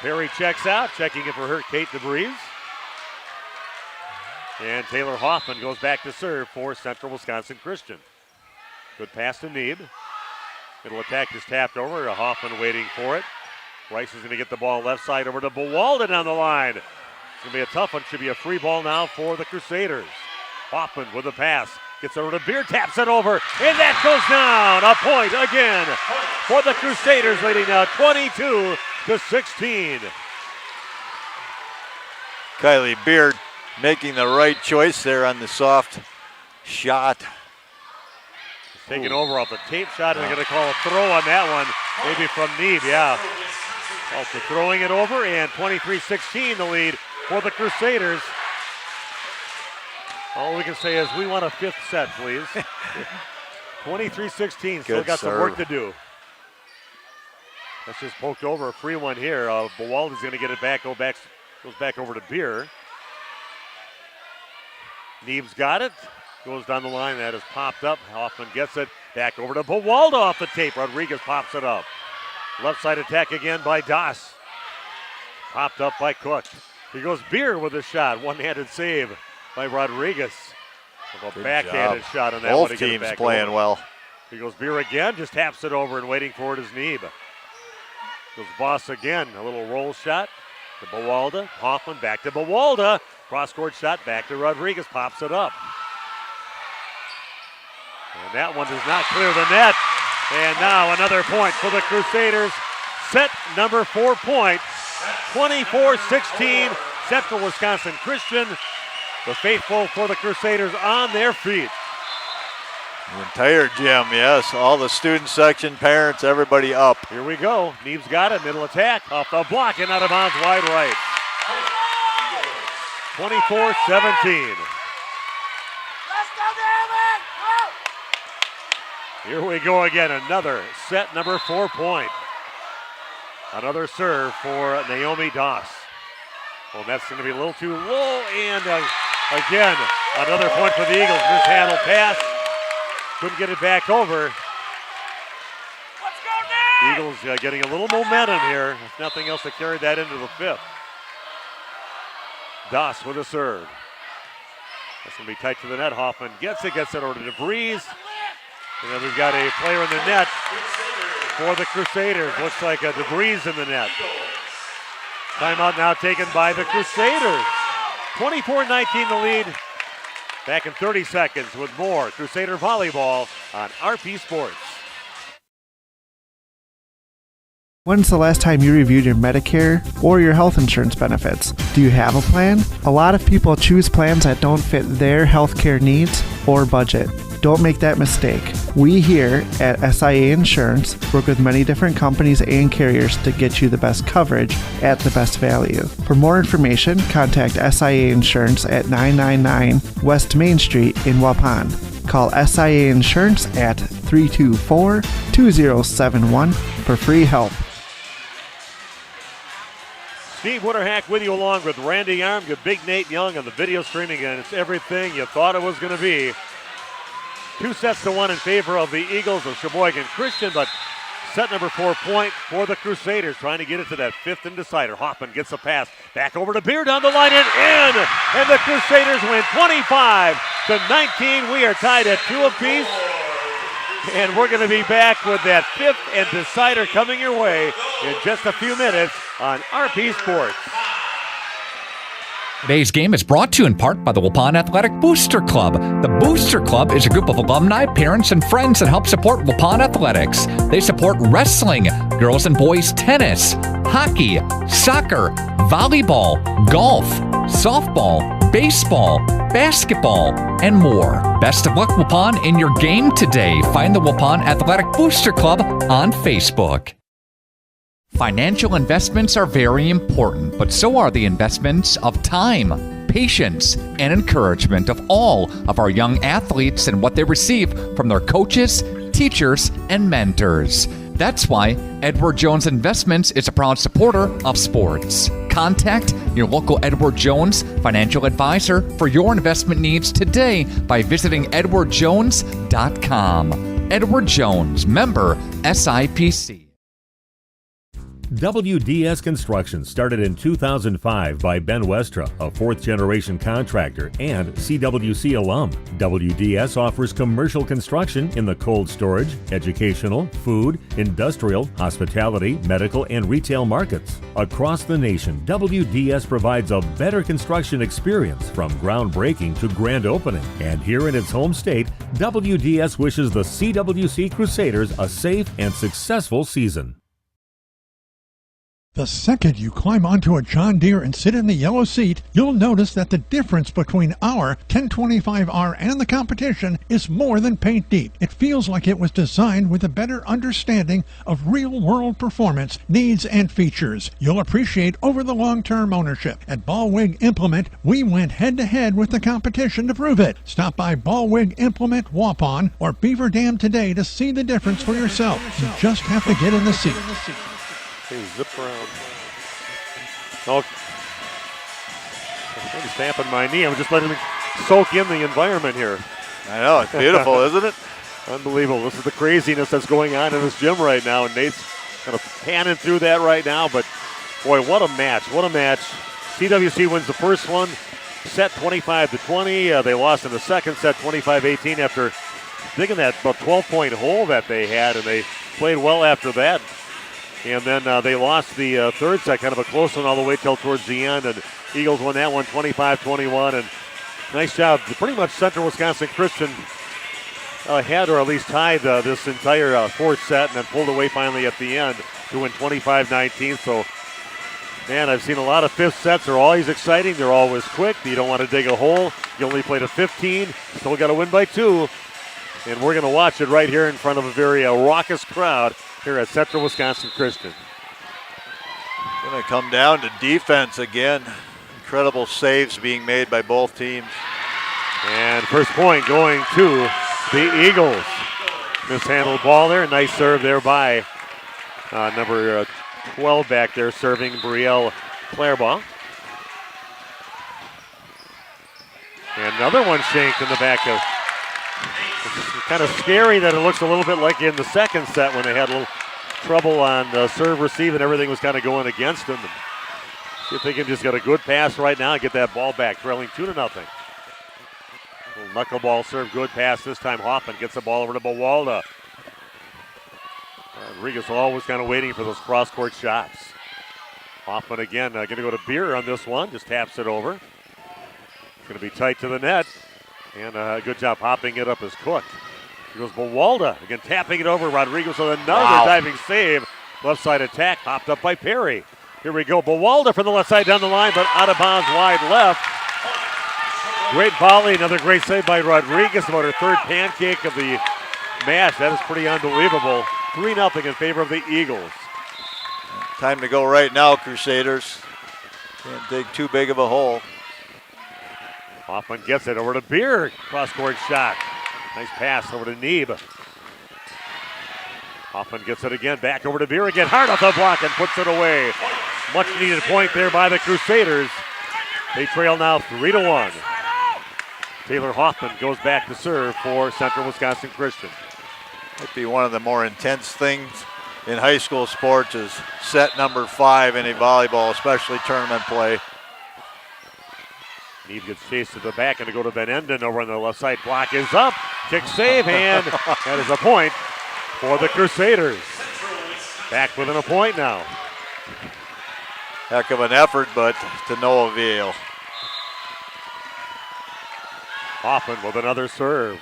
Perry checks out, checking it for her, Kate DeBreeze. And Taylor Hoffman goes back to serve for Central Wisconsin Christian. Good pass to Neeb. Middle attack is tapped over to Hoffman waiting for it. Rice is going to get the ball left side over to Bawalda down the line. It's going to be a tough one. Should be a free ball now for the Crusaders. Hoffman with the pass. Gets over to Beer, taps it over, and that goes down. A point again for the Crusaders, leading now 22-16. Kylie Beard making the right choice there on the soft shot. Taking over off the tape shot, and they're going to call a throw on that one, maybe from Neeb, yeah. Also throwing it over, and 23-16 the lead for the Crusaders. All we can say is we want a fifth set, please. 23-16, still got some work to do. That's just poked over, a free one here. Bawalda's going to get it back, goes back over to Beer. Neeb's got it, goes down the line, that is popped up. Hoffman gets it, back over to Bawalda off the tape. Rodriguez pops it up. Left side attack again by Das. Popped up by Cook. Here goes Beer with a shot. One-handed save by Rodriguez. A backhanded shot on that one. Both teams playing well. Here goes Beer again. Just taps it over and waiting for it is Neeb. Goes Voss again. A little roll shot to Bawalda. Hoffman back to Bawalda. Cross-court shot back to Rodriguez. Pops it up. And that one does not clear the net. And now another point for the Crusaders. Set number 4 point. 24-16. Central Wisconsin Christian. The faithful for the Crusaders on their feet. The entire gym, yes. All the student section, parents, everybody up. Here we go. Neeb's got it. Middle attack. Off the block and out of bounds wide right. 24-17. Here we go again. Another set number 4 point. Another serve for Naomi Doss. Well, that's going to be a little too low. And again, another point for the Eagles. Mishandled pass. Couldn't get it back over. Eagles getting a little momentum here. If nothing else, to carry that into the fifth. Doss with a serve. That's going to be tight to the net. Hoffman gets it over to DeVries. And then we've got a player in the net for the Crusaders. Looks like a DeVries in the net. Timeout now taken by the Crusaders. 24-19 the lead. Back in 30 seconds with more Crusader volleyball on RP Sports. When's the last time you reviewed your Medicare or your health insurance benefits? Do you have a plan? A lot of people choose plans that don't fit their healthcare needs or budget. Don't make that mistake. We here at SIA Insurance work with many different companies and carriers to get you the best coverage at the best value. For more information, contact SIA Insurance at 999 West Main Street in Waupun. Call SIA Insurance at 324-2071 for free help. Steve Winterhack with you along with Randy Arm, good Big Nate Young on the video streaming, and it's everything you thought it was going to be. 2-1 in favor of the Eagles of Sheboygan Christian, but set number 4 point for the Crusaders, trying to get it to that fifth and decider. Hoffman gets a pass back over to Beer down the line and in, and the Crusaders win 25-19. We are tied at 2 apiece, and we're going to be back with that fifth and decider coming your way in just a few minutes on RP Sports. Today's game is brought to you in part by the Waupun Athletic Booster Club. The Booster Club is a group of alumni, parents, and friends that help support Waupun athletics. They support wrestling, girls and boys tennis, hockey, soccer, volleyball, golf, softball, baseball, basketball, and more. Best of luck, Waupun, in your game today. Find the Waupun Athletic Booster Club on Facebook. Financial investments are very important, but so are the investments of time, patience, and encouragement of all of our young athletes and what they receive from their coaches, teachers, and mentors. That's why Edward Jones Investments is a proud supporter of sports. Contact your local Edward Jones financial advisor for your investment needs today by visiting edwardjones.com. Edward Jones, member SIPC. WDS Construction started in 2005 by Ben Westra, a fourth-generation contractor and CWC alum. WDS offers commercial construction in the cold storage, educational, food, industrial, hospitality, medical, and retail markets. Across the nation, WDS provides a better construction experience from groundbreaking to grand opening. And here in its home state, WDS wishes the CWC Crusaders a safe and successful season. The second you climb onto a John Deere and sit in the yellow seat, you'll notice that the difference between our 1025R and the competition is more than paint deep. It feels like it was designed with a better understanding of real-world performance, needs, and features. You'll appreciate over the long-term ownership. At Ballwig Implement, we went head-to-head with the competition to prove it. Stop by Ballwig Implement Waupun or Beaver Dam today to see the difference for yourself. You just have to get in the seat. Zip around. Oh, I'm just tapping my knee. I'm just letting it soak in the environment here. I know, it's beautiful, isn't it? Unbelievable. This is the craziness that's going on in this gym right now, and Nate's kind of panning through that right now, but Boy, what a match. What a match. CWC wins the first one, set 25-20. They lost in the second set 25-18 after digging that about 12-point hole that they had, and they played well after that. And then they lost the third set, kind of a close one all the way till towards the end, and Eagles won that one 25-21. And nice job. Pretty much Central Wisconsin Christian had or at least tied this entire fourth set and then pulled away finally at the end to win 25-19. So, man, I've seen a lot of fifth sets. They're always exciting. They're always quick. You don't want to dig a hole. You only played a 15. Still got to win by 2. And we're going to watch it right here in front of a very raucous crowd here at Central Wisconsin Christian. Going to come down to defense again. Incredible saves being made by both teams. And first point going to the Eagles. Mishandled ball there. Nice serve there by number 12 back there serving Brielle Clairbaugh. And another one shanked in the back of. It's kind of scary that it looks a little bit like in the second set when they had a little trouble on the serve receive and everything was kind of going against them. And see if they can just get a good pass right now and get that ball back, trailing 2-0. Little knuckleball serve, good pass this time. Hoffman gets the ball over to Bawalda. Rodriguez always kind of waiting for those cross-court shots. Hoffman again going to go to Beer on this one, just taps it over. It's going to be tight to the net. And a good job hopping it up as Cook. Here goes Bawalda, again tapping it over. Rodriguez with another diving save. Left side attack, popped up by Perry. Here we go, Bawalda from the left side down the line, but out of bounds wide left. Great volley, another great save by Rodriguez, about her third pancake of the match. That is pretty unbelievable. 3-0 in favor of the Eagles. Time to go right now, Crusaders. Can't dig too big of a hole. Hoffman gets it over to Beer. Cross-court shot. Nice pass over to Neeb. Hoffman gets it again. Back over to Beer again. Hard off the block and puts it away. Much needed point there by the Crusaders. They trail now 3-1. Taylor Hoffman goes back to serve for Central Wisconsin Christian. Might be one of the more intense things in high school sports is set number 5 in a volleyball, especially tournament play. Neeb gets chased to the back and to go to Van Enden over on the left side. Block is up. Kick save, and that is a point for the Crusaders. Back within a point now. Heck of an effort, but to no avail. Hoffman with another serve.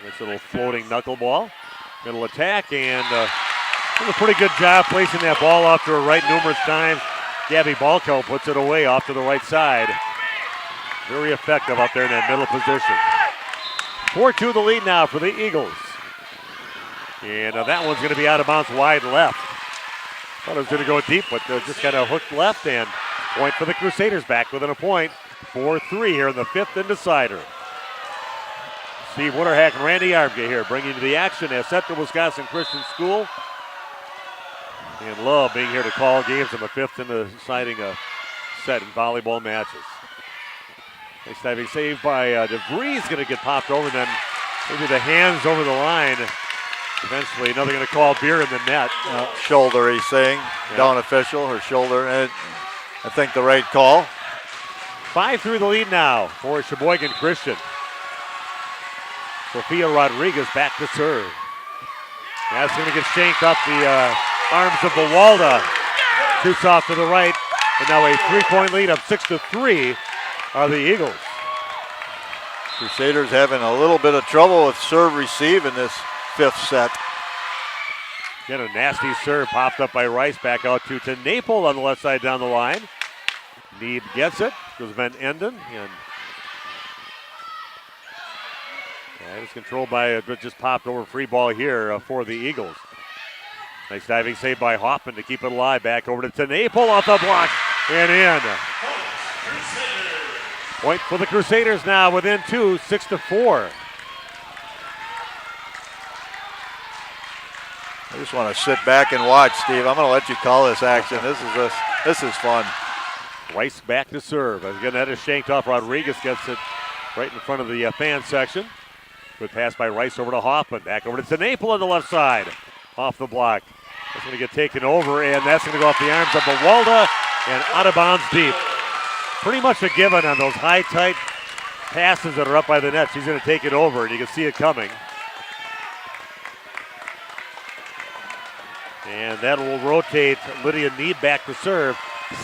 Nice little floating knuckleball. Middle attack, and did a pretty good job placing that ball off to her right numerous times. Gabby Balko puts it away off to the right side. Very effective out there in that middle position. 4-2 the lead now for the Eagles. And that one's going to be out of bounds wide left. Thought it was going to go deep, but just kind of hooked left, and point for the Crusaders. Back within a point. 4-3 here in the fifth and decider. Steve Winterhack and Randy Arbga here bringing you to the action at Central Wisconsin Christian School. And love being here to call games in the fifth and deciding a set in volleyball matches. Nice diving save by DeVries, going to get popped over, and then maybe the hands over the line. Eventually, another going to call Beer in the net. Shoulder, he's saying. Yeah. Down official, her shoulder, and I think the right call. 5-3 the lead now for Sheboygan Christian. Sophia Rodriguez back to serve. That's going to get shanked off the arms of Bawalda. Shoots off to the right, and now a 3-point lead of 6-3 are the Eagles. Crusaders having a little bit of trouble with serve receive in this fifth set. Again, a nasty serve popped up by Rice. Back out to Naples on the left side down the line. Neeb gets it. Goes Van Enden. And it's controlled by just popped over free ball here for the Eagles. Nice diving save by Hoffman to keep it alive. Back over to Naples off the block and in. Point for the Crusaders now within 2, 6-4. I just want to sit back and watch, Steve. I'm going to let you call this action. This is fun. Rice back to serve. Again, that is shanked off. Rodriguez gets it right in front of the fan section. Good pass by Rice over to Hoffman. Back over to Naples on the left side. Off the block. That's going to get taken over, and that's going to go off the arms of Bawalda. and out of bounds deep. Pretty much a given on those high, tight passes that are up by the net. She's going to take it over, and you can see it coming. And that will rotate Lydia Neeb back to serve.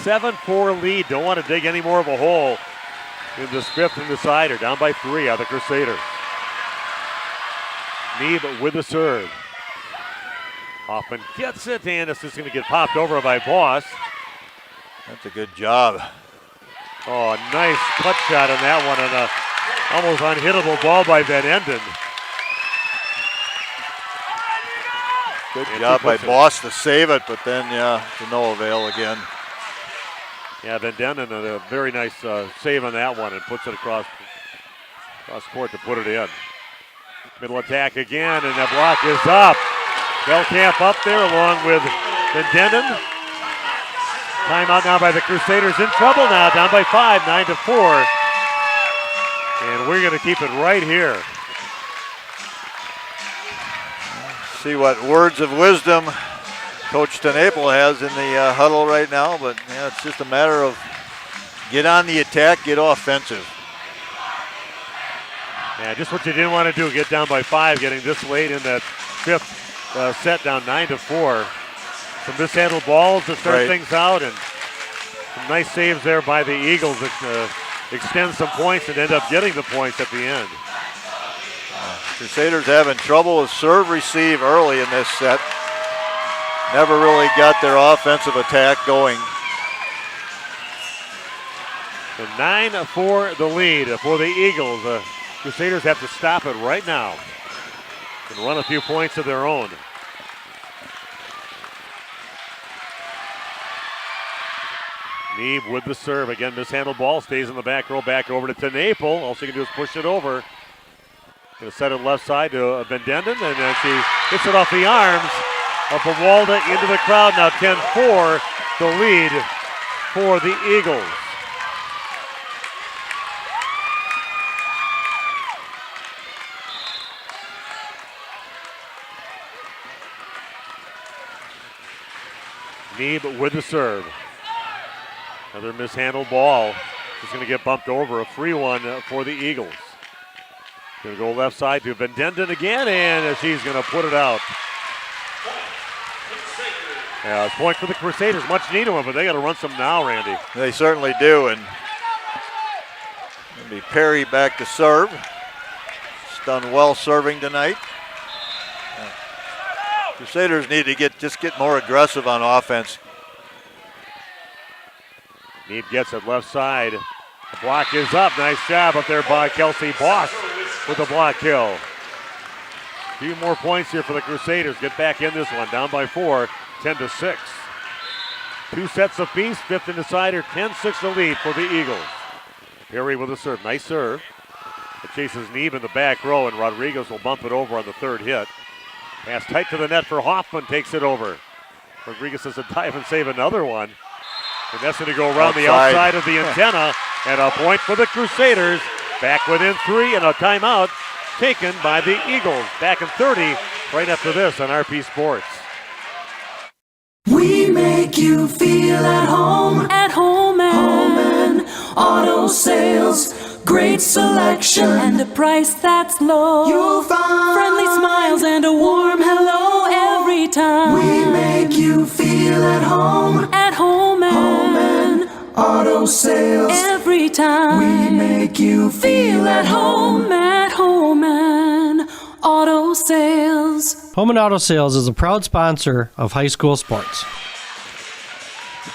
7-4 lead. Don't want to dig any more of a hole in this fifth and decider. Down by 3 on the Crusaders. Neeb with the serve. Hoffman gets it, and it's just going to get popped over by Boss. That's a good job. Oh, a nice cut shot on that one, and a almost unhittable ball by Van Enden. Good job by Boss to save it, but then, to no avail again. Yeah, Van Enden, a very nice save on that one, and puts it across court to put it in. Middle attack again, and that block is up. Belkamp up there along with Van Enden. Timeout now by the Crusaders. In trouble now, down by 5, 9-4. And we're going to keep it right here. See what words of wisdom Coach TenNapel has in the huddle right now, but yeah, it's just a matter of get on the attack, get offensive. Yeah, just what you didn't want to do, get down by 5, getting this late in that fifth set down 9-4. Some mishandled balls to start things out, and some nice saves there by the Eagles that extend some points and end up getting the points at the end. Crusaders having trouble with serve receive early in this set. Never really got their offensive attack going. So 9-4 the lead for the Eagles. The Crusaders have to stop it right now and run a few points of their own. Neeb with the serve. Again, mishandled ball. Stays in the back row. Back over to TenNapel. All she can do is push it over. Going to set it left side to Van Denden. And then she gets it off the arms of Bawalda into the crowd. Now 10-4 the lead for the Eagles. Neeb with the serve. Another mishandled ball. Just going to get bumped over. A free one for the Eagles. Going to go left side to Van Denden again, and she's going to put it out. Yeah, it's point for the Crusaders. Much needed one, but they got to run some now, Randy. They certainly do, and it'll be Perry back to serve. She's done well serving tonight. Crusaders need to get more aggressive on offense. Neeb gets it left side. The block is up. Nice job up there by Kelsey Boss with the block kill. A few more points here for the Crusaders. Get back in this one. Down by 4, 10-6. 2 sets apiece. Fifth and decider. 10-6 the lead for the Eagles. Perry with a serve. Nice serve. It chases Neeb in the back row, and Rodriguez will bump it over on the third hit. Pass tight to the net for Hoffman. Takes it over. Rodriguez has to dive and save another one. And that's going to go around the outside of the antenna. And a point for the Crusaders. Back within 3 and a timeout taken by the Eagles. Back in 30 right after this on RP Sports. We make you feel at home and auto sales. Great selection and a price that's low. You'll find friendly smiles and a warm hello every time. We make you feel at home and auto sales. Every time we make you feel at home and auto sales. Home and Auto Sales is a proud sponsor of high school sports.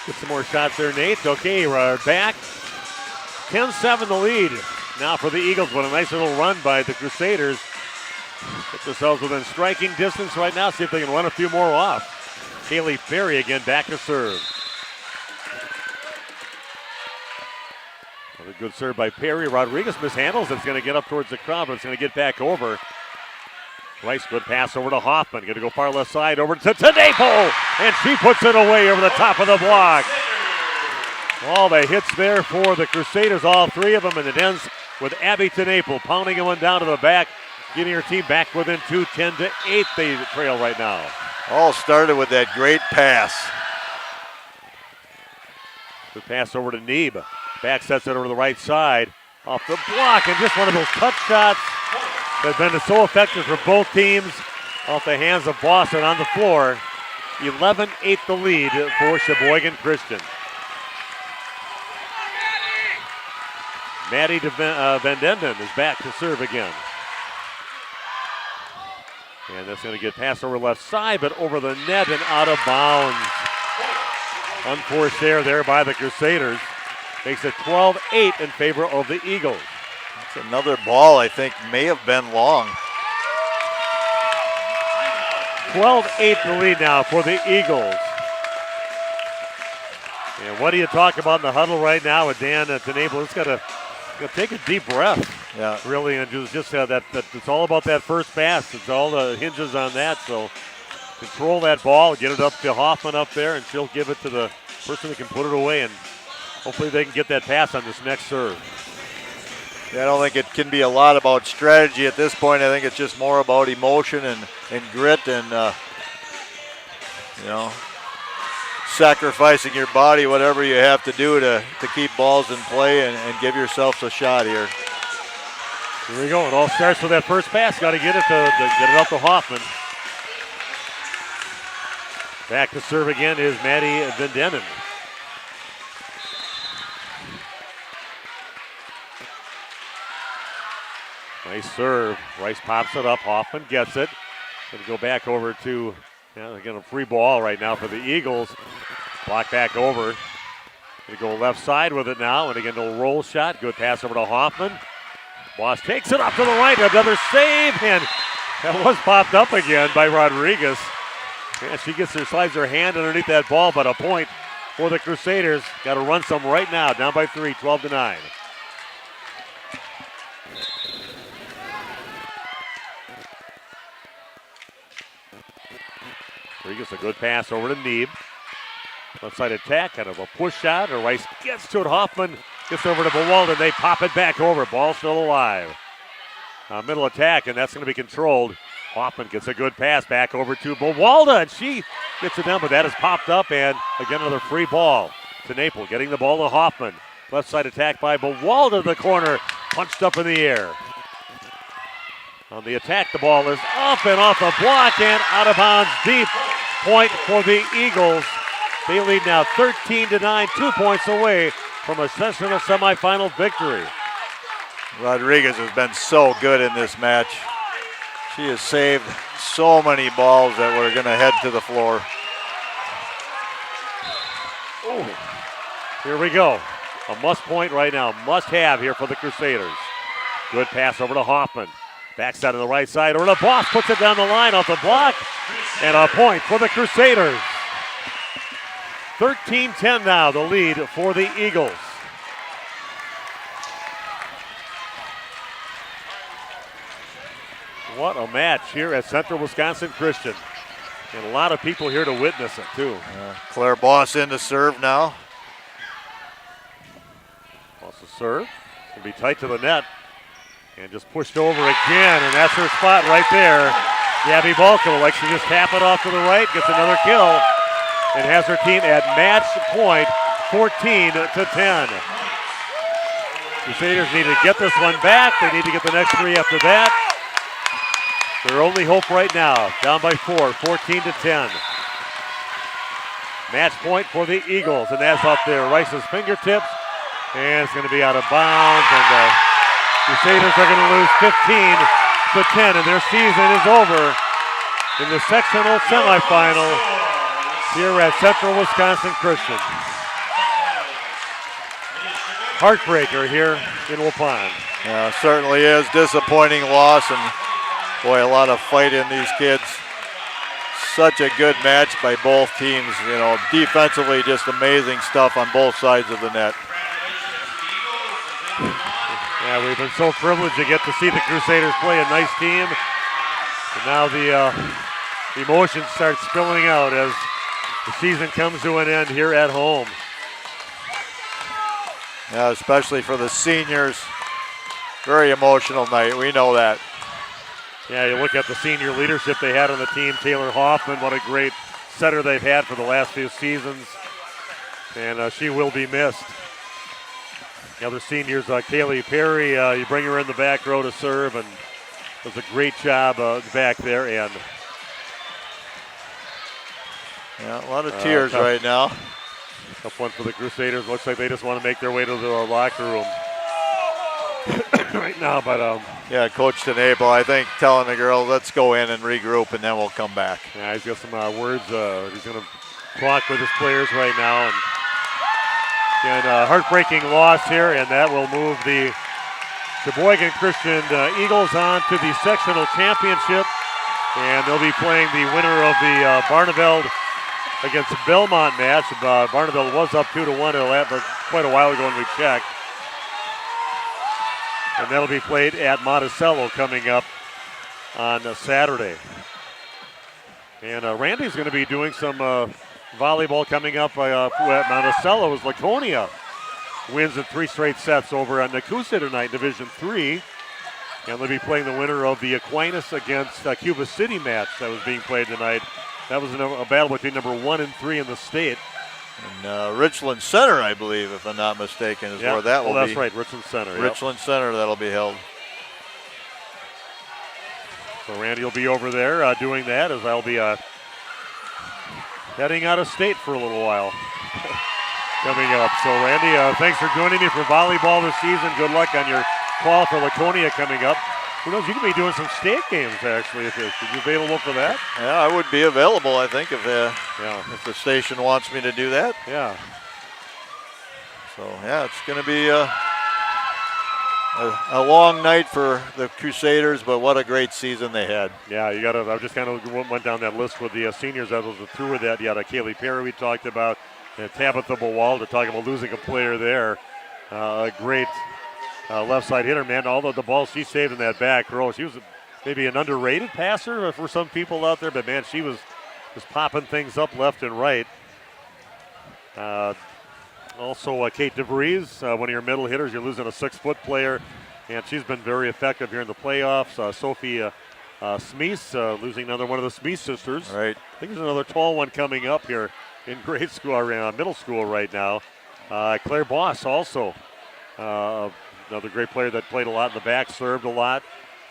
Get some more shots there, Nate. Okay, we're back. 10-7 the lead. Now for the Eagles, what a nice little run by the Crusaders. Get themselves within striking distance right now. See if they can run a few more off. Kaylee Perry again back to serve. Another good serve by Perry. Rodriguez mishandles. It's going to get up towards the crowd, but it's going to get back over. Nice good pass over to Hoffman. Going to go far left side over to TenNapel. And she puts it away over the top of the block. All the hits there for the Crusaders, all 3 of them, and it ends with Abby TenNapel pounding one down to the back, getting her team back within 2, 10-8 they trail right now. All started with that great pass. Good pass over to Neeb. Back sets it over to the right side. Off the block, and just one of those touch shots that have been so effective for both teams off the hands of Boston on the floor. 11-8 the lead for Sheboygan Christian. Maddie Van Denden is back to serve again. And that's going to get passed over left side, but over the net and out of bounds. Unforced error there by the Crusaders. Makes it 12-8 in favor of the Eagles. That's another ball I think may have been long. 12-8 the lead now for the Eagles. And what do you talk about in the huddle right now with Dan Tenable? It's got to take a deep breath. Yeah, really, and just that it's all about that first pass. It's all the hinges on that. So control that ball, get it up to Hoffman up there, and she'll give it to the person that can put it away. And hopefully they can get that pass on this next serve. Yeah, I don't think it can be a lot about strategy at this point. I think it's just more about emotion and grit and, sacrificing your body, whatever you have to do to keep balls in play and give yourself a shot here. Here we go. It all starts with that first pass. Got to get it up to Hoffman. Back to serve again is Maddie Van Denden. Nice serve. Rice pops it up. Hoffman gets it. Going to go back over to, again, a free ball right now for the Eagles. Block back over. Going to go left side with it now. And again, no roll shot. Good pass over to Hoffman. Boss takes it up to the right. Another save. And that was popped up again by Rodriguez. Yeah, she slides her hand underneath that ball, but a point for the Crusaders. Got to run some right now. Down by 3, 12-9. Rodriguez, a good pass over to Neeb. Left side attack, kind of a push shot. Or Rice gets to it. Hoffman gets over to Bewalden. They pop it back over. Ball still alive. Middle attack, and that's going to be controlled. Hoffman gets a good pass back over to Bewalden, and she gets it down, but that is popped up, and again another free ball to Naples. Getting the ball to Hoffman. Left side attack by Bewalden, the corner, punched up in the air. On the attack, the ball is up and off the block and out of bounds deep. Point for the Eagles. They lead now 13-9, 2 points away from a sectional semifinal victory. Rodriguez has been so good in this match. She has saved so many balls that were going to head to the floor. Oh, here we go. A must point right now, must have here for the Crusaders. Good pass over to Hoffman. Backside on the right side, or the Boss puts it down the line off the block, and a point for the Crusaders. 13-10 now, the lead for the Eagles. What a match here at Central Wisconsin Christian. And a lot of people here to witness it, too. Claire Boss in to serve now. Boss to serve. Going to be tight to the net. And just pushed over again, and that's her spot right there. Gabby Balko likes to just tap it off to the right, gets another kill, and has her team at match point, 14-10. Crusaders need to get this one back. They need to get the next 3 after that. Their only hope right now, down by 4, 14-10. Match point for the Eagles, and that's up there. Rice's fingertips, and it's going to be out of bounds, and the Crusaders are going to lose 15-10, and their season is over in the sectional semifinal here at Central Wisconsin Christian. Heartbreaker here in Waupun. Yeah, certainly is. Disappointing loss, and boy, a lot of fight in these kids. Such a good match by both teams. Defensively, just amazing stuff on both sides of the net. Yeah, we've been so privileged to get to see the Crusaders play a nice team. And now the emotions start spilling out as the season comes to an end here at home. Yeah, especially for the seniors. Very emotional night, we know that. Yeah, you look at the senior leadership they had on the team. Taylor Hoffman, what a great setter they've had for the last few seasons. and she will be missed. The other seniors, Kaylee Perry, you bring her in the back row to serve, and does a great job back there. And yeah, a lot of tears right now. Tough one for the Crusaders. Looks like they just want to make their way to the locker room right now. But yeah, Coach Tenable, I think, telling the girls, let's go in and regroup, and then we'll come back. Yeah, he's got some words. He's going to talk with his players right now. And heartbreaking loss here, and that will move the Sheboygan Christian Eagles on to the sectional championship. And they'll be playing the winner of the Barneveld against the Belmont match. Barneveld was up 2-1 quite a while ago when we checked. And that'll be played at Monticello coming up on Saturday. And Randy's going to be doing some volleyball coming up at Monticello as Laconia wins in 3 straight sets over at Nakusa tonight, Division III. And they'll be playing the winner of the Aquinas against Cuba City match that was being played tonight. That was a battle between number 1 and 3 in the state. And Richland Center, I believe, if I'm not mistaken, is where that will be. That's right, Richland Center. Richland Center, that'll be held. So Randy will be over there doing that, as I'll be heading out of state for a little while coming up. So Randy, thanks for joining me for volleyball this season. Good luck on your call for Laconia coming up. Who knows, you could be doing some state games actually. If you're available for that? Yeah, I would be available, I think, if the station wants me to do that. Yeah. So yeah, it's going to be a long night for the Crusaders, but what a great season they had. Yeah, you got to. I just kind of went down that list with the seniors. I was through with that. You had Kaylee Perry we talked about, and Tabitha Bawal. They're talking about losing a player there. A great left side hitter, man. Although the ball she saved in that back row, she was maybe an underrated passer for some people out there, but man, she was just popping things up left and right. Also, Kate DeVries, one of your middle hitters. You're losing a 6-foot player, and she's been very effective here in the playoffs. Sophie Smeese, losing another one of the Smeese sisters. Right. I think there's another tall one coming up here in grade school, or middle school right now. Claire Boss also, another great player that played a lot in the back, served a lot.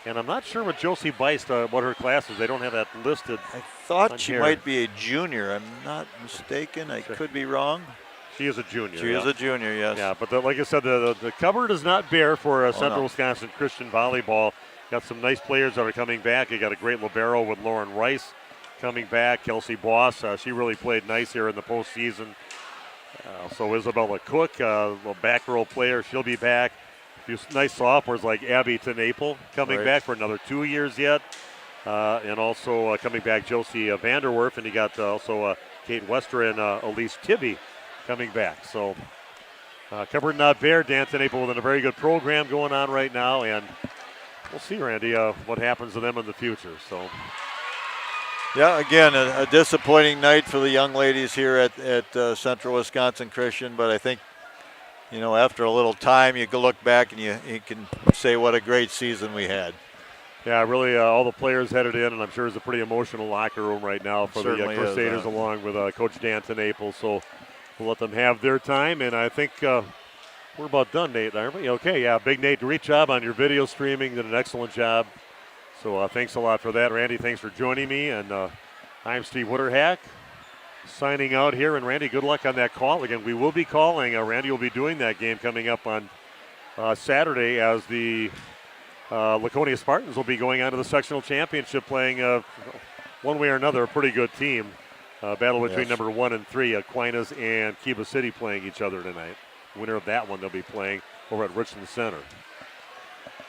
And I'm not sure with Josie Beist what her class is. They don't have that listed. I thought she might be a junior. I'm not mistaken. I could be wrong. She is a junior. She is a junior, yes. Yeah, but like I said, the cupboard is not bare for Central Wisconsin Christian volleyball. Got some nice players that are coming back. You got a great libero with Lauren Rice coming back. Kelsey Boss, she really played nice here in the postseason. So Isabella Cook, a back row player, she'll be back. A few nice sophomores like Abby Tenaple coming back for another 2 years yet. And also coming back Josie Vanderwerf, and you got also Kate Wester and Elise Tibby coming back. So cupboard not bare. Dan Tenaple with a very good program going on right now, and we'll see, Randy, what happens to them in the future. So. Yeah, again, a disappointing night for the young ladies here at Central Wisconsin Christian, but I think, after a little time, you can look back and you can say what a great season we had. Yeah, really, all the players headed in, and I'm sure it's a pretty emotional locker room right now for the Crusaders, along with Coach Dan Tenaple. So we'll let them have their time, and I think we're about done, Nate, aren't we? Okay, yeah, Big Nate, great job on your video streaming. Did an excellent job. So thanks a lot for that. Randy, thanks for joining me. And I'm Steve Witterhack signing out here. And Randy, good luck on that call. Again, we will be calling. Randy will be doing that game coming up on Saturday, as the Laconia Spartans will be going on to the sectional championship, playing one way or another a pretty good team. Battle between number 1 and 3, Aquinas and Cuba City, playing each other tonight. Winner of that one, they'll be playing over at Richland Center.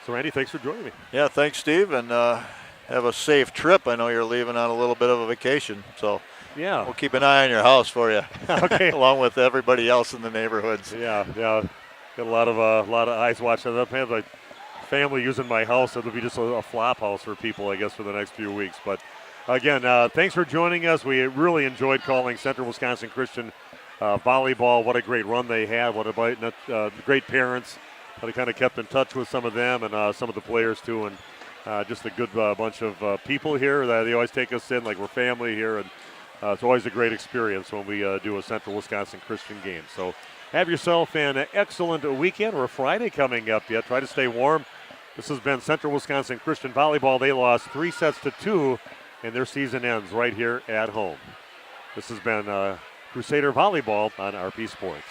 So, Randy, thanks for joining me. Yeah, thanks, Steve, and have a safe trip. I know you're leaving on a little bit of a vacation, so yeah, we'll keep an eye on your house for you. Okay, along with everybody else in the neighborhoods. Yeah, got a lot of eyes watching. I have my family using my house. It'll be just a flop house for people, I guess, for the next few weeks. But again, thanks for joining us. We really enjoyed calling Central Wisconsin Christian volleyball. What a great run they had. What a great parents. I kind of kept in touch with some of them and some of the players too, and just a good bunch of people here. They always take us in like we're family here, and it's always a great experience when we do a Central Wisconsin Christian game. So have yourself an excellent weekend. Or a Friday coming up yet. Try to stay warm. This has been Central Wisconsin Christian Volleyball. They lost 3-2, and their season ends right here at home. This has been Crusader Volleyball on RP Sports.